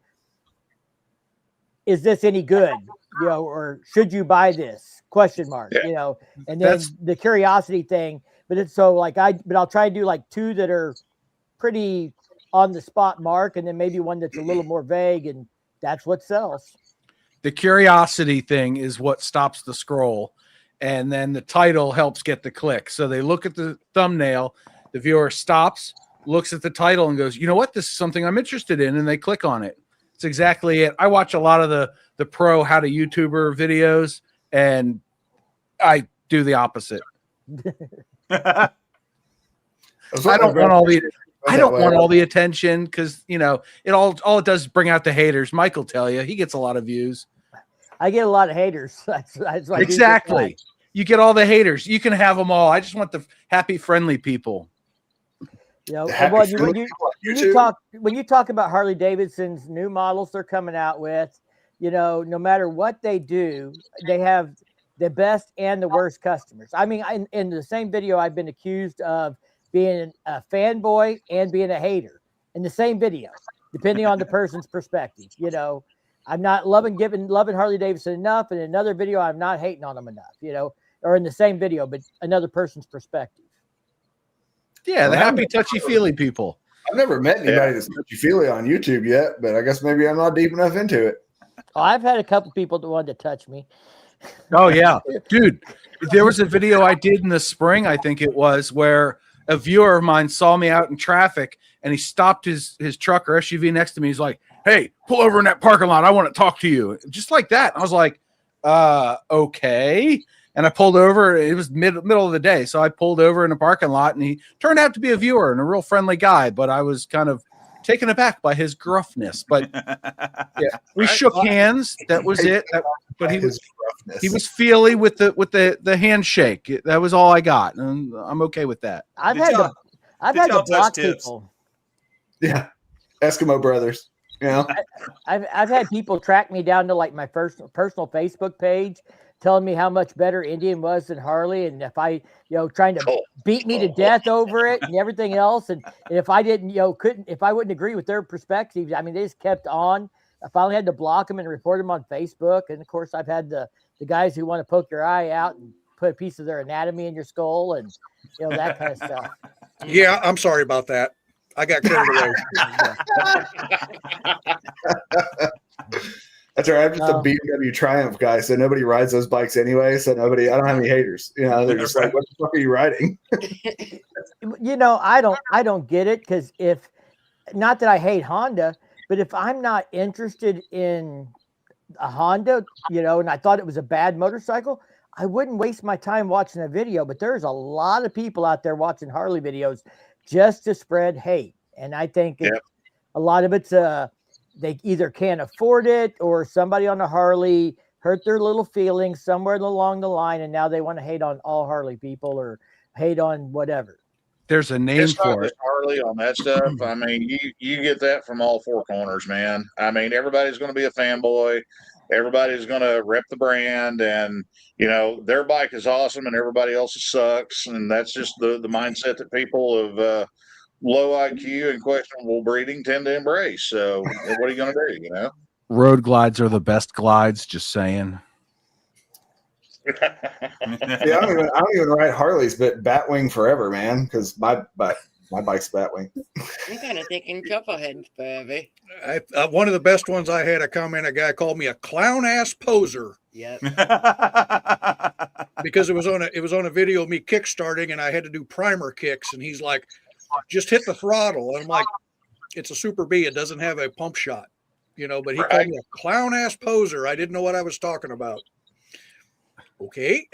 is this any good? You know, or should you buy this? Question mark. Yeah. You know, and then the curiosity thing. But it's so but I'll try to do 2 that are pretty on the spot mark, and then maybe one that's a little more vague, and that's what sells. The curiosity thing is what stops the scroll, and then the title helps get the click. So they look at the thumbnail, the viewer stops, looks at the title, and goes, "You know what? This is something I'm interested in," and they click on it. It's exactly it. I watch a lot of the pro how to YouTuber videos, and I do the opposite. I don't want all the attention because it all it does is bring out the haters. Mike will tell you he gets a lot of views. I get a lot of haters. That's what Exactly. You get all the haters. You can have them all. I just want the happy, friendly people. You know, when you talk about Harley Davidson's new models they're coming out with, no matter what they do, they have the best and the worst customers. I mean, in the same video, I've been accused of being a fanboy and being a hater in the same video, depending on the person's perspective. I'm not loving Harley Davidson enough. In another video, I'm not hating on them enough, or in the same video, but another person's perspective. Yeah, the happy, touchy-feely people. I've never met anybody that's touchy-feely on YouTube yet, but I guess maybe I'm not deep enough into it. Oh, I've had a couple people that wanted to touch me. Oh, yeah. Dude, there was a video I did in the spring, I think it was, where a viewer of mine saw me out in traffic, and he stopped his truck or SUV next to me. He's like, "Hey, pull over in that parking lot. I want to talk to you." Just like that. I was like, okay. And I pulled over. It was middle of the day. So I pulled over in a parking lot, and he turned out to be a viewer and a real friendly guy. But I was kind of taken aback by his gruffness. But yeah, we shook hands. That was it. But he was feely with the handshake. That was all I got. And I'm okay with that. I've had to block people. Yeah. Eskimo brothers. I've had people track me down to my personal Facebook page, telling me how much better Indian was than Harley, and if I, trying to beat me to death over it and everything else, and if I didn't, if I wouldn't agree with their perspectives, I mean, they just kept on. I finally had to block them and report them on Facebook, and of course, I've had the guys who want to poke your eye out and put a piece of their anatomy in your skull, and that kind of stuff. Yeah, I'm sorry about that. I got carried away. That's all right. I'm just a BMW Triumph guy, so nobody rides those bikes anyway. So I don't have any haters. They're just like, "What the fuck are you riding?" I don't get it because not that I hate Honda, but if I'm not interested in a Honda, and I thought it was a bad motorcycle, I wouldn't waste my time watching a video. But there's a lot of people out there watching Harley videos just to spread hate, and I think a lot of it's they either can't afford it or somebody on a Harley hurt their little feelings somewhere along the line, and now they want to hate on all Harley people or hate on whatever. There's a name for it. Harley on that stuff. I mean, you get that from all four corners, man. I mean, everybody's going to be a fanboy. Everybody's going to rep the brand, and their bike is awesome, and everybody else's sucks, and that's just the mindset that people of low IQ and questionable breeding tend to embrace. So, what are you going to do? Road glides are the best glides. Just saying. Yeah, I don't even ride Harleys, but Batwing forever, man. Because my bike's Batwing. I'm kind of thinking Chuckleheads, baby. One of the best ones I had a guy called me a clown ass poser. Yep. Because it was on a video of me kickstarting, and I had to do primer kicks, and he's like, "Just hit the throttle." And I'm like, "It's a Super B. It doesn't have a pump shot." But he called me a clown ass poser. I didn't know what I was talking about. Okay.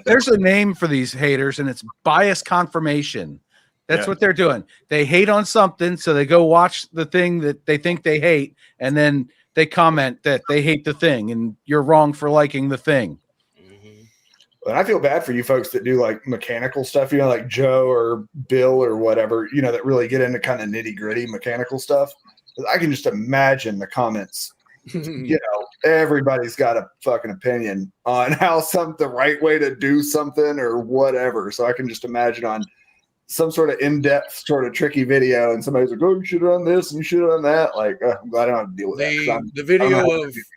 There's a name for these haters, and it's bias confirmation. That's what they're doing. They hate on something, so they go watch the thing that they think they hate, and then they comment that they hate the thing, and you're wrong for liking the thing. And I feel bad for you folks that do like mechanical stuff, like Joe or Bill or whatever, that really get into kind of nitty gritty mechanical stuff. I can just imagine the comments you know, everybody's got a fucking opinion on how the right way to do something or whatever. So I can just imagine on some sort of in-depth, sort of tricky video, and somebody's like, "Oh, you should have done this and you should have done that." Like, I'm glad I don't have to deal with that. 'Cause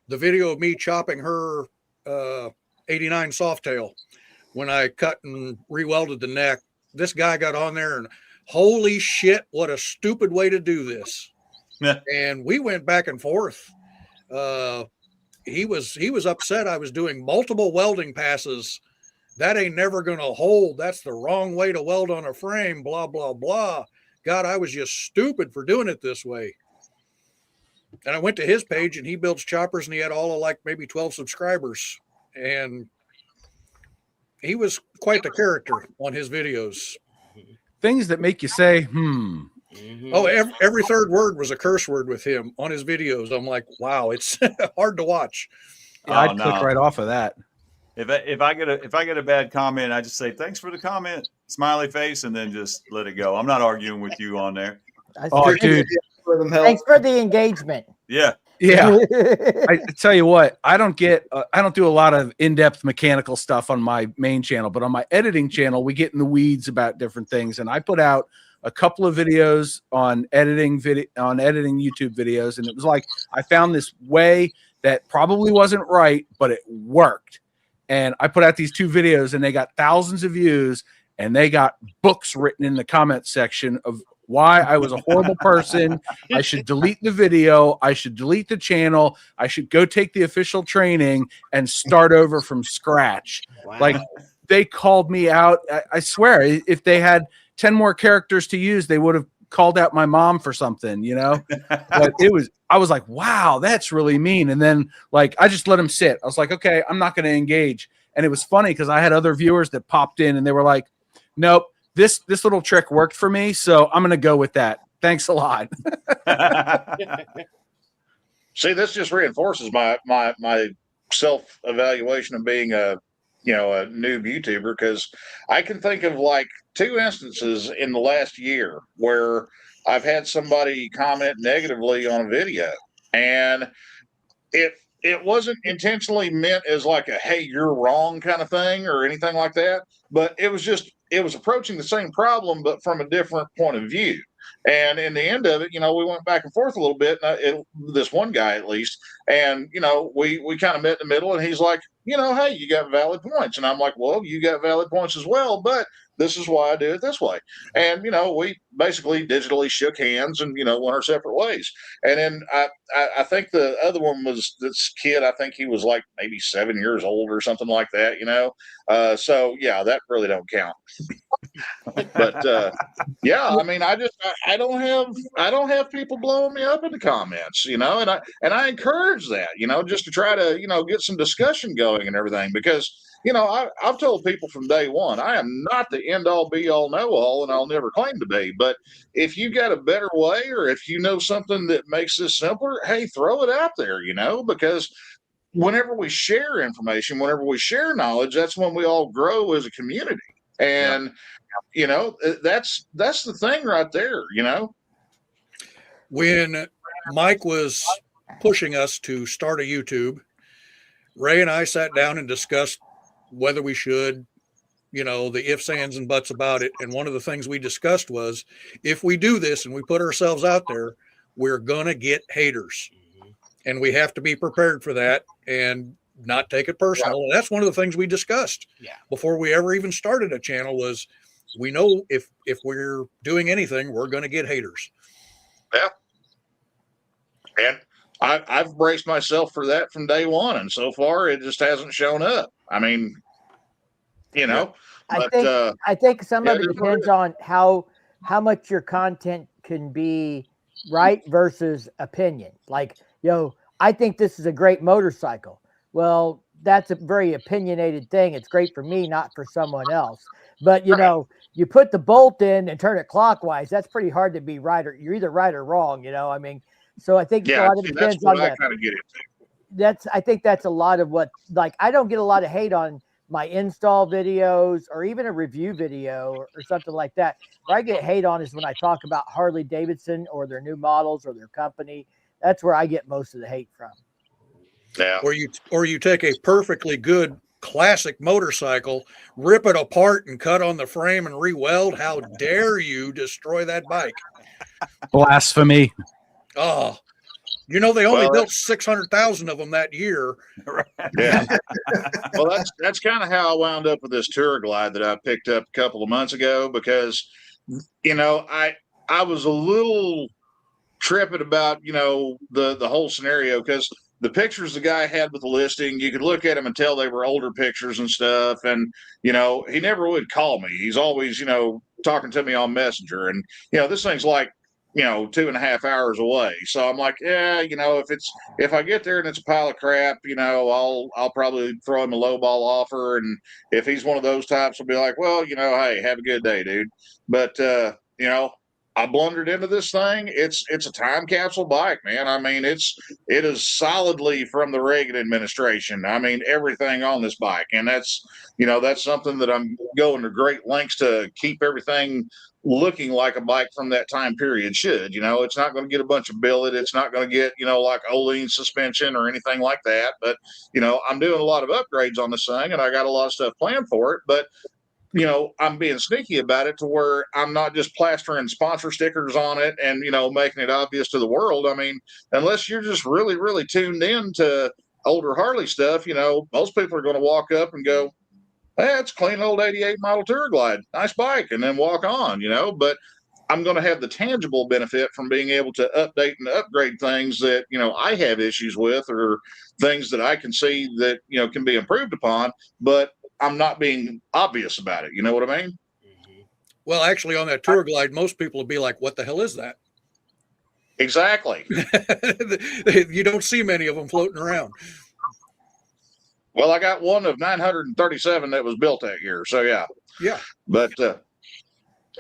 The video of me chopping her 89 Softail when I cut and rewelded the neck. This guy got on there and holy shit, what a stupid way to do this. And we went back and forth. He was upset I was doing multiple welding passes. That ain't never going to hold. That's the wrong way to weld on a frame, blah, blah, blah. God, I was just stupid for doing it this way. And I went to his page and he builds choppers and he had all of like maybe 12 subscribers. And he was quite the character on his videos. Things that make you say, Oh, every third word was a curse word with him on his videos. I'm like, wow, it's hard to watch. I'd click right off of that. If I get a bad comment, I just say thanks for the comment, smiley face, and then just let it go. I'm not arguing with you on there. Oh, dude. Thanks for the engagement. Yeah. Yeah. I tell you what, I don't do a lot of in-depth mechanical stuff on my main channel, but on my editing channel, we get in the weeds about different things. And I put out a couple of videos on editing YouTube videos. And it was like, I found this way that probably wasn't right, but it worked. And I put out these 2 videos and they got thousands of views and they got books written in the comment section of why I was a horrible person. I should delete the video. I should delete the channel. I should go take the official training and start over from scratch. Wow. Like they called me out. I swear, if they had 10 more characters to use, they would have called out my mom for something, you know? But I was like, wow, that's really mean. And then like, I just let them sit. I was like, okay, I'm not going to engage. And it was funny because I had other viewers that popped in and they were like, nope, this little trick worked for me. So I'm going to go with that. Thanks a lot. See, this just reinforces my self-evaluation of being a noob YouTuber, because I can think of like 2 instances in the last year where I've had somebody comment negatively on a video, and it wasn't intentionally meant as like a "hey, you're wrong" kind of thing or anything like that, but it was approaching the same problem but from a different point of view. And in the end of it, we went back and forth a little bit, this one guy at least, and we kind of met in the middle, and he's like, hey, you got valid points. And I'm like, well, you got valid points as well, but this is why I do it this way. And, we basically digitally shook hands and, went our separate ways. And then I think the other one was this kid. I think he was like maybe 7 years old or something like that, so yeah, that really don't count. But yeah, I mean, I don't have people blowing me up in the comments, and I encourage that, just to try to, get some discussion going and everything, because, I've told people from day one, I am not the end all be all know all, and I'll never claim to be. But if you got a better way, or if you know something that makes this simpler, hey, throw it out there, because whenever we share information, whenever we share knowledge, that's when we all grow as a community. And, that's the thing right there, When Mike was pushing us to start a YouTube, Ray and I sat down and discussed whether we should, the ifs, ands, and buts about it. And one of the things we discussed was, if we do this and we put ourselves out there, we're going to get haters. And we have to be prepared for that and not take it personal. And that's one of the things we discussed before we ever even started a channel was, we know if we're doing anything, we're going to get haters. Yeah. And I've braced myself for that from day one. And so far it just hasn't shown up. I mean, I think some of it depends on how much your content can be right versus opinion. Like, I think this is a great motorcycle. Well, that's a very opinionated thing. It's great for me, not for someone else. But, you put the bolt in and turn it clockwise. That's pretty hard to be right, or you're either right or wrong, I mean, so I think a lot of it depends on that. Kind of get into. I think that's a lot of what, like, I don't get a lot of hate on my install videos or even a review video or something like that. Where I get hate on is when I talk about Harley Davidson or their new models or their company. That's where I get most of the hate from. Yeah. Or you take a perfectly good classic motorcycle, rip it apart and cut on the frame and re-weld. How dare you destroy that bike? Blasphemy. Oh, you know, they only Well, built 600,000 of them that year. Yeah. Well, that's kind of how I wound up with this Tour Glide that I picked up a couple of months ago, because, you know, I was a little tripping about, you know, the whole scenario, because the pictures the guy had with the listing, you could look at them and tell they were older pictures and stuff. And, you know, he never would call me. He's always, you know, talking to me on Messenger. And, you know, this thing's like, you know, 2.5 hours away. So I'm like, yeah, you know, if I get there and it's a pile of crap, you know, I'll probably throw him a low ball offer. And if he's one of those types, I'll be like, well, you know, hey, have a good day, dude. But, you know, I blundered into this thing. It's a time capsule bike, man. I mean, it is solidly from the Reagan administration. I mean, everything on this bike. And that's, you know, that's something that I'm going to great lengths to keep everything looking like a bike from that time period should. You know, it's not going to get a bunch of billet. It's not going to get, you know, like Olean suspension or anything like that. But, you know, I'm doing a lot of upgrades on this thing, and I got a lot of stuff planned for it. But, you know, I'm being sneaky about it to where I'm not just plastering sponsor stickers on it and, you know, making it obvious to the world. I mean, unless you're just really, really tuned in to older Harley stuff, you know, most people are going to walk up and go, hey, it's a clean old 88 model Tour Glide. Nice bike. And then walk on, you know, but I'm going to have the tangible benefit from being able to update and upgrade things that, you know, I have issues with, or things that I can see that, you know, can be improved upon, but I'm not being obvious about it. You know what I mean? Well, actually, on that Tour Glide, most people would be like, what the hell is that? Exactly. You don't see many of them floating around. Well, I got one of 937 that was built that year. So, yeah. Yeah. But,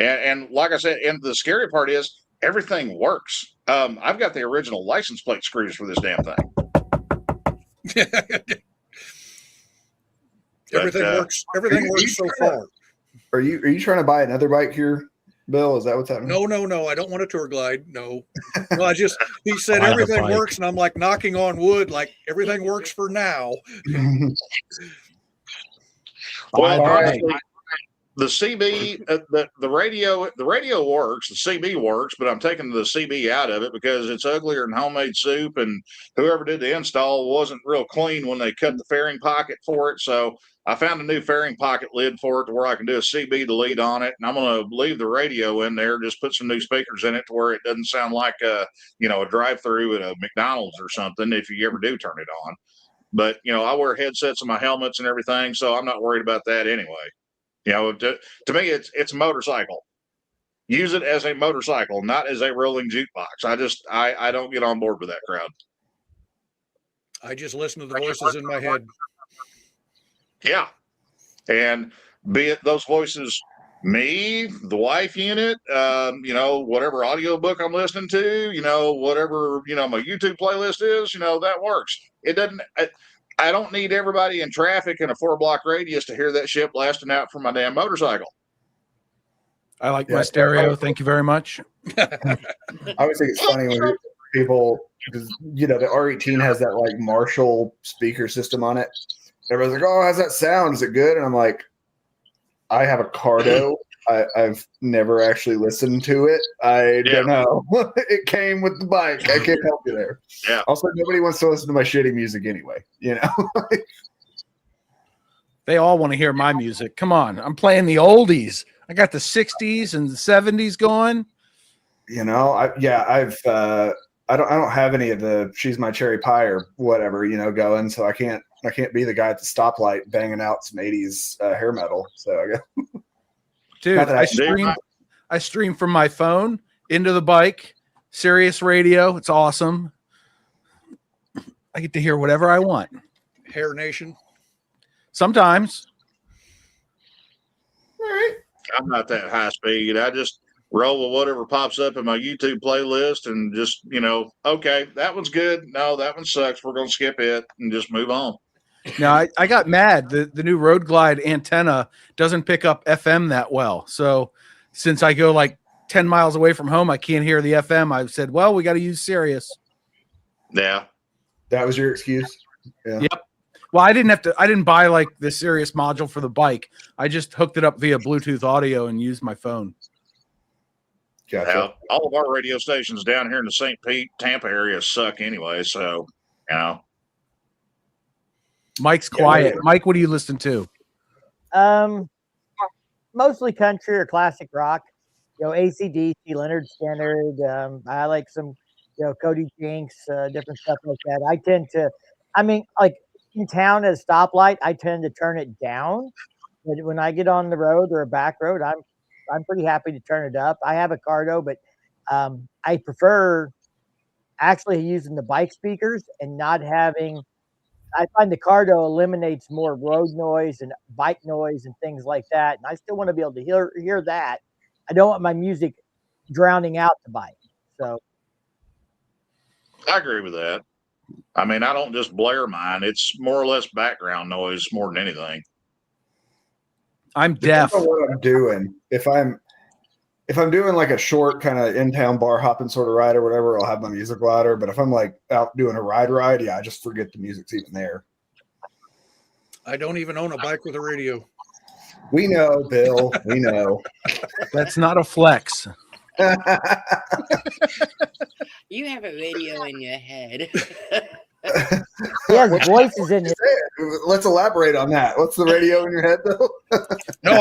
and like I said, and the scary part is everything works. I've got the original license plate screws for this damn thing. Everything works. Everything works so far. Are you trying to buy another bike here, Bill? Is that what's happening? No. I don't want a Tour Glide. No. He said everything works, and I'm like knocking on wood, like everything works for now. Well, actually, the CB, the radio works, the CB works, but I'm taking the CB out of it because it's uglier than homemade soup, and whoever did the install wasn't real clean when they cut the fairing pocket for it. So I found a new fairing pocket lid for it to where I can do a CB delete on it, and I'm going to leave the radio in there, just put some new speakers in it to where it doesn't sound like a drive-through at a McDonald's or something if you ever do turn it on. But, you know, I wear headsets on my helmets and everything, so I'm not worried about that anyway. You know, to me, it's a motorcycle. Use it as a motorcycle, not as a rolling jukebox. I don't get on board with that crowd. I just listen to the voices in my head. Yeah. And be it those voices, me, the wife unit, you know, whatever audiobook I'm listening to, you know, whatever, you know, my YouTube playlist is, you know, that works. It doesn't, I don't need everybody in traffic in a 4-block radius to hear that shit blasting out from my damn motorcycle. I like my stereo. Thank you very much. I always think it's funny when people, because, you know, the R18 has that like Marshall speaker system on it. Everybody's like, oh, how's that sound? Is it good? And I'm like, I have a Cardo. I've never actually listened to it. I don't know. It came with the bike. I can't help you there. Yeah. Also, nobody wants to listen to my shitty music anyway. You know. They all want to hear my music. Come on, I'm playing the oldies. I got the 60s and the 70s going. You know, I don't have any of the "She's My Cherry Pie" or whatever, you know, going. So I can't be the guy at the stoplight banging out some 80s hair metal. So I guess. Dude, I stream from my phone into the bike, Sirius radio. It's awesome. I get to hear whatever I want. Hair Nation. Sometimes. All right. I'm not that high speed. I just roll with whatever pops up in my YouTube playlist and just, you know, okay, that one's good. No, that one sucks. We're going to skip it and just move on. Now, I got mad. The new Road Glide antenna doesn't pick up FM that well. So since I go like 10 miles away from home, I can't hear the FM. I've said, well, we got to use Sirius. Yeah. That was your excuse? Yeah. Yep. Well, I didn't buy like the Sirius module for the bike. I just hooked it up via Bluetooth audio and used my phone. Gotcha. Now, all of our radio stations down here in the St. Pete, Tampa area suck anyway. So, you know. Mike's quiet. Mike, what do you listen to? Mostly country or classic rock. You know, AC/DC, Leonard Skinner. I like some, you know, Cody Jinks, different stuff like that. I tend to, I mean, like in town at a stoplight, I tend to turn it down. But when I get on the road or a back road, I'm pretty happy to turn it up. I have a Cardo, but I prefer actually using the bike speakers and not having. I find the Cardo eliminates more road noise and bike noise and things like that, and I still want to be able to hear that. I don't want my music drowning out the bike. So I agree with that. I mean, I don't just blare mine. It's more or less background noise more than anything. I'm deaf. Depends on what I'm doing. If I'm doing like a short kind of in-town bar hopping sort of ride or whatever, I'll have my music louder. But if I'm like out doing a ride, yeah, I just forget the music's even there. I don't even own a bike with a radio. We know, Bill. We know. That's not a flex. You have a radio in your head. he has voices in it. Let's elaborate on that. What's the radio in your head, Bill? No,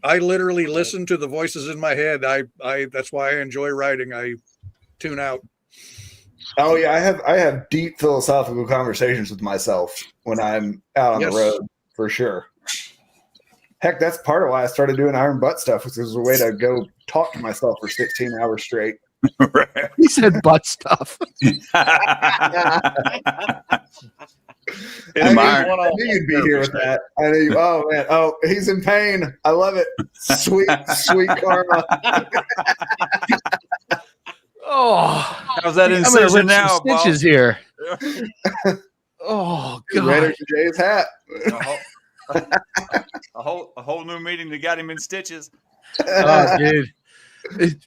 I literally listen to the voices in my head. That's why I enjoy riding. I tune out. Oh yeah, I have deep philosophical conversations with myself when I'm out on the road, for sure. Heck, that's part of why I started doing iron butt stuff, which was a way to go talk to myself for 16 hours straight. He said butt stuff. I knew you'd be here with that. I knew. Oh man. Oh, he's in pain. I love it. Sweet, sweet karma. Oh, how's that I'm gonna incision rip some now, Bob? stitches here. Oh God. Ready for Jay's hat. A whole new meeting that got him in stitches. Oh, dude.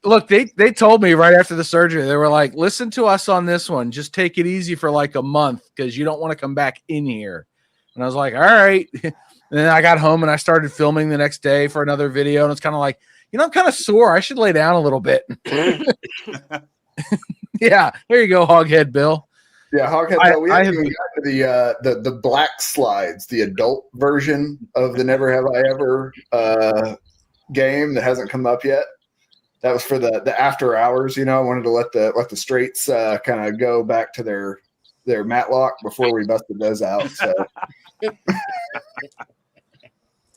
Look, they told me right after the surgery, they were like, listen to us on this one. Just take it easy for like a month because you don't want to come back in here. And I was like, all right. And then I got home and I started filming the next day for another video. And it's kind of like, I'm kind of sore. I should lay down a little bit. Yeah, there you go, Hoghead Bill. Yeah, Hoghead. We haven't even got to the black slides, the adult version of the Never Have I Ever game that hasn't come up yet. That was for the after hours. I wanted to let the straights kind of go back to their Matlock before we busted those out. So.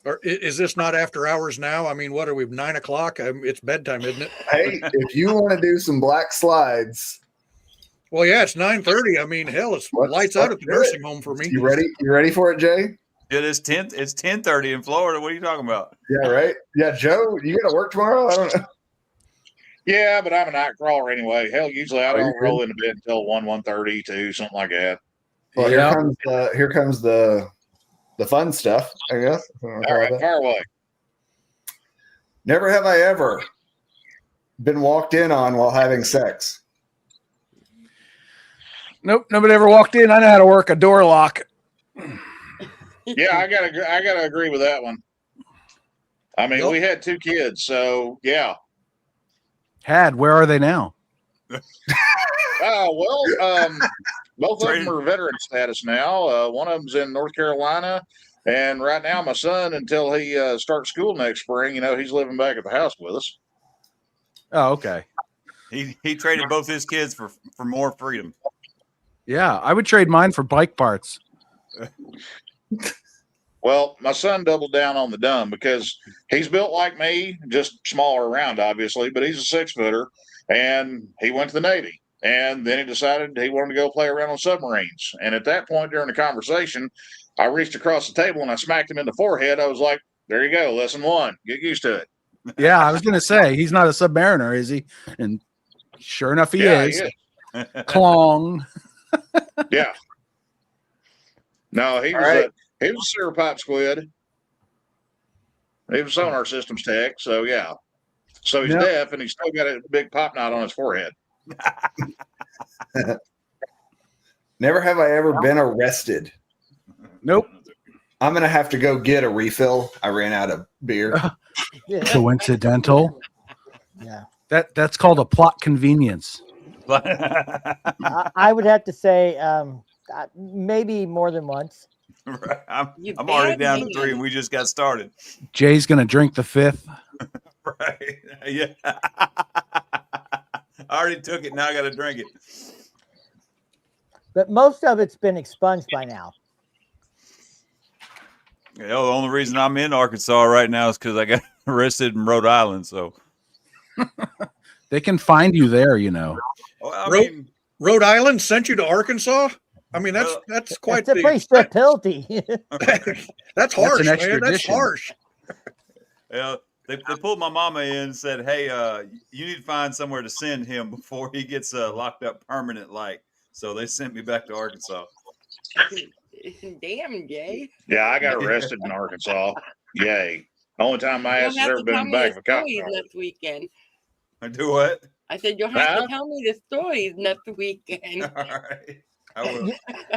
Or is this not after hours now? I mean, what are we, 9 o'clock? It's bedtime, isn't it? Hey, if you want to do some black slides. Well, yeah, it's 9:30. I mean, hell, it's lights out at the nursing home for me. You ready? You ready for it, Jay? It is 10. It's 10:30 in Florida. What are you talking about? Yeah, right. Yeah, Joe, you got to work tomorrow? I don't know. Yeah, but I'm a night crawler anyway. Hell, usually I don't roll into bed until 1:30, 2, something like that. Well, here comes the fun stuff, I guess. All right, fire away. Never have I ever been walked in on while having sex. Nope, nobody ever walked in. I know how to work a door lock. Yeah, I gotta agree with that one. I mean, we had 2 kids, so yeah. Where are they now? Both of them are veteran status now. One of them's in North Carolina, and right now my son, until he starts school next spring, he's living back at the house with us. Oh, okay. He traded both his kids for more freedom. Yeah, I would trade mine for bike parts. Well, my son doubled down on the dumb because he's built like me, just smaller around, obviously, but he's a 6-footer, and he went to the Navy. And then he decided he wanted to go play around on submarines. And at that point during the conversation, I reached across the table and I smacked him in the forehead. I was like, there you go, lesson 1. Get used to it. Yeah, I was going to say, he's not a submariner, is he? And sure enough, he is. Clong. Yeah. No, he was a sewer pipe squid. He was sonar systems tech, so yeah. So he's deaf, and he's still got a big pop knot on his forehead. Never have I ever been arrested. Nope. I'm going to have to go get a refill. I ran out of beer. Coincidental. Yeah. That's called a plot convenience. I would have to say maybe more than once. I'm already down to 3 and we just got started. Jay's gonna drink the 5th. Right. Yeah. I already took it. Now I got to drink it. But most of it's been expunged by now. Yeah, the only reason I'm in Arkansas right now is because I got arrested in Rhode Island. So They can find you there, you know. well, I mean, Rhode Island sent you to Arkansas? I mean, that's quite It's a pretty strict penalty. That's harsh, an man. That's extradition. harsh. yeah, they pulled my mama in and said, "Hey, you need to find somewhere to send him before he gets locked up permanent." Like, so they sent me back to Arkansas. Damn, Jay. Yeah, I got arrested in Arkansas. Yay. Only time my ass You'll has have ever to been tell in me the back the of a cop stories car. next weekend. I do what? I said you'll have Huh? to tell me the stories next weekend. All right, I will.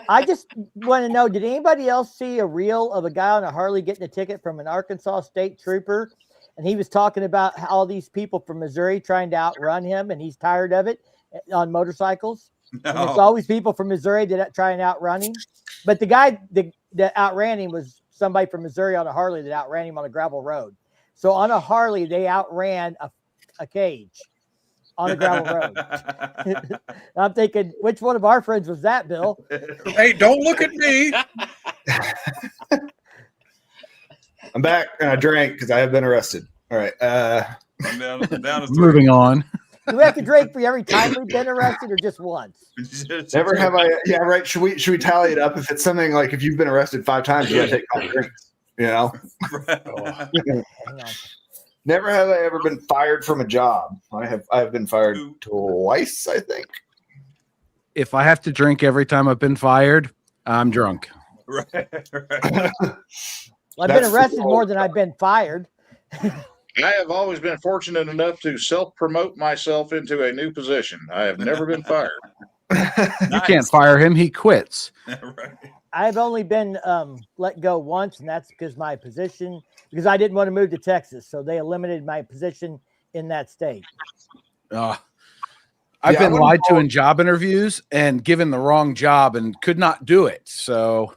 I just want to know, did anybody else see a reel of a guy on a Harley getting a ticket from an Arkansas state trooper? And he was talking about how all these people from Missouri trying to outrun him, and he's tired of it on motorcycles. And it's No. always people from Missouri that try and outrun him. But the guy that outran him was somebody from Missouri on a Harley that outran him on a gravel road. So on a Harley, they outran a cage on a gravel road. I'm thinking, which one of our friends was that, Bill? Hey, don't look at me. I'm back and I drank because I have been arrested. All right. I'm down to 3. Moving on. Do we have to drink for every time we've been arrested or just once? Never have I. Yeah, right. Should we tally it up? If it's something like if you've been arrested 5 times, you got to take 5 drinks. You know. Hang on. Never have I ever been fired from a job. I've been fired twice, I think. If I have to drink every time I've been fired, I'm drunk. Right. Well, I've That's been arrested the- more than I've been fired. I have always been fortunate enough to self-promote myself into a new position. I have never been fired. You can't fire him. He quits. Right. I've only been let go once, and that's because I didn't want to move to Texas, so they eliminated my position in that state. I've Yeah, I been wouldn't lied to call- in job interviews and given the wrong job and could not do it. So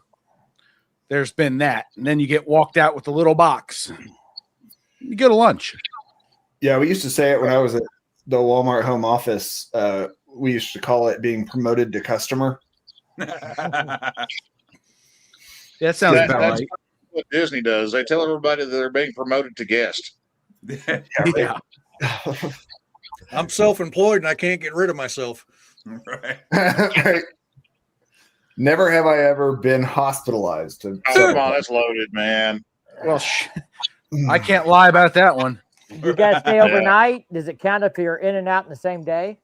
there's been that. And then you get walked out with a little box. You get a lunch. Yeah, we used to say it when I was at the Walmart home office. We used to call it being promoted to customer. That sounds That's about right. what Disney does. They tell everybody that they're being promoted to guest. Yeah. I'm self-employed and I can't get rid of myself. Right. Right. Never have I ever been hospitalized. Oh, come on, that's loaded, man. Well, I can't lie about that one. You guys stay overnight? Does it count if you're in and out in the same day?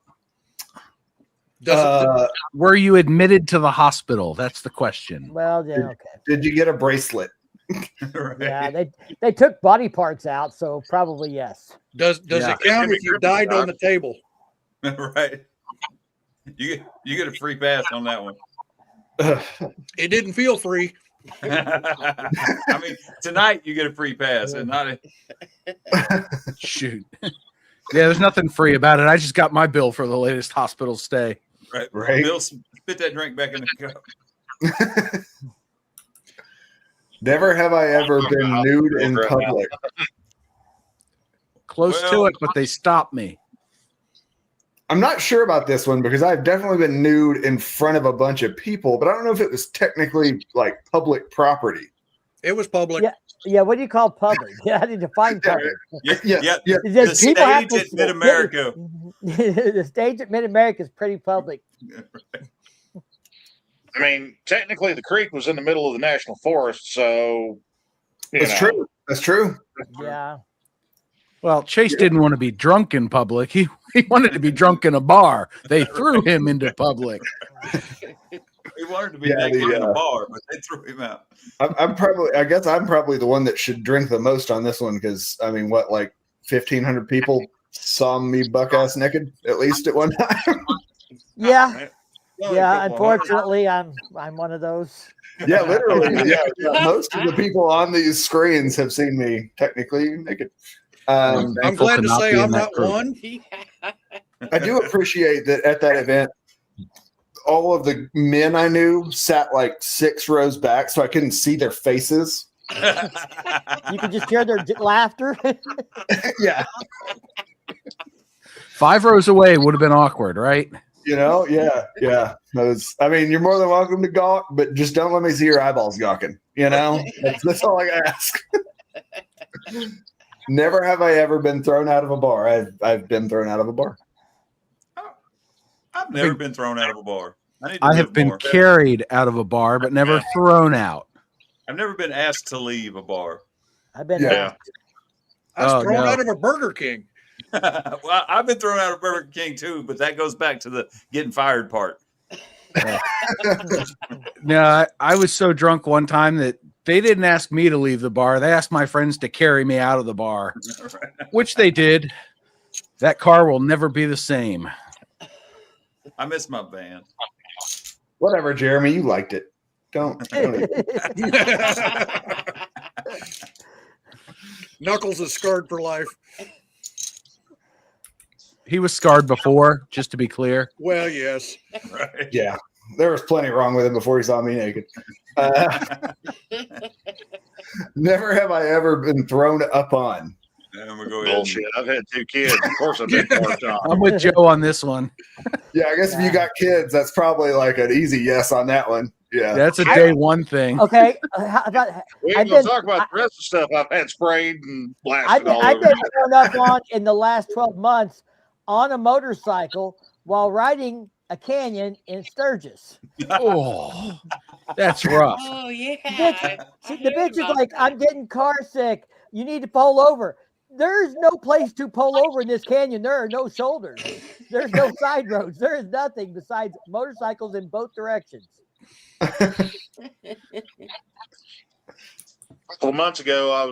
Were you admitted to the hospital? That's the question. Well, yeah, okay. Did you get a bracelet? Right. Yeah, they took body parts out, so probably yes. Does Yeah. it count if you died on the table? Right. You get a free pass on that one. It didn't feel free. I mean, tonight you get a free pass, and not a, Shoot. Yeah, there's nothing free about it. I just got my bill for the latest hospital stay. right. Right. Bill, spit that drink back in the cup. Never have I ever been nude in public. Close to Well- it, but they stopped me. I'm not sure about this one because I've definitely been nude in front of a bunch of people, but I don't know if it was technically like public property. It was public. Yeah. Yeah, what do you call public? Yeah, I need to define public. Yeah, Yeah, yeah. yeah. Is The it people have stage to- at Mid America. The stage at Mid America is pretty public. I mean, technically, the creek was in the middle of the national forest, so That's true. That's true. Yeah. Well, Chase didn't want to be drunk in public. He wanted to be drunk in a bar. They threw him into public. He wanted to be Yeah, naked in the, a bar, but they threw him out. I guess I'm probably the one that should drink the most on this one because I mean, what, like 1,500 people saw me buck ass naked at least at one time. Yeah. Yeah, unfortunately, I'm one of those. Yeah, literally. Yeah, most of the people on these screens have seen me technically naked. I'm glad to say I'm not one. I do appreciate that at that event, all of the men I knew sat like 6 rows back, so I couldn't see their faces. You could just hear their laughter. Yeah. 5 rows away would have been awkward, right? You know, yeah. I mean, you're more than welcome to gawk, but just don't let me see your eyeballs gawking. You know, that's all I ask. Never have I ever been thrown out of a bar. I've been thrown out of a bar. I've never been thrown out of a bar. I have been carried out of a bar, but never thrown out. I've never been asked to leave a bar. I've been I was thrown out of a Burger King. Well, I've been thrown out of Burger King too, but that goes back to the getting fired part. No, I was so drunk one time that they didn't ask me to leave the bar. They asked my friends to carry me out of the bar, which they did. That car will never be the same. I miss my band. Whatever, Jeremy, you liked it. Don't Knuckles is scarred for life. He was scarred before, just to be clear. Well, yes. Right. Yeah, there was plenty wrong with him before he saw me naked. Never have I ever been thrown up on. Bullshit. I've had 2 kids. Of course I've been part time. I'm with Joe on this one. Yeah, I guess if you got kids, that's probably like an easy yes on that one. Yeah, that's a day one thing. Okay, how about We ain't gonna talk about the rest of the stuff I've had sprayed and blasted all I've over. been thrown up on in the last 12 months on a motorcycle while riding a canyon in Sturgis. Oh, that's rough. Oh yeah. The bitch is like, I'm getting car sick. You need to pull over. There's no place to pull over in this canyon. There are no shoulders. There's no side roads. There is nothing besides motorcycles in both directions. A couple of months ago, I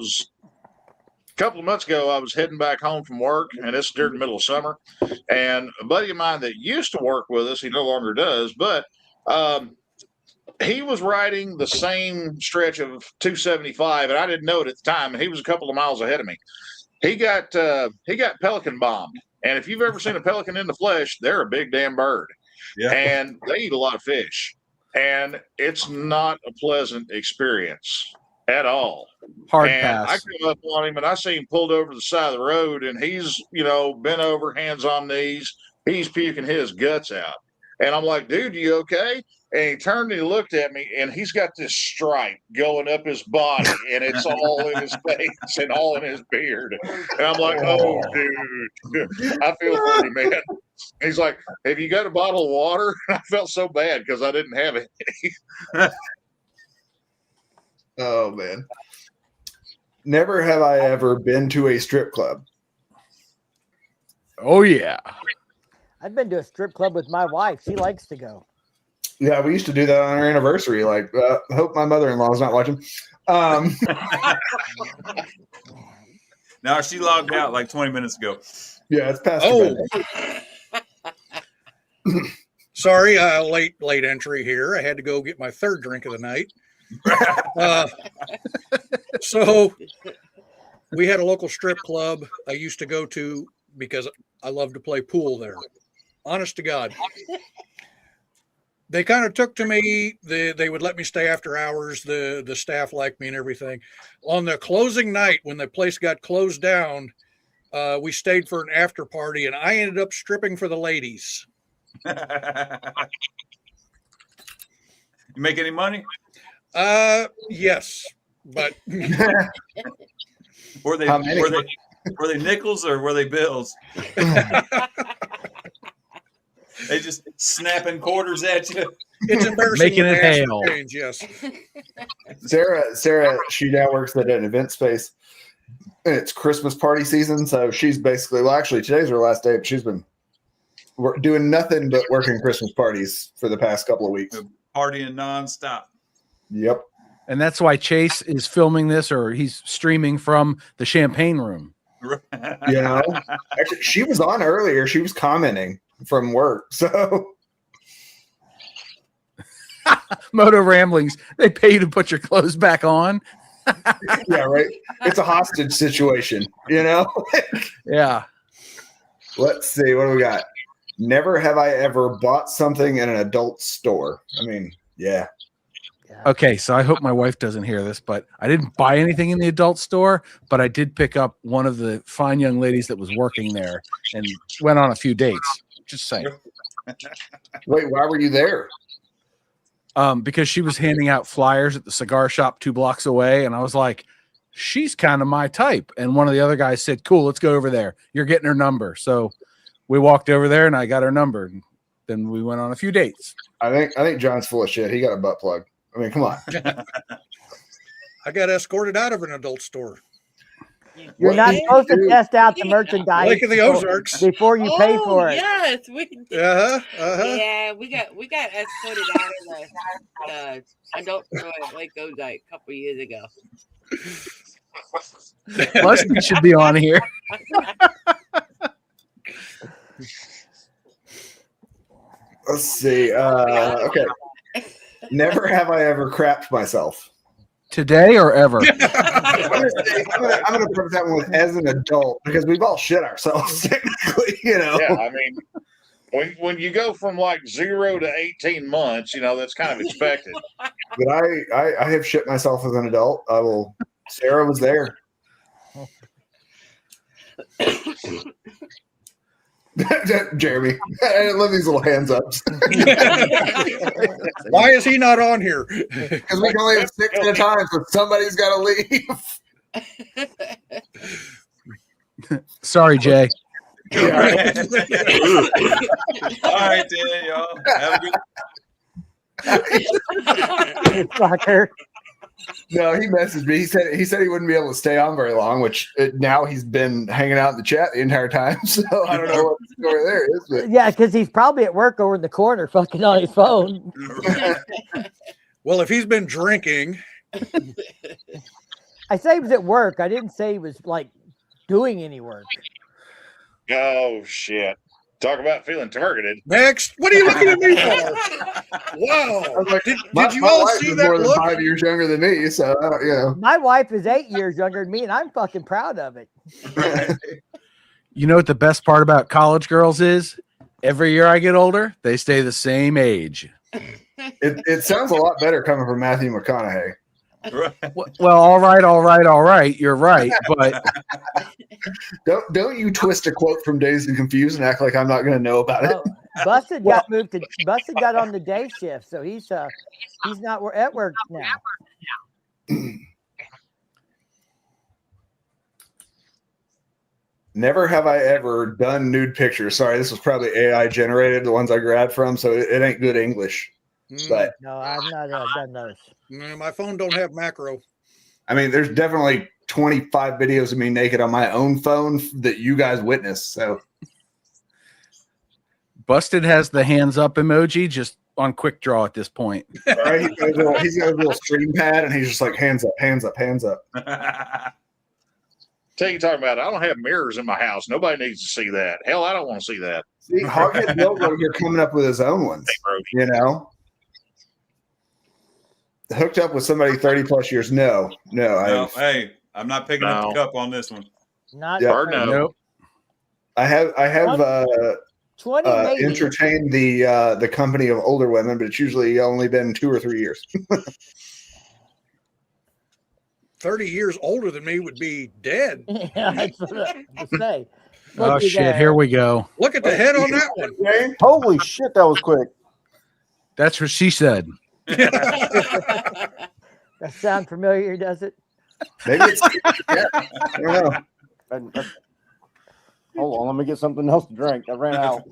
was heading back home from work, and it's during the middle of summer. And a buddy of mine that used to work with us, he no longer does, but he was riding the same stretch of 275, and I didn't know it at the time. And he was a couple of miles ahead of me. He got pelican bombed, and if you've ever seen a pelican in the flesh, they're a big damn bird, and they eat a lot of fish, and it's not a pleasant experience at all. Hard and pass. I came up on him and I see him pulled over to the side of the road, and he's, bent over, hands on knees. He's puking his guts out. And I'm like, dude, you okay? And he turned and he looked at me, and he's got this stripe going up his body, and it's all in his face and all in his beard. And I'm like, oh, dude, I feel for you, man. He's like, have you got a bottle of water? I felt so bad because I didn't have it. Oh, man. Never have I ever been to a strip club. Oh, yeah. I've been to a strip club with my wife. She likes to go. Yeah, we used to do that on our anniversary. Like, hope my mother-in-law is not watching. Now she logged out like 20 minutes ago. Yeah, it's past. Sorry, late entry here. I had to go get my 3rd drink of the night. So we had a local strip club I used to go to because I love to play pool there. Honest to God. They kind of took to me. They would let me stay after hours. The staff liked me and everything. On the closing night, when the place got closed down, we stayed for an after party, and I ended up stripping for the ladies. You make any money? Yes, but were they nickels or were they bills? They just snapping quarters at you. It's embarrassing. Making it hail. Change, yes. Sarah, she now works at an event space. And it's Christmas party season, so she's basically, well, actually, today's her last day, but she's been doing nothing but working Christmas parties for the past couple of weeks. Partying nonstop. Yep. And that's why Chase is filming this, or he's streaming from the champagne room. You know, actually, she was on earlier. She was commenting from work. So Moto Ramblings. They pay you to put your clothes back on. Yeah, right. It's a hostage situation, you know? Yeah. Let's see. What do we got? Never have I ever bought something in an adult store. I mean, yeah. Okay, so I hope my wife doesn't hear this, but I didn't buy anything in the adult store, but I did pick up one of the fine young ladies that was working there and went on a few dates. Just saying. Wait, why were you there? Because she was handing out flyers at the cigar shop 2 blocks away, and I was like, she's kind of my type. And one of the other guys said, cool, let's go over there. You're getting her number. So we walked over there and I got her number. And then we went on a few dates. I think John's full of shit. He got a butt plug. I mean, come on. I got escorted out of an adult store. You're not supposed to test out the merchandise Lake of the Ozarks before you pay for it. Yes, we did. Yeah, we got escorted out of the adult store at Lake Ozark a couple years ago. Leslie should be on here. Let's see. Okay. Never have I ever crapped myself. Today or ever? I'm gonna put that one with as an adult because we've all shit ourselves technically, you know. Yeah, I mean, when you go from like 0 to 18 months, you know, that's kind of expected. But I have shit myself as an adult. Sarah was there. Jeremy, I love these little hands ups. Why is he not on here? Because we can only have 6 at a time, so somebody's got to leave. Sorry, Jay. All right, then, y'all. Have a good. Fucker. No, he messaged me. He said he wouldn't be able to stay on very long, which now he's been hanging out in the chat the entire time. So I don't know what the story there is. But. Yeah, because he's probably at work over in the corner fucking on his phone. Well, if he's been drinking. I say he was at work. I didn't say he was like doing any work. Oh, shit. Talk about feeling targeted. Next. What are you looking at me for? Wow. Like, did you my all wife see is that more than look? 5 years younger than me, so you know. My wife is 8 years younger than me, and I'm fucking proud of it. You know what the best part about college girls is? Every year I get older, they stay the same age. It sounds a lot better coming from Matthew McConaughey. Well, all right. You're right, but don't you twist a quote from Dazed and Confused and act like I'm not going to know about it. Busted got moved to Busted got on the day shift, so he's not at work now. Never have I ever done nude pictures. Sorry, this was probably AI generated, the ones I grabbed from, so it ain't good English. But No, I've not done those. My phone don't have macro. I mean, there's definitely 25 videos of me naked on my own phone that you guys witnessed. So Busted has the hands up emoji just on quick draw at this point. right? He's got a little stream pad and he's just like hands up, hands up, hands up. Tell you talking about, I don't have mirrors in my house. Nobody needs to see that. Hell, I don't want to see that. See, Hoghead Bill over here coming up with his own ones. You know, hooked up with somebody 30 plus years. No. Hey, I'm not picking up the cup on this one. Not Nope. I have 20 maybe. entertained the company of older women, but it's usually only been 2 or 3 years. 30 years older than me would be dead. Yeah, that's what I say. Oh shit! Here we go. Look at the head on that one. Holy shit, that was quick. That's what she said. That sound familiar, does it? Maybe it's yeah, I don't know. Hold on, let me get something else to drink. I ran out.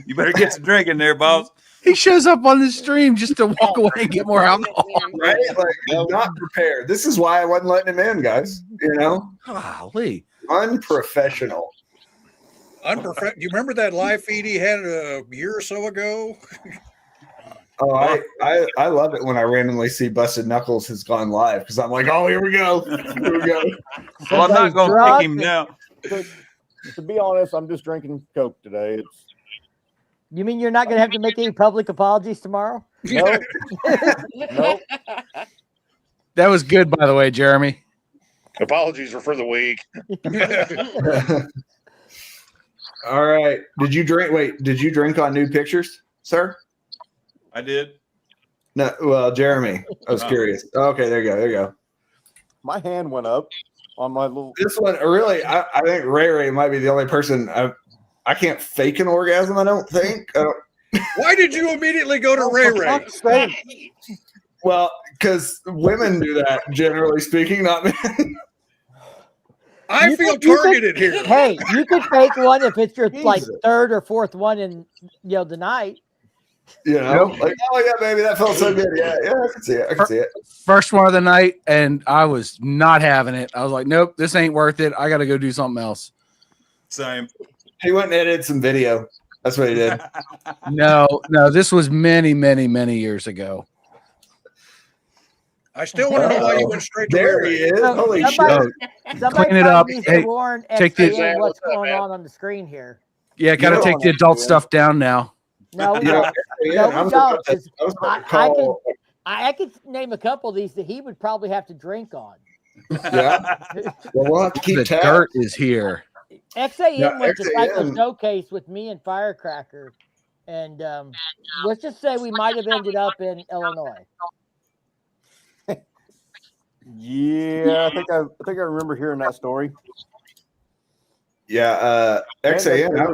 You better get some drink in there, boss. He shows up on the stream just to walk away and get more alcohol. Right? Like not prepared. This is why I wasn't letting him in, guys. You know? Golly. Unprofessional. You remember that live feed he had a year or so ago? Oh, I love it when I randomly see Busted Knuckles has gone live because I'm like, oh, here we go. Here we go. Well, I'm not going to pick him now. To be honest, I'm just drinking Coke today. You mean you're not going to have to make any public apologies tomorrow? Nope. Nope. That was good, by the way, Jeremy. Apologies are for the week. All right. Did you drink? Wait, did you drink on nude pictures, sir? I did. No. Well, Jeremy, I was curious. Okay, there you go. There you go. My hand went up on my little. This one, really, I think Ray might be the only person I can't fake an orgasm. I don't think. Why did you immediately go to Ray Ray? Well, because women do that, generally speaking, not men. I feel targeted here. Hey, you could fake one if it's your like third or fourth one in the night. You know, like, oh yeah, baby, that felt so good. Yeah, I can see it. I can see it. First one of the night, and I was not having it. I was like, nope, this ain't worth it. I got to go do something else. Same. He went and edited some video. That's what he did. No, this was many, many, many years ago. I still want to know why you went straight to There Ray he Ray. is. Holy shit. Somebody Clean it up. needs to Hey, warn take the- FAA what's going on the screen here. Yeah, got to take the adult stuff down now. No, we Yeah, don't. yeah, No, I we was don't. about to- 'cause I was about to I call- I could name a couple of these that he would probably have to drink on. Yeah. Well, we'll have to keep The tabs. dirt is here. XAN Yeah, went to Cycle XAN. Showcase with me and Firecracker, and let's just say we might have ended up in Illinois. Yeah, I think I remember hearing that story. Yeah, XAN. Yeah,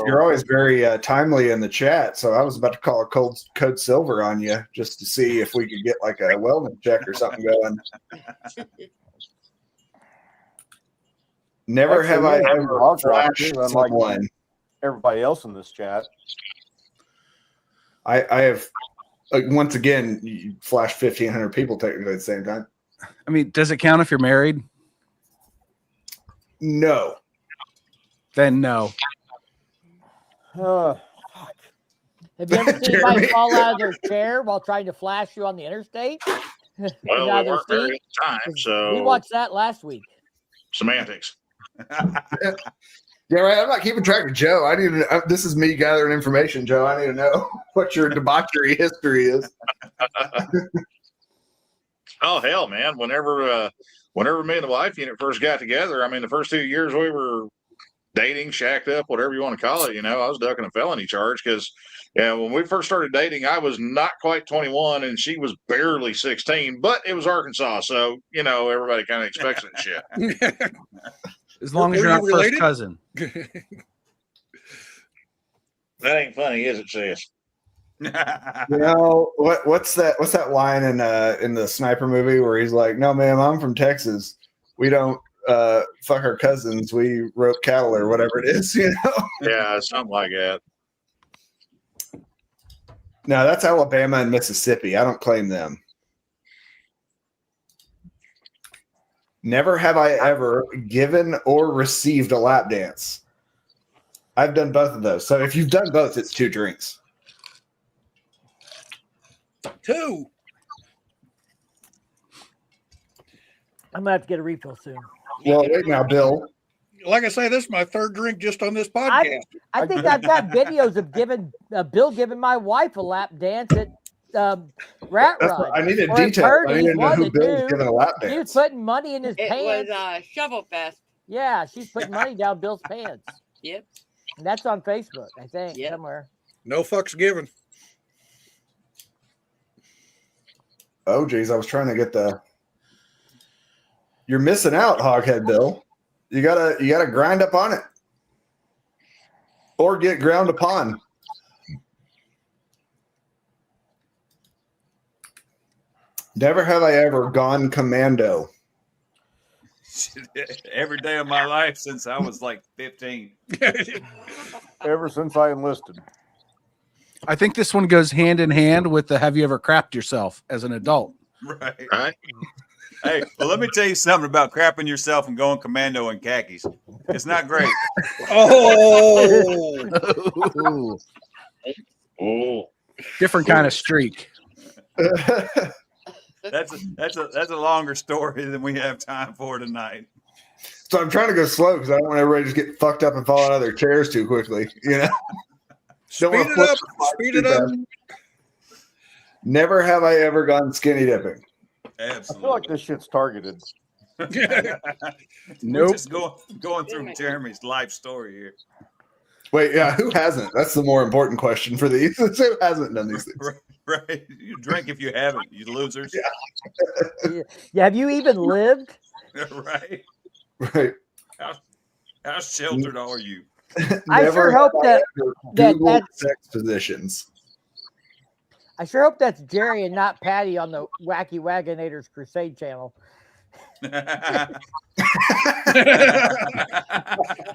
you're always very timely in the chat. So I was about to call a code silver on you just to see if we could get like a wellness check or something going. Never have I XAN ever hog drop flashed too, unlike someone. everybody else in this chat. I have, like, once again, you flash 1,500 people technically at the same time. I mean, does it count if you're married? No. Then no. Have you ever seen anybody fall out of their chair while trying to flash you on the interstate? Well, Out of we their weren't married seat? at the time, so We watched that last week. semantics. Yeah, right. I'm not keeping track of Joe. I need to. This is me gathering information, Joe. I need to know what your debauchery history is. Oh hell, man! Whenever me and the wife unit first got together, I mean, the first 2 years we were dating, shacked up, whatever you want to call it. You know, I was ducking a felony charge because, when we first started dating, I was not quite 21 and she was barely 16. But it was Arkansas, so everybody kind of expects that shit. As long as Were you're you not first related? cousin. That ain't funny, is it, sis? What's that line in the Sniper movie where he's like, "No, ma'am, I'm from Texas. We don't fuck our cousins. We rope cattle or whatever it is." Yeah, something like that. No, that's Alabama and Mississippi. I don't claim them. Never have I ever given or received a lap dance. I've done both of those. So if you've done both, it's 2 drinks. 2. I'm gonna have to get a refill soon. Well, wait now, Bill. Like I say, this is my 3rd drink just on this podcast. I think I've got videos of Bill giving my wife a lap dance at Rat That's Run. what- I need a Or at detail. I Purdy's, need to know one who of Bill's two. giving a lap She was dance. putting money in his It pants. was Shovel Fest. Yeah, she's putting money down Bill's pants. Yep. And that's on Facebook, I think, somewhere. No fucks given. Oh, geez, I was trying to get the. You're missing out, Hoghead Bill. You gotta grind up on it, or get ground upon. Never have I ever gone commando. Every day of my life since I was like 15. Ever since I enlisted. I think this one goes hand in hand with the "Have you ever crapped yourself" as an adult? Right. Hey, well, let me tell you something about crapping yourself and going commando in khakis. It's not great. Oh. Oh. Different kind of streak. That's a longer story than we have time for tonight. So I'm trying to go slow because I don't want everybody to just get fucked up and fall out of their chairs too quickly. Speed it up. Speed it up. Never have I ever gone skinny dipping. I feel like this shit's targeted. We're Nope. just going through Jeremy's life story here. Wait, yeah, who hasn't? That's the more important question for these. Who hasn't done these things? Right. You drink if you haven't, you losers. Yeah, have you even lived? Right. Right. How sheltered are you? I sure hope have I that ever Googled that's sex positions. I sure hope that's Jerry and not Patty on the Wacky Wagonators Crusade channel.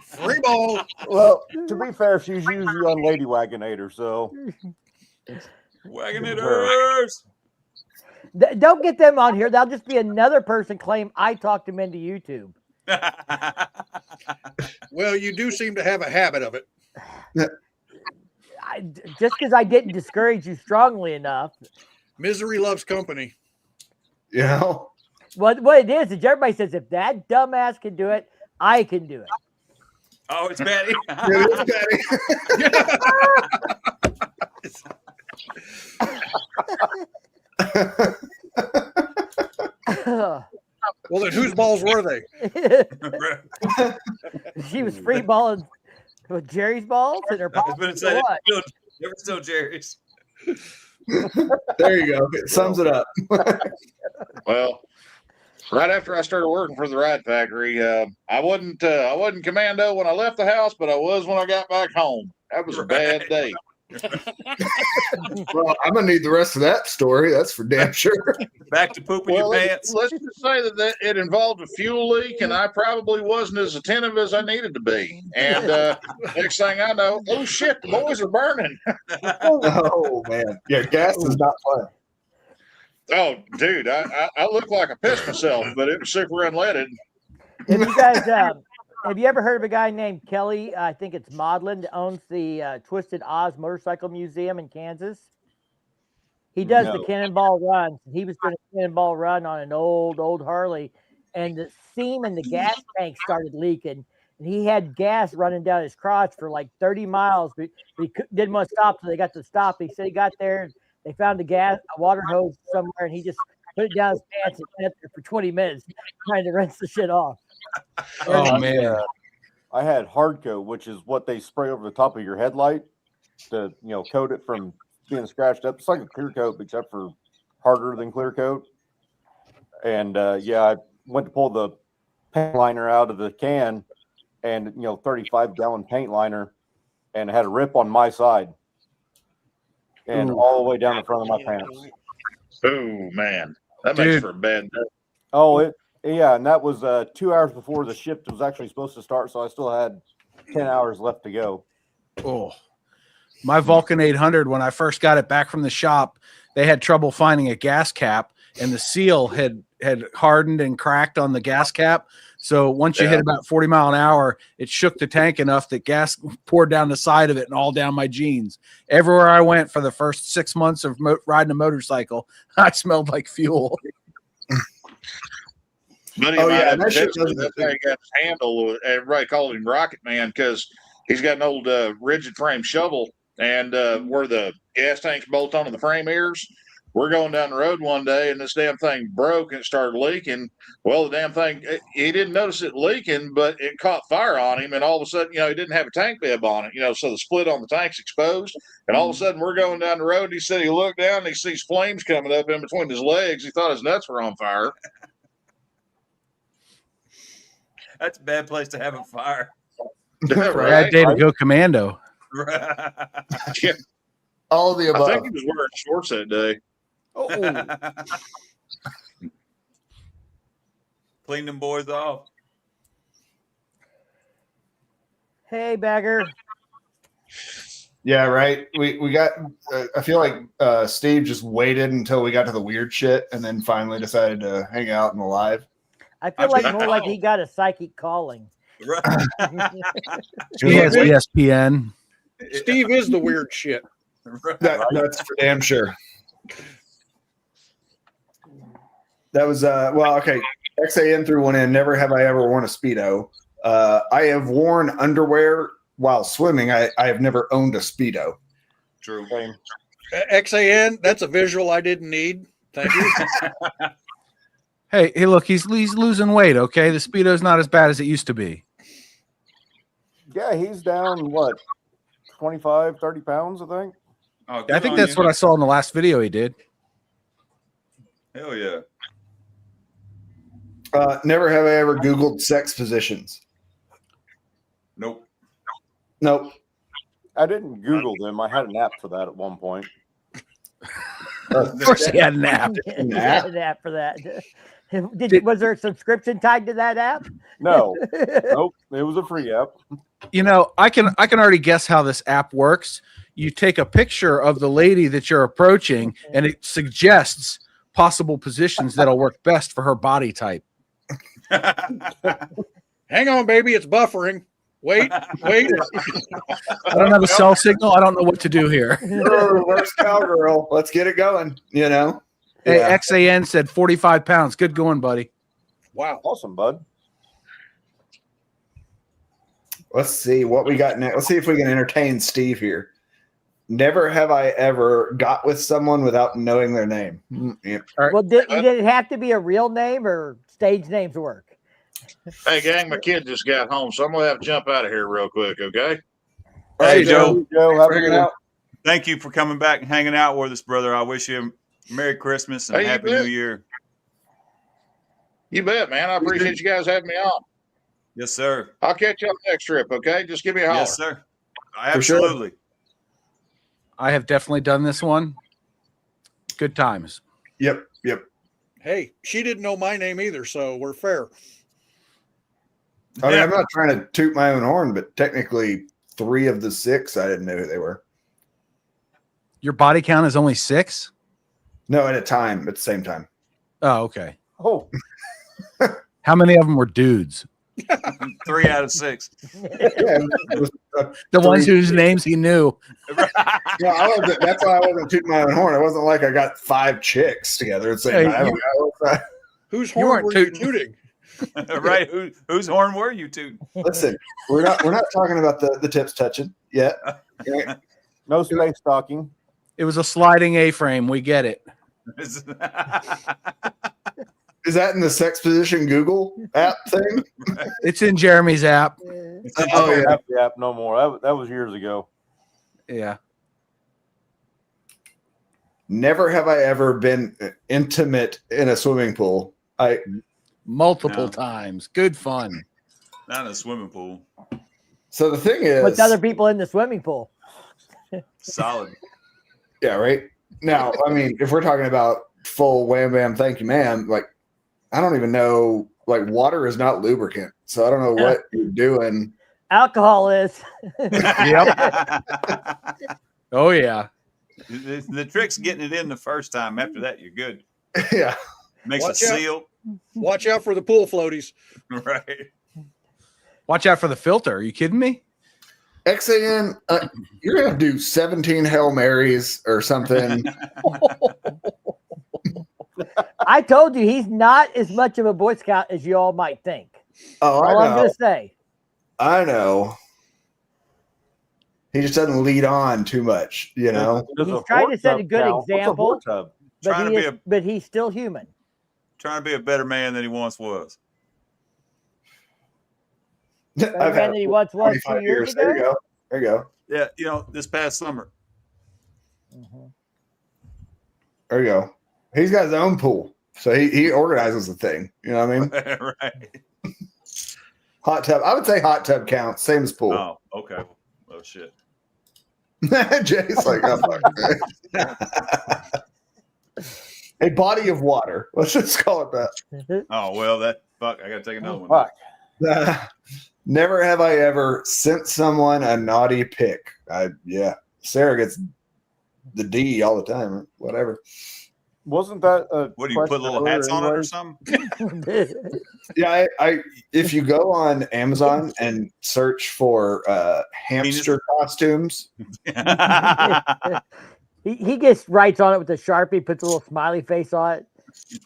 Free ball. Well, to be fair, she's usually on Lady Wagonator, so Wagonators. Don't get them on here. That'll just be another person claim I talked him into YouTube. Well, you do seem to have a habit of it. Just because I didn't discourage you strongly enough. Misery loves company. You know? What it is everybody says, if that dumbass can do it, I can do it. Oh, it's Patty. Well, then whose balls were they? She was free balling with Jerry's balls in her I was pocket. going to say, it was still Jerry's. There you go. It sums it up. Well, right after I started working for the Ride Factory, I wasn't commando when I left the house, but I was when I got back home. That was a bad day. Well, I'm gonna need the rest of that story. That's for damn sure. Back to pooping your pants. Let's just say that it involved a fuel leak, and I probably wasn't as attentive as I needed to be. And next thing I know, oh shit, the boys are burning. Oh man, yeah, gas is not fun. Oh, dude, I look like I pissed myself, but it was super unleaded. If you guys, have you ever heard of a guy named Kelly? I think it's Maudlin, that owns the Twisted Oz Motorcycle Museum in Kansas. He does the Cannonball Run. He was doing a Cannonball Run on an old Harley, and the seam in the gas tank started leaking, and he had gas running down his crotch for like 30 miles, but he didn't want to stop, so they got to stop. He said he got there, and they found a water hose somewhere, and he just put it down his pants and went up there for 20 minutes trying to rinse the shit off. Oh man. I had hard coat, which is what they spray over the top of your headlight to, coat it from being scratched up. It's like a clear coat, except for harder than clear coat. And I went to pull the paint liner out of the can, and 35-gallon paint liner, and it had a rip on my side, and all the way down the front of my pants. Oh man, that makes for a bad day. Oh, and that was 2 hours before the shift was actually supposed to start, so I still had 10 hours left to go. Oh, my Vulcan 800, when I first got it back from the shop, they had trouble finding a gas cap, and the seal had hardened and cracked on the gas cap. So once you hit about 40 mile an hour, it shook the tank enough that gas poured down the side of it and all down my jeans. Everywhere I went for the first 6 months of riding a motorcycle, I smelled like fuel. Buddy of mine had that thing got his handle. Everybody called him Rocket Man because he's got an old rigid frame shovel, and where the gas tanks bolt onto the frame ears. We're going down the road one day, and this damn thing broke and it started leaking. Well, the damn thing, he didn't notice it leaking, but it caught fire on him, and all of a sudden, he didn't have a tank bib on it, so the split on the tank's exposed. And all of a sudden, we're going down the road, and he said he looked down, and he sees flames coming up in between his legs. He thought his nuts were on fire. That's a bad place to have a fire. Bad day to go commando. Yeah. All of the above. I think he was wearing shorts that day. Oh. Clean them boys off. Hey, Bagger. Yeah, right. We got. I feel like Steve just waited until we got to the weird shit, and then finally decided to hang out in the live. I feel like more like he got a psychic calling. Right. He has ESPN. Steve is the weird shit. That's for damn sure. That was okay. XAN threw one in. Never have I ever worn a Speedo. I have worn underwear while swimming. I have never owned a Speedo. True. XAN, that's a visual I didn't need. Thank you. Hey, look, he's losing weight. Okay, the Speedo's not as bad as it used to be. Yeah, he's down what, 25, 30 pounds, I think. Oh, I think that's what I saw in the last video he did. Hell yeah. Never have I ever Googled sex positions. Nope. Nope. I didn't Google them. I had an app for that at one point. Of course, he had an app. He had an app for that. Was there a subscription tied to that app? No, nope. It was a free app. You know, I can already guess how this app works. You take a picture of the lady that you're approaching, and it suggests possible positions that'll work best for her body type. Hang on, baby. It's buffering. Wait. I don't have a cell signal. I don't know what to do here. Reverse cowgirl. Let's get it going. You know. Hey, Yeah. XAN said 45 pounds. Good going, buddy. Wow. Awesome, bud. Let's see what we got next. Let's see if we can entertain Steve here. Never have I ever got with someone without knowing their name. Yep. Well, did it have to be a real name or stage names work? Hey, gang, my kid just got home, so I'm going to have to jump out of here real quick, okay? Hey, Joe. Joe, have a good one. Thank you for coming back and hanging out with us, brother. I wish you a Merry Christmas and Hey, you Happy bet. New Year. You bet, man. I appreciate you guys having me on. Yes, sir. I'll catch you on the next trip, okay? Just give me a holler. Yes, sir. For sure. Absolutely. I have definitely done this one. Good times. Yep. Hey, she didn't know my name either, so we're fair. I mean, Yeah. I'm not trying to toot my own horn, but technically 3 of the 6, I didn't know who they were. Your body count is only 6? No, at the same time. Oh, okay. Oh, How many of them were dudes? 3 out of 6. Yeah, it was, The ones 3. whose names he knew. Yeah, that's why I wasn't tooting my own horn. It wasn't like I got 5 chicks together and saying, Hey, Whose You horn weren't were you tooting. tooting? Right. Whose horn were you tooting? listen, we're not talking about the tips touching yet. Okay? no space stalking. It was a sliding A-frame. We get it. Is that in the sex position Google app thing? It's in Jeremy's app. Oh, I don't yeah. have the app no more. That was years ago. Yeah. Never have I ever been intimate in a swimming pool. Multiple No. times. Good fun. Not in a swimming pool. So the thing is, With other people in the swimming pool. Solid. yeah, right now. I mean, if we're talking about full wham bam, thank you, ma'am. Like, I don't even know. Like, water is not lubricant, so I don't know what you're doing. Alcohol is. Yep. Oh, yeah. The trick's getting it in the first time. After that, you're good. Yeah, Makes it Watch out. seal. Watch out for the pool floaties. Right. Watch out for the filter. Are you kidding me? XAN, you're gonna do 17 Hail Marys or something. I told you he's not as much of a Boy Scout as you all might think. Oh, All I'm I know. going to say. I know. He just doesn't lead on too much, you know. Does He's a trying to hort set a tub good count? What's a example. hort tub? But he's still human. Trying to be a better man than he once was. Better I've man had than he once was 2 25 years There you ago. go. There you go. Yeah, this past summer. There you go. He's got his own pool, so he organizes the thing. You know what I mean? Right. Hot tub. I would say hot tub counts. Same as pool. Oh, okay. Oh shit. Jay's like, oh, fuck. A body of water. Let's just call it that. Oh well, I gotta take another one. Fuck. Never have I ever sent someone a naughty pic. Yeah. Sarah gets the D all the time. Or whatever. Wasn't that a What do you put question little earlier hats on it or anyway? something? Yeah, I if you go on Amazon and search for hamster costumes, He just writes on it with a Sharpie, puts a little smiley face on it.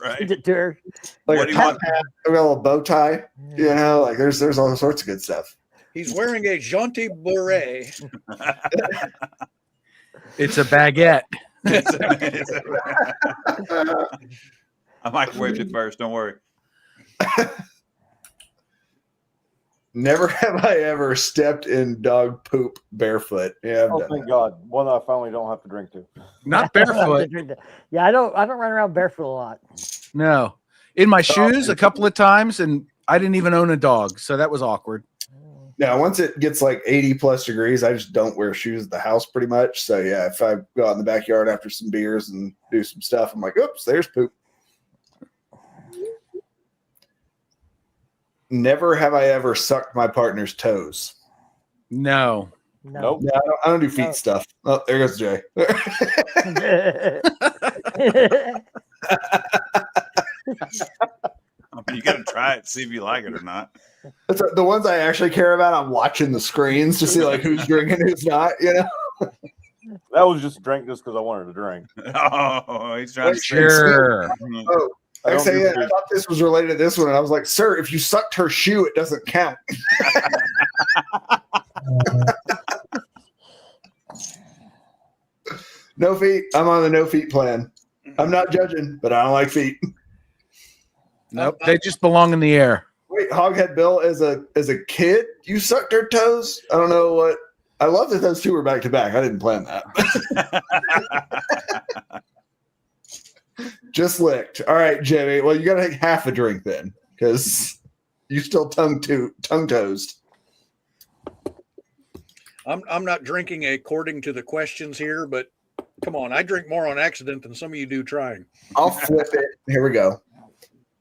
Right. Sends it to her. like What a do you top want? hat, a little bow tie, you know, like there's all sorts of good stuff. He's wearing a jaunty beret. It's a baguette. I microwaved it first. Don't worry. Never have I ever stepped in dog poop barefoot. Yeah, I've Oh, done thank that. God. One I finally don't have to drink to. Not barefoot. Yeah, I don't run around barefoot a lot. No. In my shoes a couple of times, and I didn't even own a dog, so that was awkward. Now, once it gets like 80 plus degrees, I just don't wear shoes at the house pretty much. So yeah, if I go out in the backyard after some beers and do some stuff, I'm like, oops, there's poop. Never have I ever sucked my partner's toes. No. Nope. Yeah, I don't do feet stuff. Oh, there goes Jay. You got to try it, see if you like it or not. That's the ones I actually care about. I'm watching the screens to see like who's drinking, who's not. You know. That was just drink just because I wanted to drink. Oh, he's trying to Sure. Oh, I don't do I food. thought this was related to this one. And I was like, sir, if you sucked her shoe, it doesn't count. No feet. I'm on the no feet plan. I'm not judging, but I don't like feet. Nope. They just belong in the air. Wait, Hoghead Bill, as a kid, you sucked her toes? I don't know what. I love that those two were back to back. I didn't plan that. Just licked. All right, Jimmy. Well, you got to take half a drink then, because you still tongue toast. I'm not drinking according to the questions here, but come on, I drink more on accident than some of you do trying. I'll flip it. Here we go.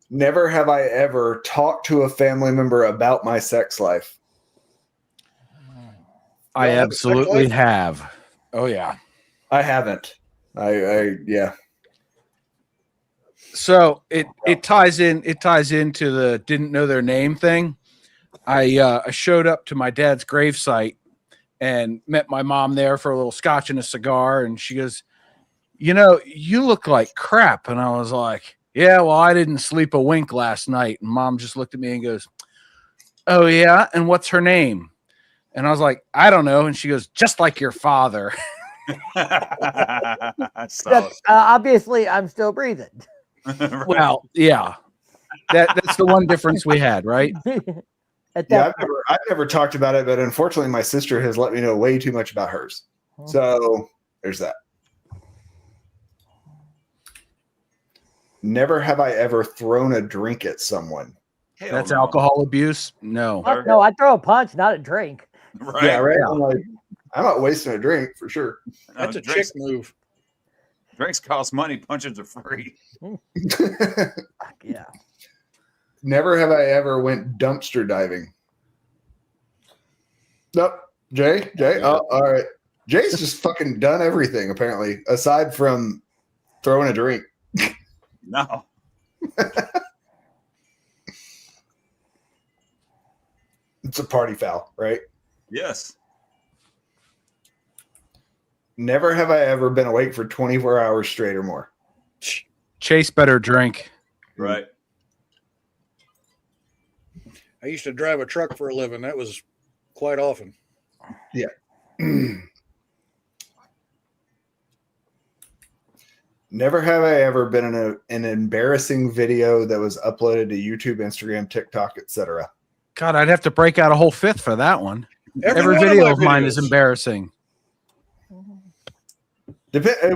Never have I ever talked to a family member about my sex life. I absolutely have. Oh yeah. I haven't. I yeah. So it ties into the didn't know their name thing. I showed up to my dad's gravesite and met my mom there for a little scotch and a cigar, and she goes, "You know, you look like crap." And I was like, "Yeah, well, I didn't sleep a wink last night." And Mom just looked at me and goes, "Oh yeah, and what's her name?" And I was like, "I don't know." And she goes, "Just like your father." Obviously, I'm still breathing. Well, yeah, that's the one difference we had, right? Yeah, I've never talked about it, but unfortunately, my sister has let me know way too much about hers. So there's that. Never have I ever thrown a drink at someone. That's alcohol abuse. No. No, I throw a punch, not a drink. Right. Yeah, right. I'm like, I'm not wasting a drink for sure. That's a chick move. Drinks cost money. Punches are free. Yeah. Never have I ever went dumpster diving. Nope. Jay? Oh, all right. Jay's just fucking done everything, apparently, aside from throwing a drink. No. It's a party foul, right? Yes. Never have I ever been awake for 24 hours straight or more. Chase better drink. Right. I used to drive a truck for a living. That was quite often. Yeah. Never have I ever been in an embarrassing video that was uploaded to YouTube, Instagram, TikTok, etc. God, I'd have to break out a whole fifth for that one. Every Every one of video my of mine is videos. embarrassing.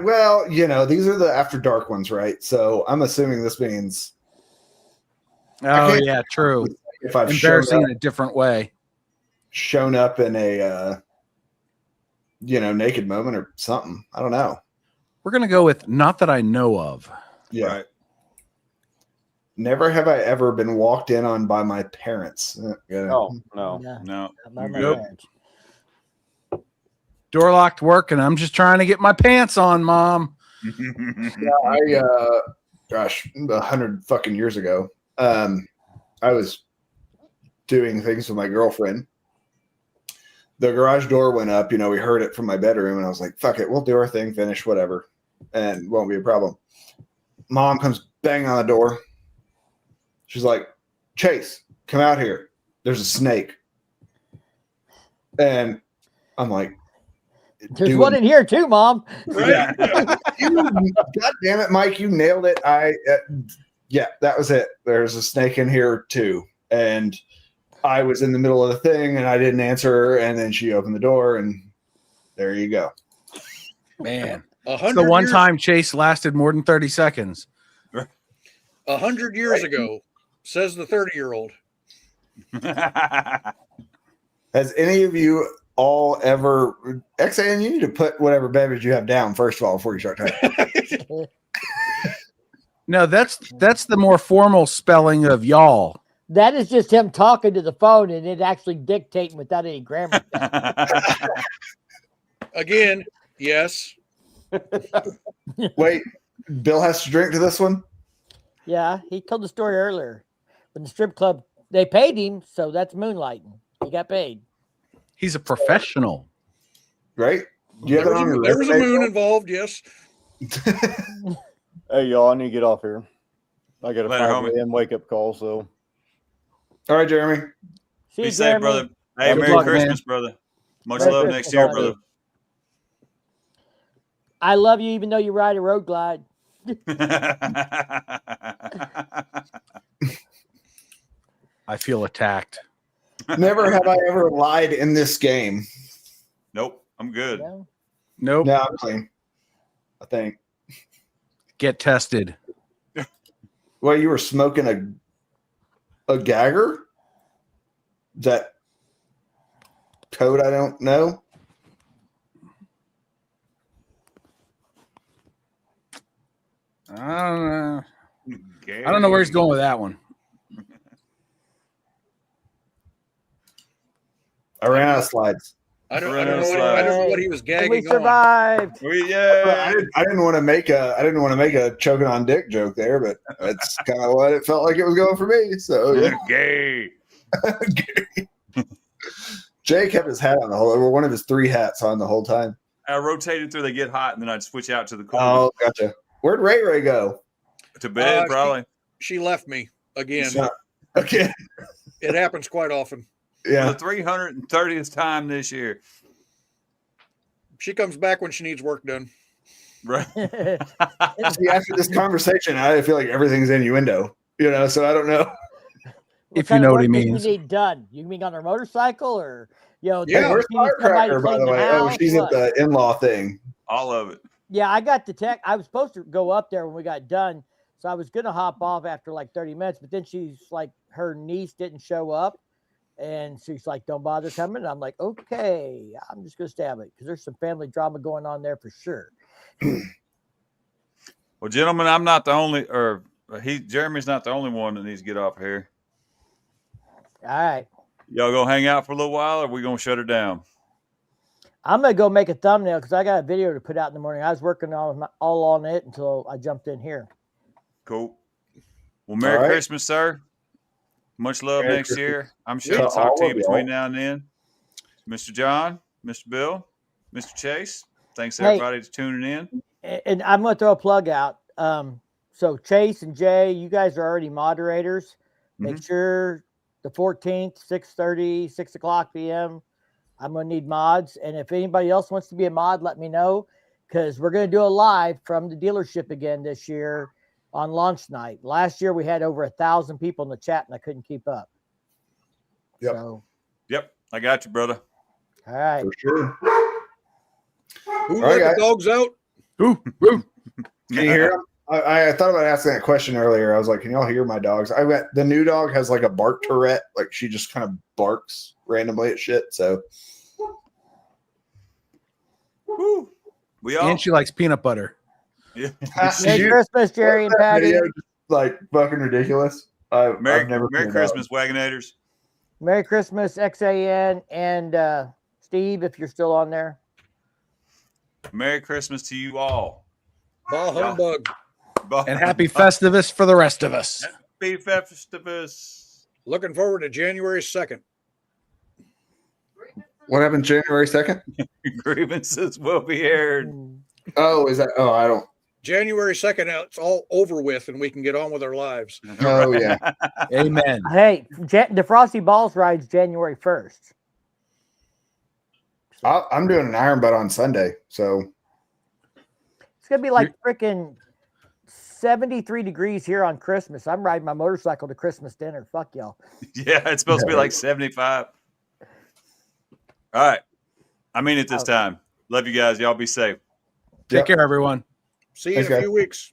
Well, you know, these are the after dark ones, right? So I'm assuming this means Oh yeah, true. if I've Embarrassing in a different way. shown up in a naked moment or something. I don't know. We're gonna go with not that I know of. Yeah. Right. Never have I ever been walked in on by my parents. No. No. Not by my Nope. parents. Door locked work, and I'm just trying to get my pants on, Mom. Yeah, gosh, 100 fucking years ago, I was doing things with my girlfriend. The garage door went up. You know, we heard it from my bedroom, and I was like, "Fuck it, we'll do our thing, finish whatever, and won't be a problem." Mom comes banging on the door. She's like, "Chase, come out here. There's a snake." And I'm like, There's one in here too, Mom. Yeah. God damn it, Mike, you nailed it. Yeah, that was it. There's a snake in here too. And I was in the middle of the thing and I didn't answer her, and then she opened the door, and there you go. Man. It's the one time Chase lasted more than 30 seconds. 100 years ago, says the 30-year-old. Has any of you all ever, XAN, you need to put whatever beverage you have down first of all before you start talking. No, that's the more formal spelling of y'all. That is just him talking to the phone and it actually dictating without any grammar. Again, yes. Wait, Bill has to drink to this one? Yeah, he told the story earlier. When the strip club, they paid him, so that's moonlighting. He got paid. He's a professional. Right? Do you have There it on your was a resume, moon Bill? involved, yes. Hey, y'all, I need to get off here. I got a Later, 5 homie. a.m. wake up call, so. All right, Jeremy. See Be you, safe, Jeremy. brother. Hey, Good Merry luck, Christmas, brother. Much Merry love Christmas, next year, buddy. brother. I love you even though you ride a road glide. I feel attacked. Never have I ever lied in this game. Nope, I'm good. No? Nope. No, I'm clean. I think. Get tested. Well, you were smoking a gagger? Is that code I don't know? I don't know where he's going with that one. I ran out of slides. I don't know what he was And gagging we on. survived. Yeah. I didn't want to make a choking on dick joke there, but that's kind of what it felt like it was going for me. So yeah. Gay. Jay kept his hat on the whole, or one of his 3 hats on the whole time. I rotated through. They get hot, and then I'd switch out to the cool. Oh, gotcha. Where'd Ray go? To bed, she- probably. She left me again. Okay. It happens quite often. Yeah. For the 330th time this year. She comes back when she needs work done. Right. See, after this conversation, I feel like everything's innuendo. So I don't know. If you know what he work does means. You need done. You mean on a motorcycle or Yeah, does where's she need somebody to Firecracker, by clean the way? Oh, house? she's What? at the in-law thing. All of it. Yeah, I got the tech. I was supposed to go up there when we got done. So I was going to hop off after like 30 minutes, but then she's like, her niece didn't show up. And she's like, don't bother coming. And I'm like, okay, I'm just going to stab it because there's some family drama going on there for sure. Well, gentlemen, I'm not the only, or Jeremy's not the only one that needs to get off here. All right. Y'all gonna hang out for a little while, or we gonna shut her down? I'm going to go make a thumbnail because I got a video to put out in the morning. I was working all on it until I jumped in here. Cool. Well, Merry All right. Christmas, sir. Much love Merry next Christmas. year. I'm sure To I'll talk to all you of between y'all. now and then. Mr. John, Mr. Bill, Mr. Chase. Thanks Hey. everybody for tuning in. And I'm going to throw a plug out. So Chase and Jay, you guys are already moderators. Make sure the 14th, 6:30, 6 o'clock p.m. I'm going to need mods. And if anybody else wants to be a mod, let me know because we're going to do a live from the dealership again this year on launch night. Last year we had over 1,000 people in the chat and I couldn't keep up. Yep. So, Yep, I got you, brother. all right. For sure. Who All let right, the guys. dogs out? Ooh. Can you hear them? I thought about asking that question earlier. I was like, can y'all hear my dogs? The new dog has like a bark Tourette. Like she just kind of barks randomly at shit. So Woo. We all. And she likes peanut butter. Yeah. Merry Christmas, Jerry and that Patty. video just, like fucking ridiculous. I've never Merry seen that. Christmas, Wagonators. Merry Christmas, XAN and Steve, if you're still on there. Merry Christmas to you all. Ball humbug. And happy Festivus for the rest of us. Happy Festivus. Looking forward to January 2nd. What happened January 2nd? Grievances will be aired. Oh, is that? Oh, I don't. January 2nd, it's all over with and we can get on with our lives. Oh, yeah. Amen. Hey, the Frosty Balls ride's January 1st. I'm doing an iron butt on Sunday, so It's gonna be like freaking 73 degrees here on Christmas. I'm riding my motorcycle to Christmas dinner. Fuck y'all. Yeah, it's supposed to be like 75. All right. I mean it this time. Love you guys. Y'all be safe. Take care, everyone. See you Thanks, in a guys. few weeks.